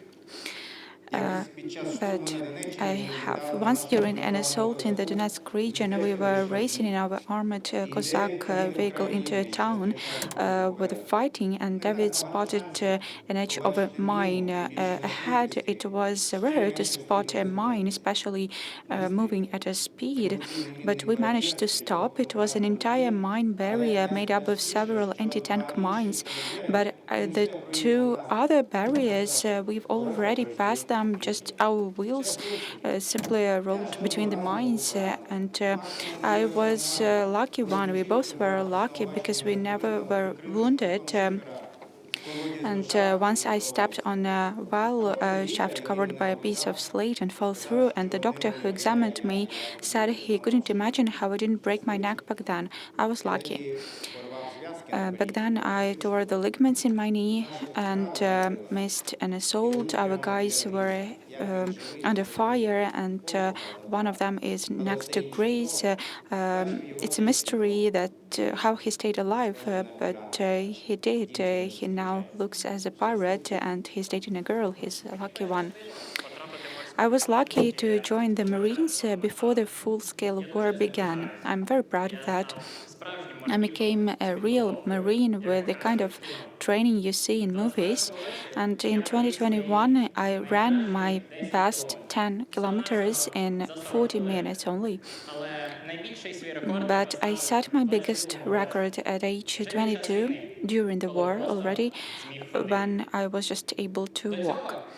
But I have. Once during an assault in the Donetsk region, we were racing in our armored Cossack vehicle into a town with fighting, and David spotted an edge of a mine ahead. It was rare to spot a mine, especially moving at a speed, but we managed to stop. It was an entire mine barrier made up of several anti-tank mines, but the two other barriers, we've already passed them. Just our wheels simply rolled between the mines, and I was lucky one. We both were lucky because we never were wounded. And once I stepped on a well shaft covered by a piece of slate and fell through, and the doctor who examined me said he couldn't imagine how I didn't break my neck back then. I was lucky. Back then, I tore the ligaments in my knee and missed an assault. Our guys were under fire, and one of them is next to Grace. It's a mystery that how he stayed alive, but he did. He now looks as a pirate, and he's dating a girl. He's a lucky one. I was lucky to join the Marines before the full-scale war began. I'm very proud of that. I became a real Marine with the kind of training you see in movies. And in 2021, I ran my best 10 kilometers in 40 minutes only. But I set my biggest record at age 22 during the war already, when I was just able to walk.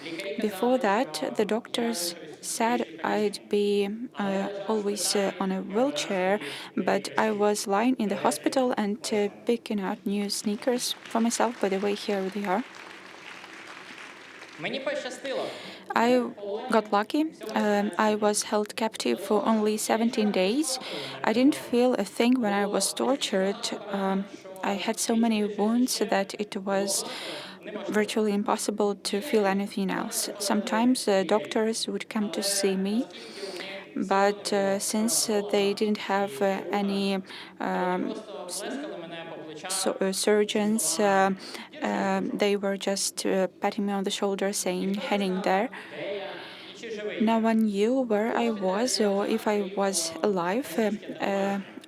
Before that, the doctors said I'd be always on a wheelchair, but I was lying in the hospital and picking out new sneakers for myself. By the way, here they are. I got lucky. I was held captive for only 17 days. I didn't feel a thing when I was tortured. I had so many wounds that it was virtually impossible to feel anything else. Sometimes doctors would come to see me, but since they didn't have any surgeons, they were just patting me on the shoulder saying, hang there. No one knew where I was or if I was alive.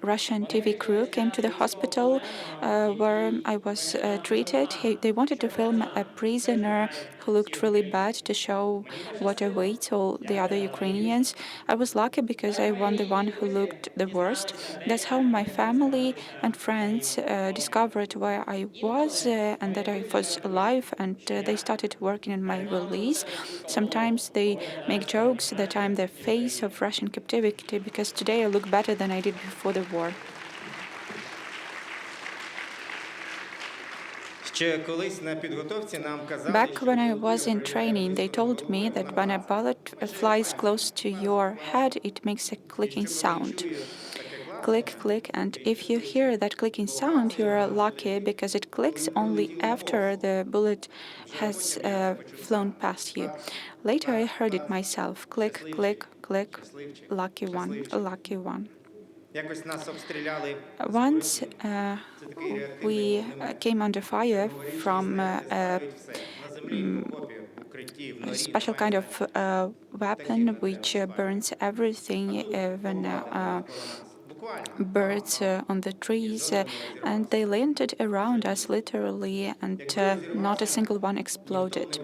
Russian TV crew came to the hospital where I was treated. They wanted to film a prisoner who looked really bad to show what awaits all the other Ukrainians. I was lucky because I was the one who looked the worst. That's how my family and friends discovered where I was and that I was alive, and they started working on my release. Sometimes they make jokes that I'm the face of Russian captivity because today I look better than I did before the war. Back when I was in training, they told me that when a bullet flies close to your head, it makes a clicking sound. Click, click, and if you hear that clicking sound, you're lucky because it clicks only after the bullet has flown past you. Later, I heard it myself. Click, click, click, lucky one, lucky one. Once we came under fire from a a special kind of weapon which burns everything, even birds on the trees, and they landed around us literally, and not a single one exploded.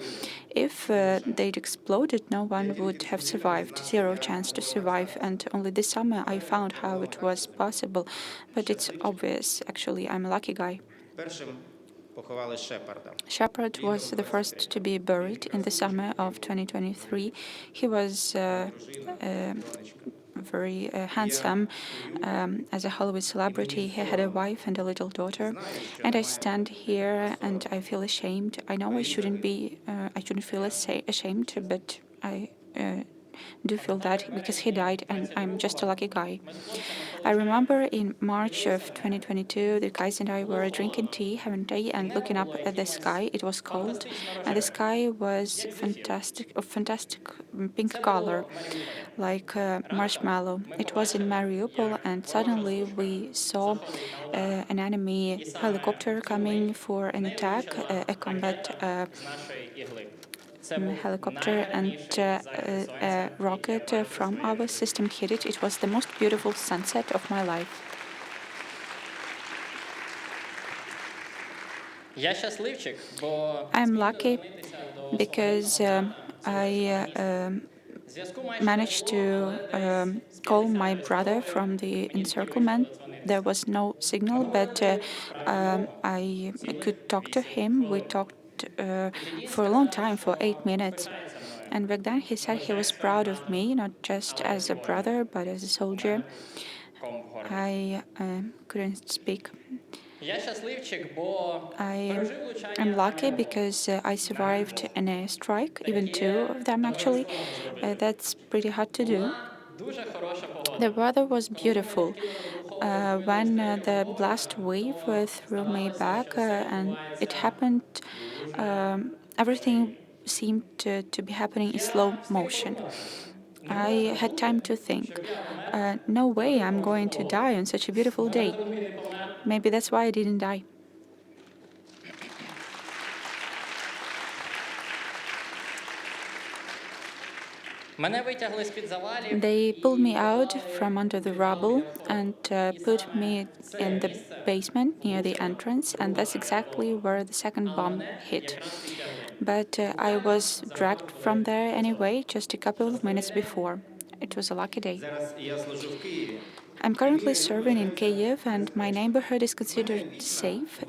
If they'd exploded, no one would have survived, zero chance to survive, and only this summer I found how it was possible. But it's obvious, actually, I'm a lucky guy. Shepard was the first to be buried in the summer of 2023. He was very handsome, as a Hollywood celebrity. He had a wife and a little daughter. And I stand here and I feel ashamed. I know I shouldn't feel ashamed, but I do feel that because he died and I'm just a lucky guy. I remember in March of 2022, the guys and I were drinking tea, having tea, and looking up at the sky. It was cold, and the sky was fantastic, of fantastic pink color, like marshmallow. It was in Mariupol, and suddenly we saw an enemy helicopter coming for an attack, a combat helicopter, and a rocket from our system hit it. It was the most beautiful sunset of my life. I'm lucky because I managed to call my brother from the encirclement. There was no signal, but I could talk to him. We talked for a long time, for 8 minutes. And back then he said he was proud of me, not just as a brother, but as a soldier. I couldn't speak. I am lucky because I survived an airstrike, even 2 of them actually. That's pretty hard to do. The weather was beautiful. When the blast wave threw me back, and it happened, everything seemed to be happening in slow motion. I had time to think, no way I'm going to die on such a beautiful day. Maybe that's why I didn't die. They pulled me out from under the rubble and put me in the basement near the entrance, and that's exactly where the second bomb hit. But I was dragged from there anyway, just a couple of minutes before. It was a lucky day. I'm currently serving in Kyiv, and my neighborhood is considered safe.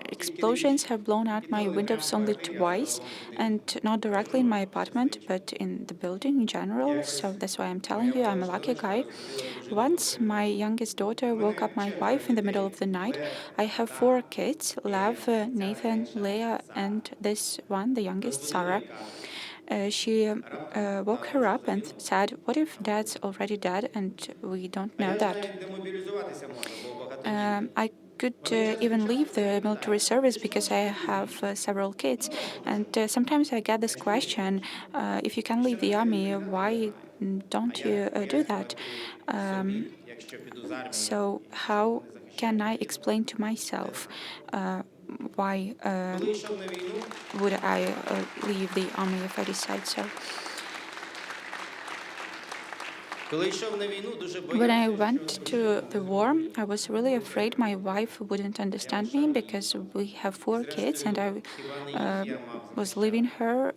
Explosions have blown out my windows only twice, and not directly in my apartment, but in the building in general, so that's why I'm telling you I'm a lucky guy. Once my youngest daughter woke up my wife in the middle of the night. I have 4 kids, Lev, Nathan, Leah, and this one, the youngest, Sarah. She woke her up and said, "What if Dad's already dead and we don't know that?" I could even leave the military service because I have several kids. And sometimes I get this question, if you can leave the army, why don't you do that? So how can I explain to myself why would I leave the army if I decide so? When I went to the war, I was really afraid my wife wouldn't understand me because we have 4 kids and I was leaving her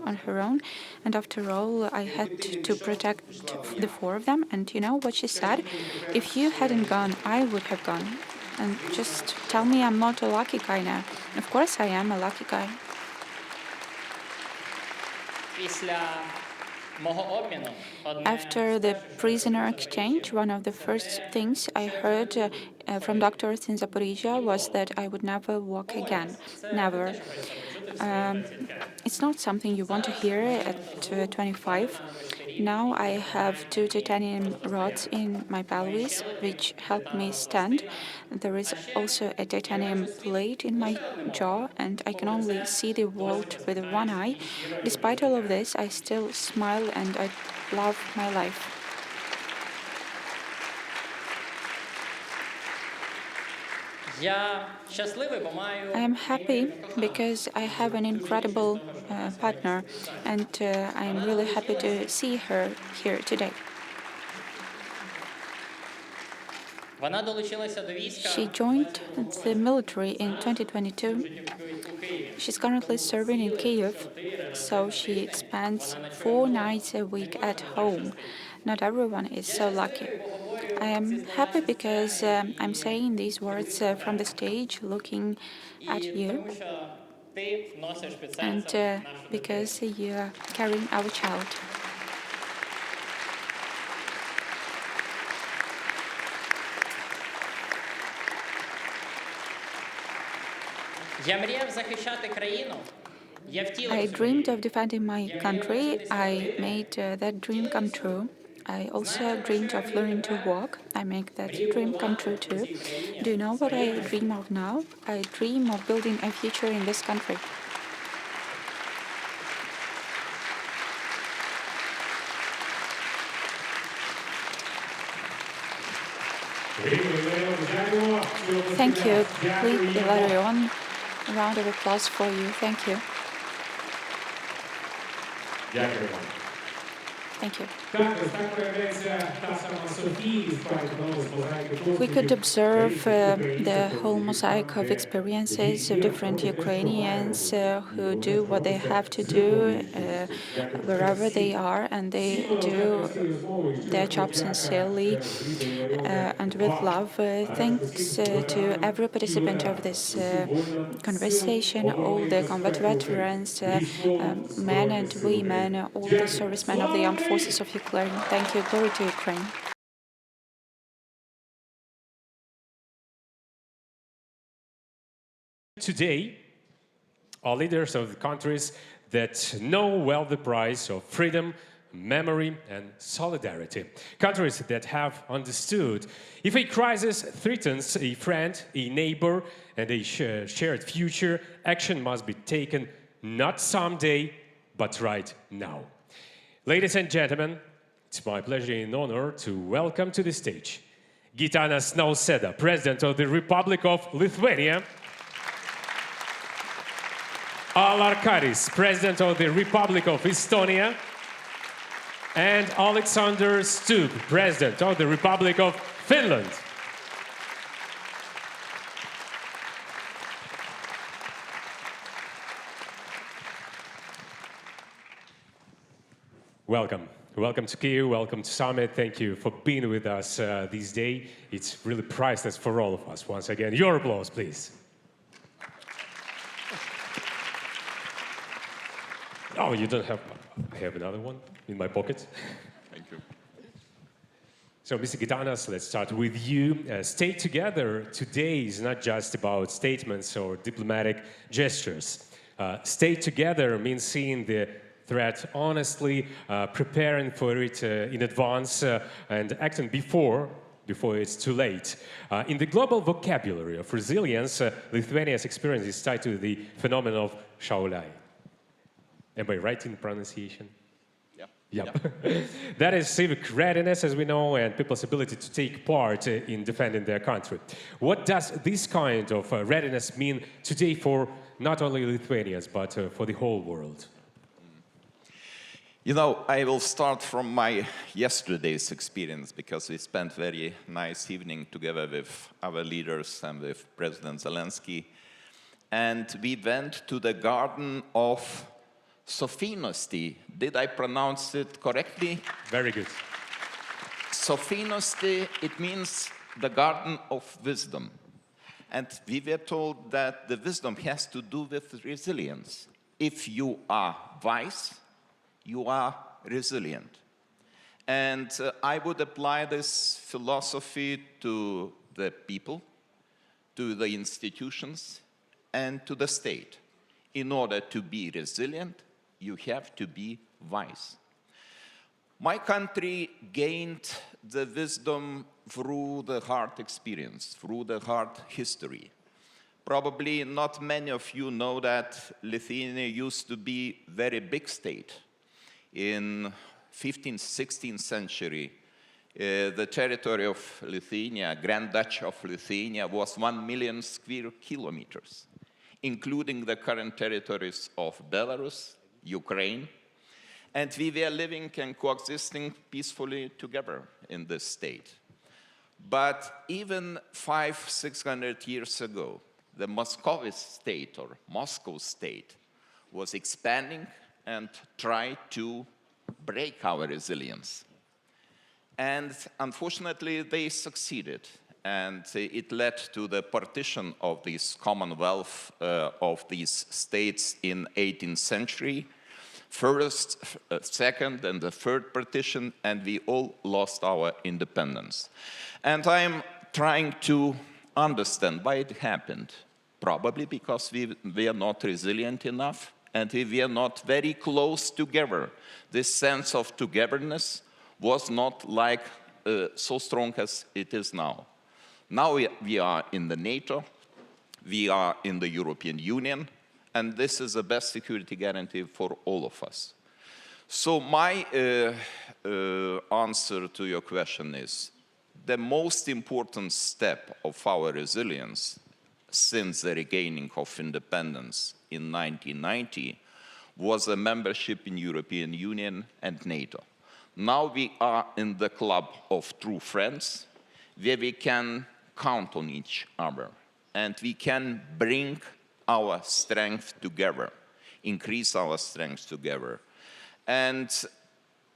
on her own. And after all, I had to protect the 4 of them. And you know what she said? If you hadn't gone, I would have gone. And just tell me I'm not a lucky guy now. Of course I am a lucky guy. After the prisoner exchange, one of the first things I heard from doctors in Zaporizhia was that I would never walk again. Never. It's not something you want to hear at 25. Now I have 2 titanium rods in my pelvis, which help me stand. There is also a titanium plate in my jaw, and I can only see the world with one eye. Despite all of this, I still smile and I love my life. I am happy because I have an incredible partner, and I'm really happy to see her here today. She joined the military in 2022. She's currently serving in Kyiv, so she spends 4 nights a week at home. Not everyone is so lucky. I am happy because I'm saying these words from the stage, looking at you, and because you are carrying our child. I dreamed of defending my country. I made that dream come true. I also dreamed of learning to walk. I make that dream come true too. Do you know what I dream of now? I dream of building a future in this country. Thank you. Please, Ilarion, a round of applause for you. Thank you. Thank you. We could observe the whole mosaic of experiences of different Ukrainians who do what they have to do wherever they are, and they do their job sincerely and with love. Thanks to every participant of this conversation, all the combat veterans, men and women, all the servicemen of the armed forces of Ukraine. Thank you. Glory to Ukraine. Today, all leaders of the countries that know well the price of freedom, memory, and solidarity. Countries that have understood if a crisis threatens a friend, a neighbor, and a shared future, action must be taken not someday, but right now. Ladies and gentlemen, it's my pleasure and honor to welcome to the stage Gitanas Nausėda, President of the Republic of Lithuania, Alarkaris, President of the Republic of Estonia, and Alexander Stubb, President of the Republic of Finland. Welcome. Welcome to Kyiv, welcome to Summit. Thank you for being with us this day. It's really priceless for all of us. Once again, your applause, please. Oh, you don't have... I have another one in my pocket. Thank you. So, Mr. Gitanas, let's start with you. Stay together today is not just about statements or diplomatic gestures. Stay together means seeing the threat honestly, preparing for it in advance, and acting before it's too late. In the global vocabulary of resilience, Lithuania's experience is tied to the phenomenon of Šauliai. Am I right in pronunciation? Yeah. That is civic readiness, as we know, and people's ability to take part in defending their country. What does this kind of readiness mean today for not only Lithuanians, but for the whole world? You know, I will start from my yesterday's experience, because we spent a very nice evening together with our leaders and with President Zelensky. And we went to the garden of Sophinosti. Did I pronounce it correctly? Very good. Sophinosti, it means the garden of wisdom. And we were told that the wisdom has to do with resilience. If you are wise, you are resilient. And I would apply this philosophy to the people, to the institutions, and to the state. In order to be resilient, you have to be wise. My country gained the wisdom through the hard experience, through the hard history. Probably not many of you know that Lithuania used to be a very big state. In 15th, 16th century, the territory of Lithuania, Grand Duchy of Lithuania, was 1 million square kilometers. including the current territories of Belarus, Ukraine, and we were living and coexisting peacefully together in this state. But even 500-600 years ago, the Moscovite state or Moscow state was expanding and tried to break our resilience. And unfortunately, they succeeded. And it led to the partition of this Commonwealth of these states in 18th century. First, second, and the third partition, and we all lost our independence. And I'm trying to understand why it happened. Probably because we were not resilient enough, and we were not very close together. This sense of togetherness was not like so strong as it is now. Now we are in the NATO, we are in the European Union, and this is the best security guarantee for all of us. So my answer to your question is, the most important step of our resilience since the regaining of independence in 1990 was a membership in European Union and NATO. Now we are in the club of true friends, where we can count on each other, and we can bring our strength together, increase our strength together. And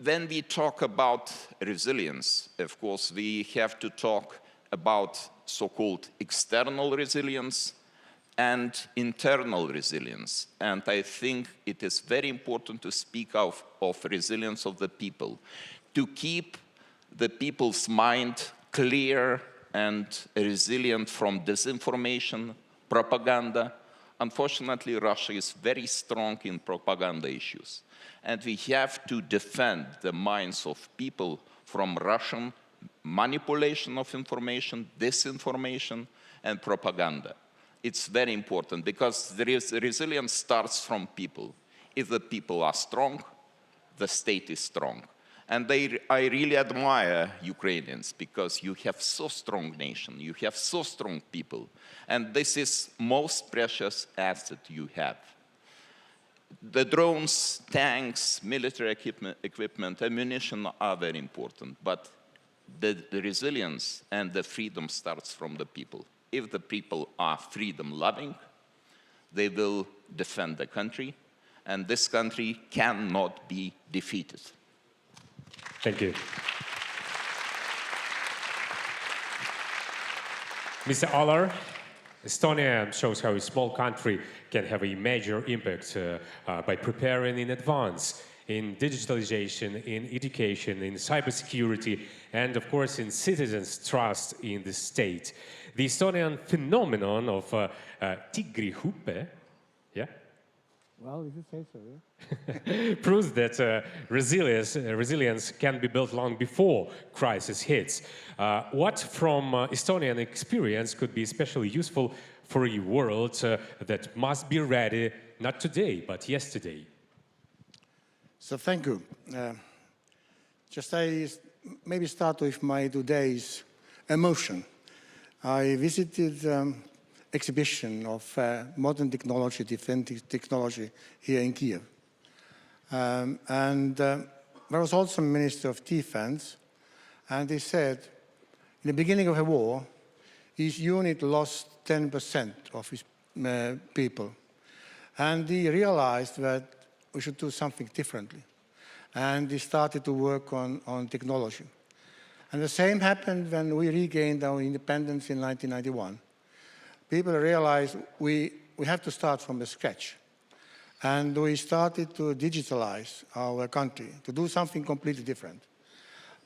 when we talk about resilience, of course, we have to talk about so-called external resilience and internal resilience. And I think it is very important to speak of resilience of the people, to keep the people's mind clear and resilient from disinformation, propaganda. Unfortunately, Russia is very strong in propaganda issues. And we have to defend the minds of people from Russian manipulation of information, disinformation, and propaganda. It's very important because resilience starts from people. If the people are strong, the state is strong. And I really admire Ukrainians because you have so strong nation, you have so strong people, and this is most precious asset you have. The drones, tanks, military equipment, ammunition are very important, but the resilience and the freedom starts from the people. If the people are freedom-loving, they will defend the country, and this country cannot be defeated. Thank you. Mr. Aller, Estonia shows how a small country can have a major impact by preparing in advance in digitalization, in education, in cybersecurity, and of course in citizens' trust in the state. The Estonian phenomenon of Tigri-hüpe, yeah? Well, if you say so, yeah. proves that resilience can be built long before crisis hits. What from Estonian experience could be especially useful for a world that must be ready not today, but yesterday? So thank you. Just I maybe start with my today's emotion. I visited exhibition of modern technology, defense technology here in Kiev. There was also a Minister of Defense, and he said, in the beginning of the war, his unit lost 10% of his people. And he realized that we should do something differently. And he started to work on technology. And the same happened when we regained our independence in 1991. People realized we have to start from the scratch. And we started to digitalize our country, to do something completely different.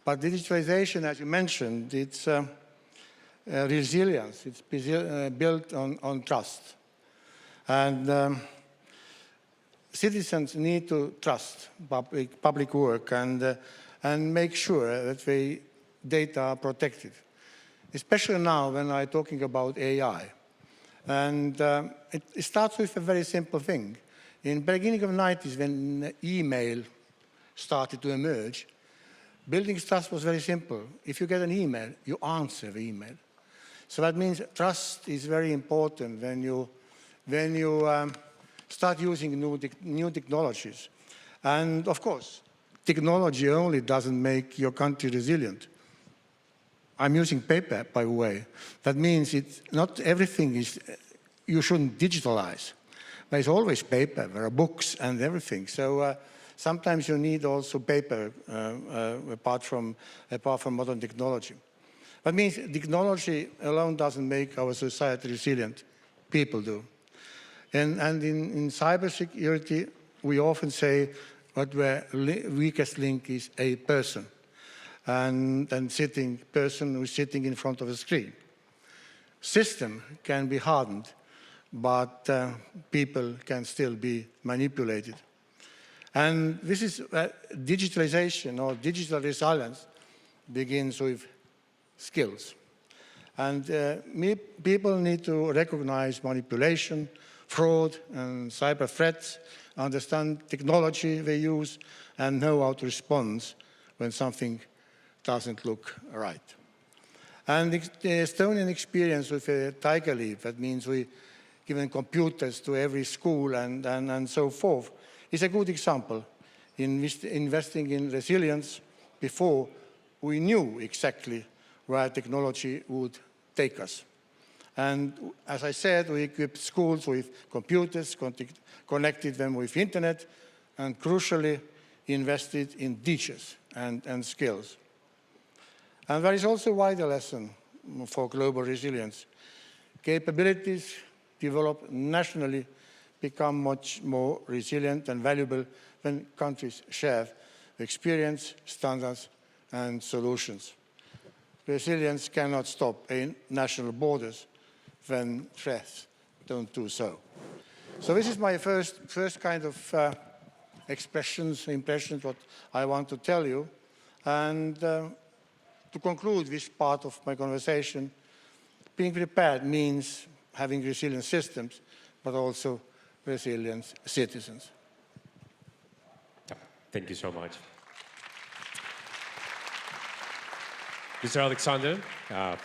But digitalization, as you mentioned, it's resilience. It's built on trust. And citizens need to trust public work and make sure that their data are protected, especially now when I'm talking about AI. And it starts with a very simple thing. In the beginning of the 90s, when email started to emerge, building trust was very simple. If you get an email, you answer the email. So that means trust is very important when you when you start using new technologies. And of course, technology only doesn't make your country resilient. I'm using paper, by the way. That means not everything is, you shouldn't digitalize. There's always paper, there are books and everything. So sometimes you need also paper apart from modern technology. That means technology alone doesn't make our society resilient. People do. And in cybersecurity, we often say what the weakest link is a person. And person who's sitting in front of a screen. System can be hardened, but people can still be manipulated. And this is digitalization or digital resilience begins with skills. And people need to recognize manipulation, fraud, and cyber threats, understand technology they use, and know how to respond when something doesn't look right. And the Estonian experience with Tiger Leap, that means we given computers to every school and so forth, is a good example in investing in resilience before we knew exactly where technology would take us. And as I said, we equipped schools with computers, connected them with internet, and crucially invested in teachers and skills. And there is also a wider lesson for global resilience. Capabilities developed nationally become much more resilient and valuable when countries share experience, standards, and solutions. Resilience cannot stop in national borders when threats don't do so. So this is my first kind of impressions, what I want to tell you. And to conclude this part of my conversation, being prepared means having resilient systems, but also resilient citizens. Thank you so much. Mr. Alexander,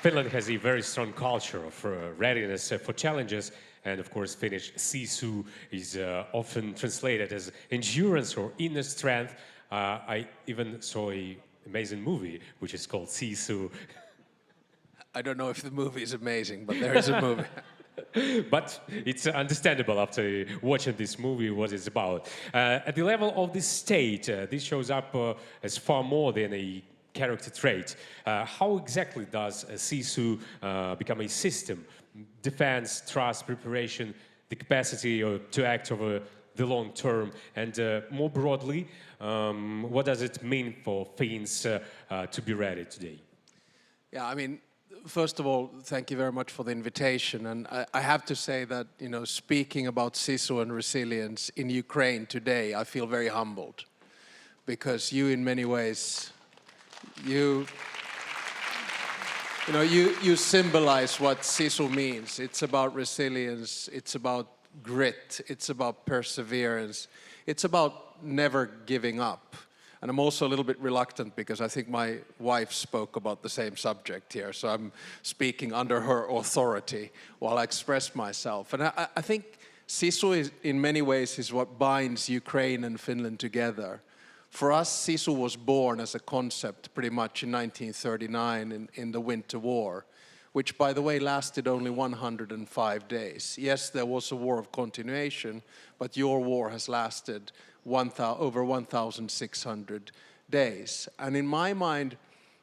Finland has a very strong culture of readiness for challenges, and of course Finnish sisu is often translated as endurance or inner strength. I even saw an amazing movie which is called Sisu. I don't know if the movie is amazing, but there is a movie. But it's understandable after watching this movie what it's about. At the level of the state, this shows up as far more than a character trait. How exactly does SISU become a system? Defense, trust, preparation, the capacity to act over the long term, and more broadly, what does it mean for Finns to be ready today? Yeah, I mean, first of all, thank you very much for the invitation. And I have to say that, you know, speaking about SISU and resilience in Ukraine today, I feel very humbled. Because you, in many ways, you symbolize what SISU means. It's about resilience, it's about grit, it's about perseverance, it's about never giving up. And I'm also a little bit reluctant because I think my wife spoke about the same subject here, so I'm speaking under her authority while I express myself. And I think SISU is, in many ways, is what binds Ukraine and Finland together. For us, SISU was born as a concept pretty much in 1939 in the Winter War, which, by the way, lasted only 105 days. Yes, there was a war of continuation, but your war has lasted over 1,600 days. And in my mind,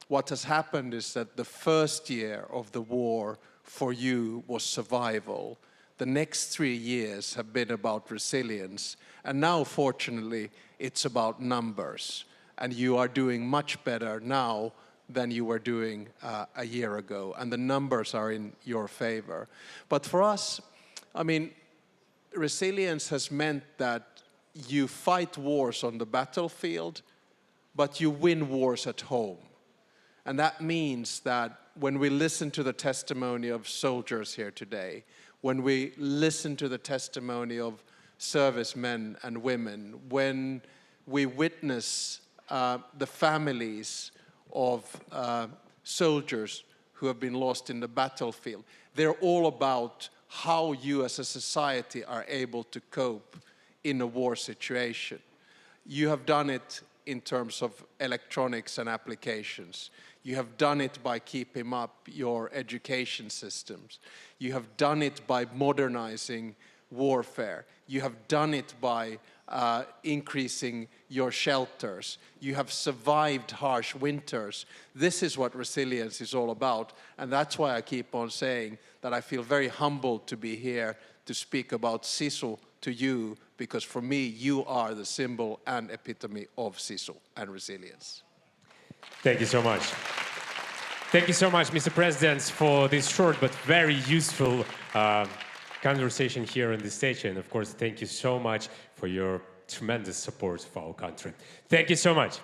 what has happened is that the first year of the war for you was survival. The next 3 years have been about resilience. And now, fortunately, it's about numbers. And you are doing much better now than you were doing a year ago. And the numbers are in your favor. But for us, I mean, resilience has meant that you fight wars on the battlefield, but you win wars at home. And that means that when we listen to the testimony of soldiers here today, when we listen to the testimony of servicemen and women, when we witness the families of soldiers who have been lost in the battlefield, they're all about how you as a society are able to cope in a war situation. You have done it in terms of electronics and applications. You have done it by keeping up your education systems. You have done it by modernizing warfare. You have done it by increasing your shelters. You have survived harsh winters. This is what resilience is all about. And that's why I keep on saying that I feel very humbled to be here to speak about SISU to you, because for me, you are the symbol and epitome of SISU and resilience. Thank you so much. Thank you so much, Mr. President, for this short but very useful conversation here on the stage. And of course, thank you so much for your tremendous support for our country. Thank you so much.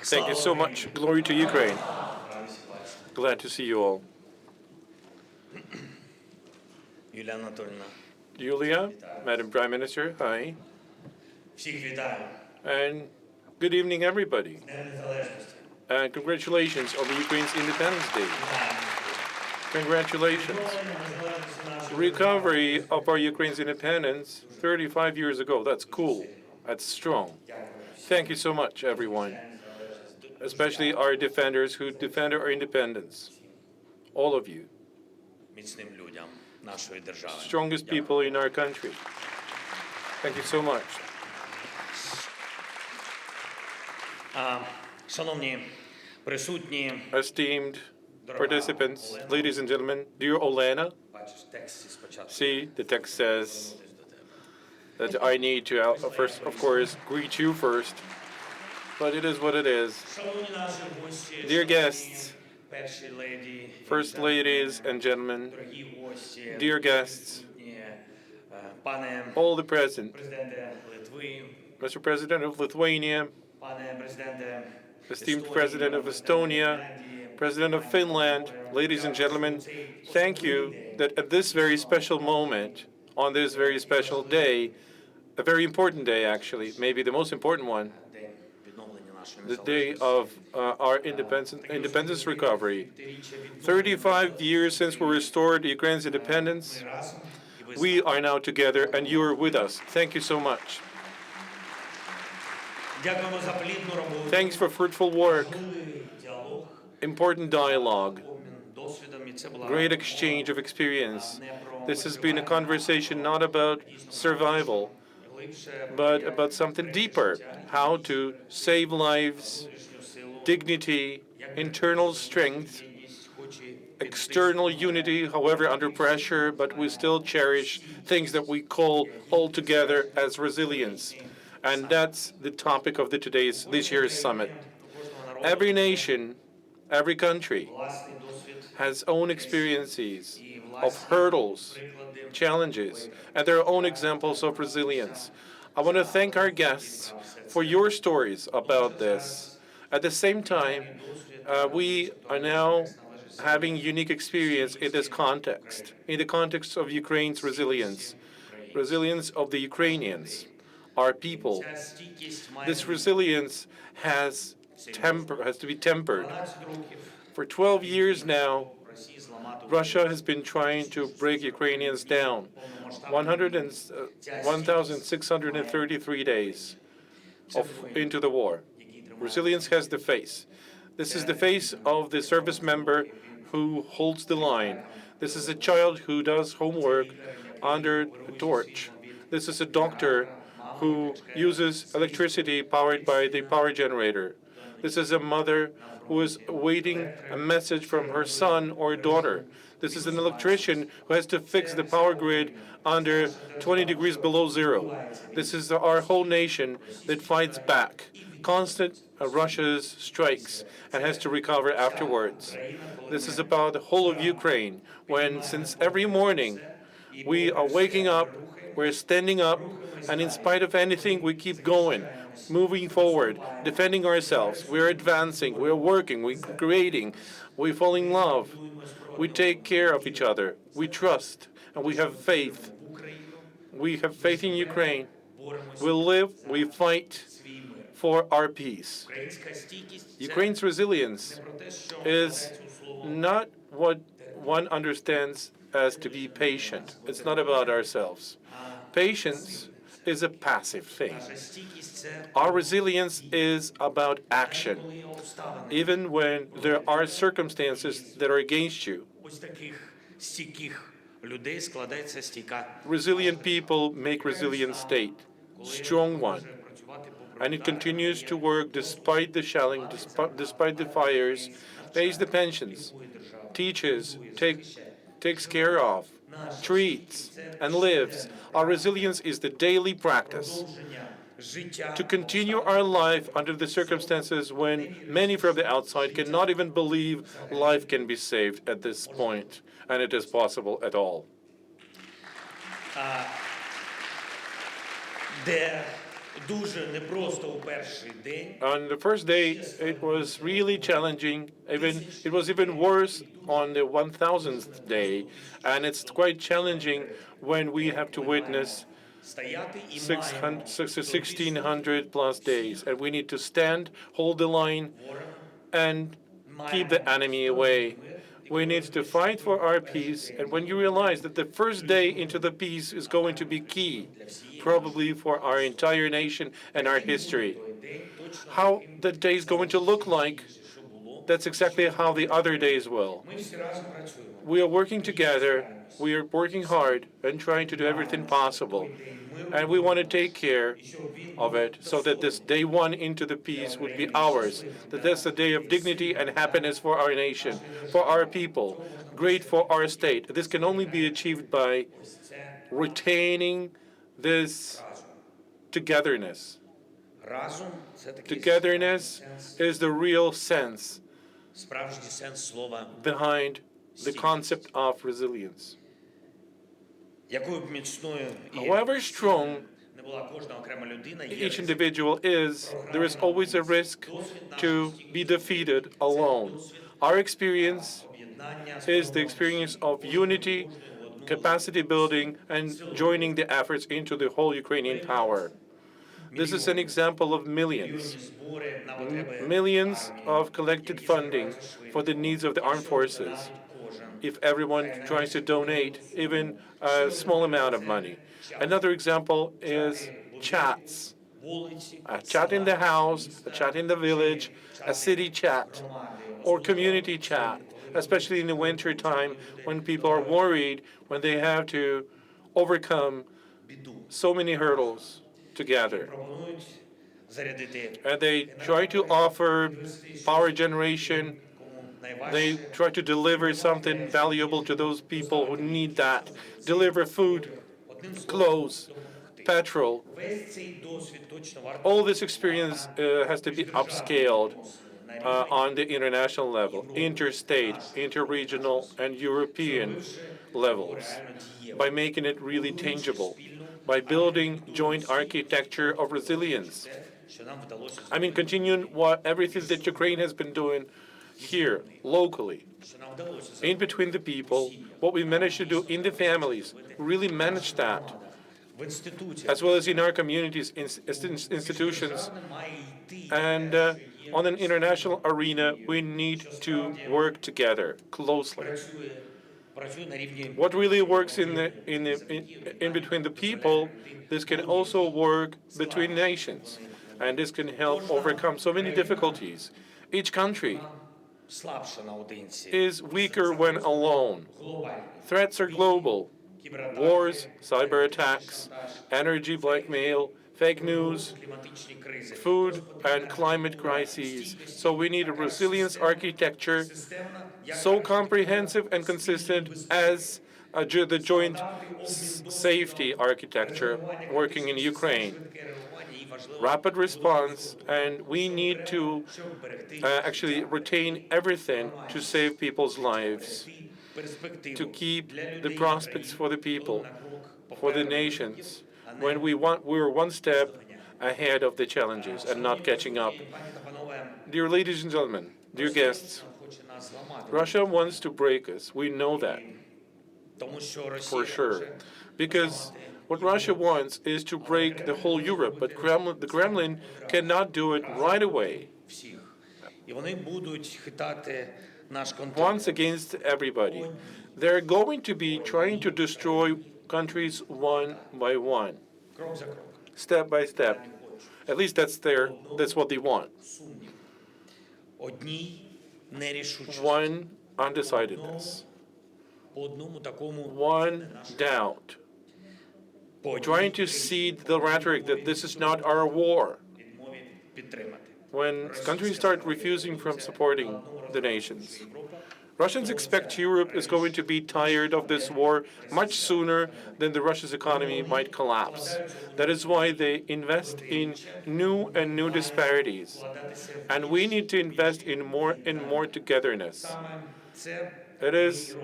Thank you so much. Glory to Ukraine. Glad to see you all. Yulia, Madam Prime Minister, hi. And good evening, everybody. And congratulations on the Ukraine's Independence Day. Congratulations. Recovery of our Ukraine's independence 35 years ago. That's cool. That's strong. Thank you so much, everyone. Especially our defenders who defend our independence. All of you. Strongest people in our country. Thank you so much. Esteemed participants, ladies and gentlemen, dear Olena, see, the text says that I need to, first, of course, greet you first, but it is what it is. Dear guests, First Ladies and gentlemen, dear guests, all the present, Mr. President of Lithuania, esteemed President of Estonia, President of Finland, ladies and gentlemen, thank you that at this very special moment, on this very special day, a very important day actually, maybe the most important one, the day of our independence recovery. 35 years since we restored Ukraine's independence, we are now together and you are with us. Thank you so much. Thanks for fruitful work, important dialogue, great exchange of experience. This has been a conversation not about survival, but about something deeper, how to save lives, dignity, internal strength, external unity, however under pressure, but we still cherish things that we call all together as resilience. And that's the topic of this year's summit. Every nation, every country has own experiences of hurdles, challenges, and their own examples of resilience. I want to thank our guests for your stories about this. At the same time, we are now having unique experience in this context, in the context of Ukraine's resilience of the Ukrainians, our people. This resilience has to be tempered. For 12 years now, Russia has been trying to break Ukrainians down. 1,633 days into the war. Resilience has the face. This is the face of the service member who holds the line. This is a child who does homework under a torch. This is a doctor who uses electricity powered by the power generator. This is a mother who is awaiting a message from her son or daughter. This is an electrician who has to fix the power grid under 20 degrees below zero. This is our whole nation that fights back constant Russia's strikes and has to recover afterwards. This is about the whole of Ukraine, when since every morning we are waking up, we're standing up, and in spite of anything, we keep going, moving forward, defending ourselves. We're advancing, we're working, we're creating, we fall in love, we take care of each other, we trust, and we have faith. We have faith in Ukraine. We live, we fight for our peace. Ukraine's resilience is not what one understands as to be patient. It's not about ourselves. Patience is a passive thing. Our resilience is about action, even when there are circumstances that are against you. Resilient people make resilient state, strong one, and it continues to work despite the shelling, despite the fires, pays the pensions, teaches, takes care of, treats, and lives. Our resilience is the daily practice to continue our life under the circumstances when many from the outside cannot even believe life can be saved at this point, and it is possible at all. On the first day, it was really challenging. It was even worse on the 1000th day, and it's quite challenging when we have to witness 1,600 plus days, and we need to stand, hold the line, and keep the enemy away. We need to fight for our peace, and when you realize that the first day into the peace is going to be key, probably for our entire nation and our history, how the day is going to look like, that's exactly how the other days will. We are working together, we are working hard and trying to do everything possible. And we want to take care of it so that this day one into the peace would be ours, that that's a day of dignity and happiness for our nation, for our people, great for our state. This can only be achieved by retaining this togetherness. Togetherness is the real sense behind the concept of resilience. However strong each individual is, there is always a risk to be defeated alone. Our experience is the experience of unity, capacity building, and joining the efforts into the whole Ukrainian power. This is an example of millions of collected funding for the needs of the armed forces. If everyone tries to donate even a small amount of money. Another example is chats. A chat in the house, a chat in the village, a city chat, or community chat, especially in the winter time when people are worried, when they have to overcome so many hurdles together. And they try to offer power generation. They try to deliver something valuable to those people who need that. Deliver food, clothes, petrol. All this experience has to be upscaled on the international level, interstate, interregional, and European levels, by making it really tangible, by building joint architecture of resilience. I mean, continuing everything that Ukraine has been doing here, locally, in between the people, what we managed to do in the families, really manage that, as well as in our communities, institutions, and on an international arena, we need to work together closely. What really works in between the people, this can also work between nations, and this can help overcome so many difficulties. Each country is weaker when alone. Threats are global. Wars, cyber attacks, energy blackmail, fake news, food and climate crises. So we need a resilience architecture so comprehensive and consistent as the joint safety architecture working in Ukraine. Rapid response, and we need to actually retain everything to save people's lives, to keep the prospects for the people, for the nations, when we're one step ahead of the challenges and not catching up. Dear ladies and gentlemen, dear guests, Russia wants to break us. We know that for sure, because What Russia wants is to break the whole Europe, but the Kremlin cannot do it right away. Once against everybody. They're going to be trying to destroy countries one by one, step by step. At least that's what they want. One undecidedness. One doubt. Trying to seed the rhetoric that this is not our war. When countries start refusing from supporting the nations, Russians expect Europe is going to be tired of this war much sooner than the Russia's economy might collapse. That is why they invest in new disparities. And we need to invest in more togetherness. It is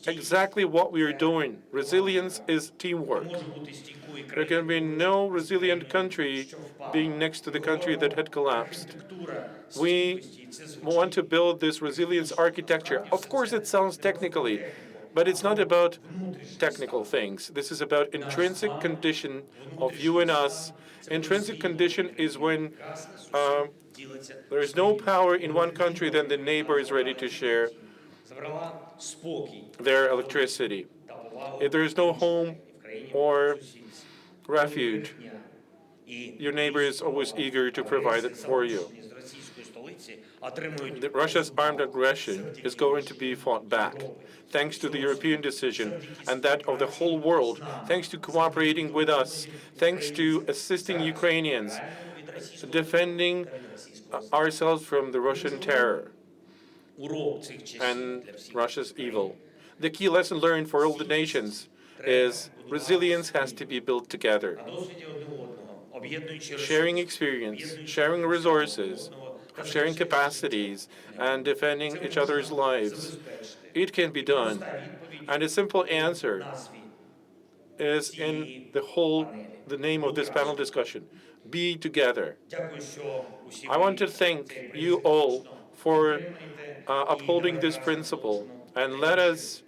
exactly what we are doing. Resilience is teamwork. There can be no resilient country being next to the country that had collapsed. We want to build this resilience architecture. Of course, it sounds technically, but it's not about technical things. This is about intrinsic condition of you and us. Intrinsic condition is when there is no power in one country, then the neighbor is ready to share their electricity. If there is no home or refuge, your neighbor is always eager to provide it for you. Russia's armed aggression is going to be fought back, thanks to the European decision and that of the whole world, thanks to cooperating with us, thanks to assisting Ukrainians, defending ourselves from the Russian terror and Russia's evil. The key lesson learned for all the nations is resilience has to be built together. Sharing experience, sharing resources, sharing capacities, and defending each other's lives. It can be done. And a simple answer is in the name of this panel discussion. Be together. I want to thank you all for upholding this principle, and let us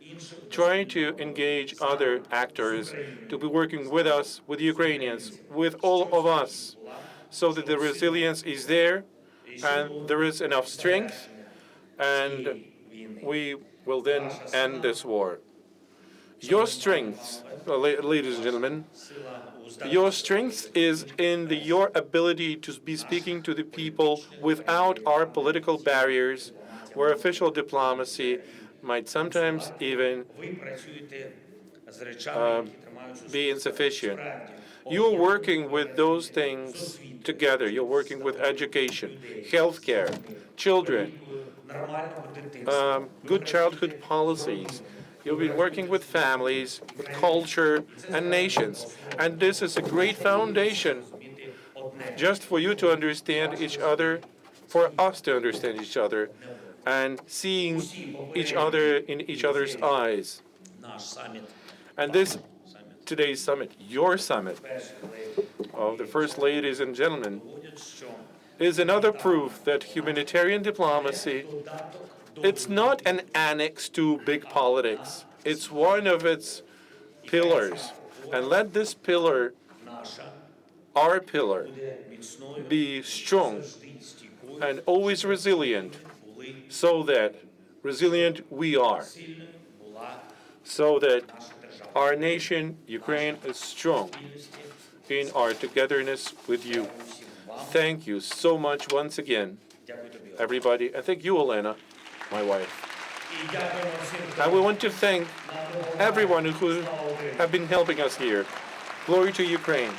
try to engage other actors to be working with us, with Ukrainians, with all of us, so that the resilience is there and there is enough strength, and we will then end this war. Your strength, ladies and gentlemen, your strength is in your ability to be speaking to the people without our political barriers, where official diplomacy might sometimes even be insufficient. You're working with those things together. You're working with education, healthcare, children, good childhood policies. You've been working with families, with culture, and nations. And this is a great foundation just for you to understand each other, for us to understand each other, and seeing each other in each other's eyes. And today's summit, your summit of the First Ladies and Gentlemen, is another proof that humanitarian diplomacy, it's not an annex to big politics. It's one of its pillars. And let this pillar, our pillar, be strong and always resilient, so that resilient we are, so that our nation, Ukraine, is strong in our togetherness with you. Thank you so much once again, everybody, and thank you, Olena, my wife. And we want to thank everyone who have been helping us here. Glory to Ukraine.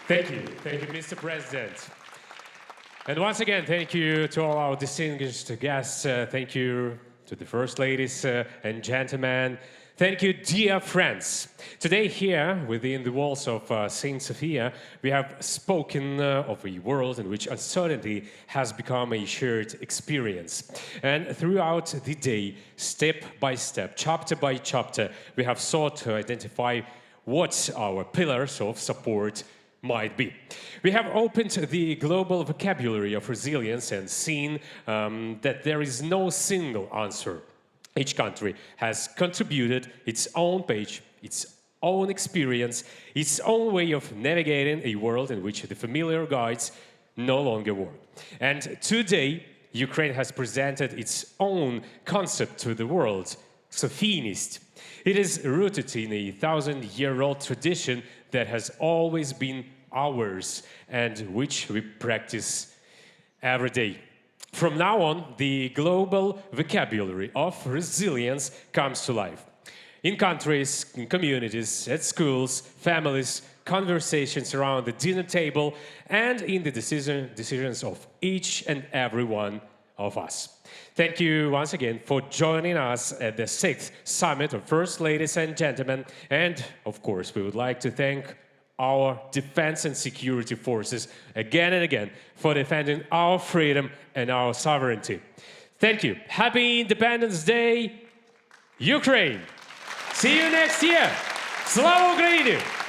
Thank you, Mr. President. And once again, thank you to all our distinguished guests. Thank you to the First Ladies and gentlemen. Thank you, dear friends. Today here, within the walls of St. Sophia, we have spoken of a world in which uncertainty has become a shared experience. And throughout the day, step by step, chapter by chapter, we have sought to identify what our pillars of support might be. We have opened the global vocabulary of resilience and seen that there is no single answer. Each country has contributed its own page, its own experience, its own way of navigating a world in which the familiar guides no longer work. And today, Ukraine has presented its own concept to the world, Sophiinist. It is rooted in a 1,000-year-old tradition that has always been ours and which we practice every day. From now on, the global vocabulary of resilience comes to life. In countries, in communities, at schools, families, conversations around the dinner table, and in the decisions of each and every one of us. Thank you once again for joining us at the 6th Summit of First Ladies and Gentlemen. And, of course, we would like to thank our defense and security forces again and again for defending our freedom and our sovereignty. Thank you. Happy Independence Day, Ukraine! See you next year! Slava Ukraini!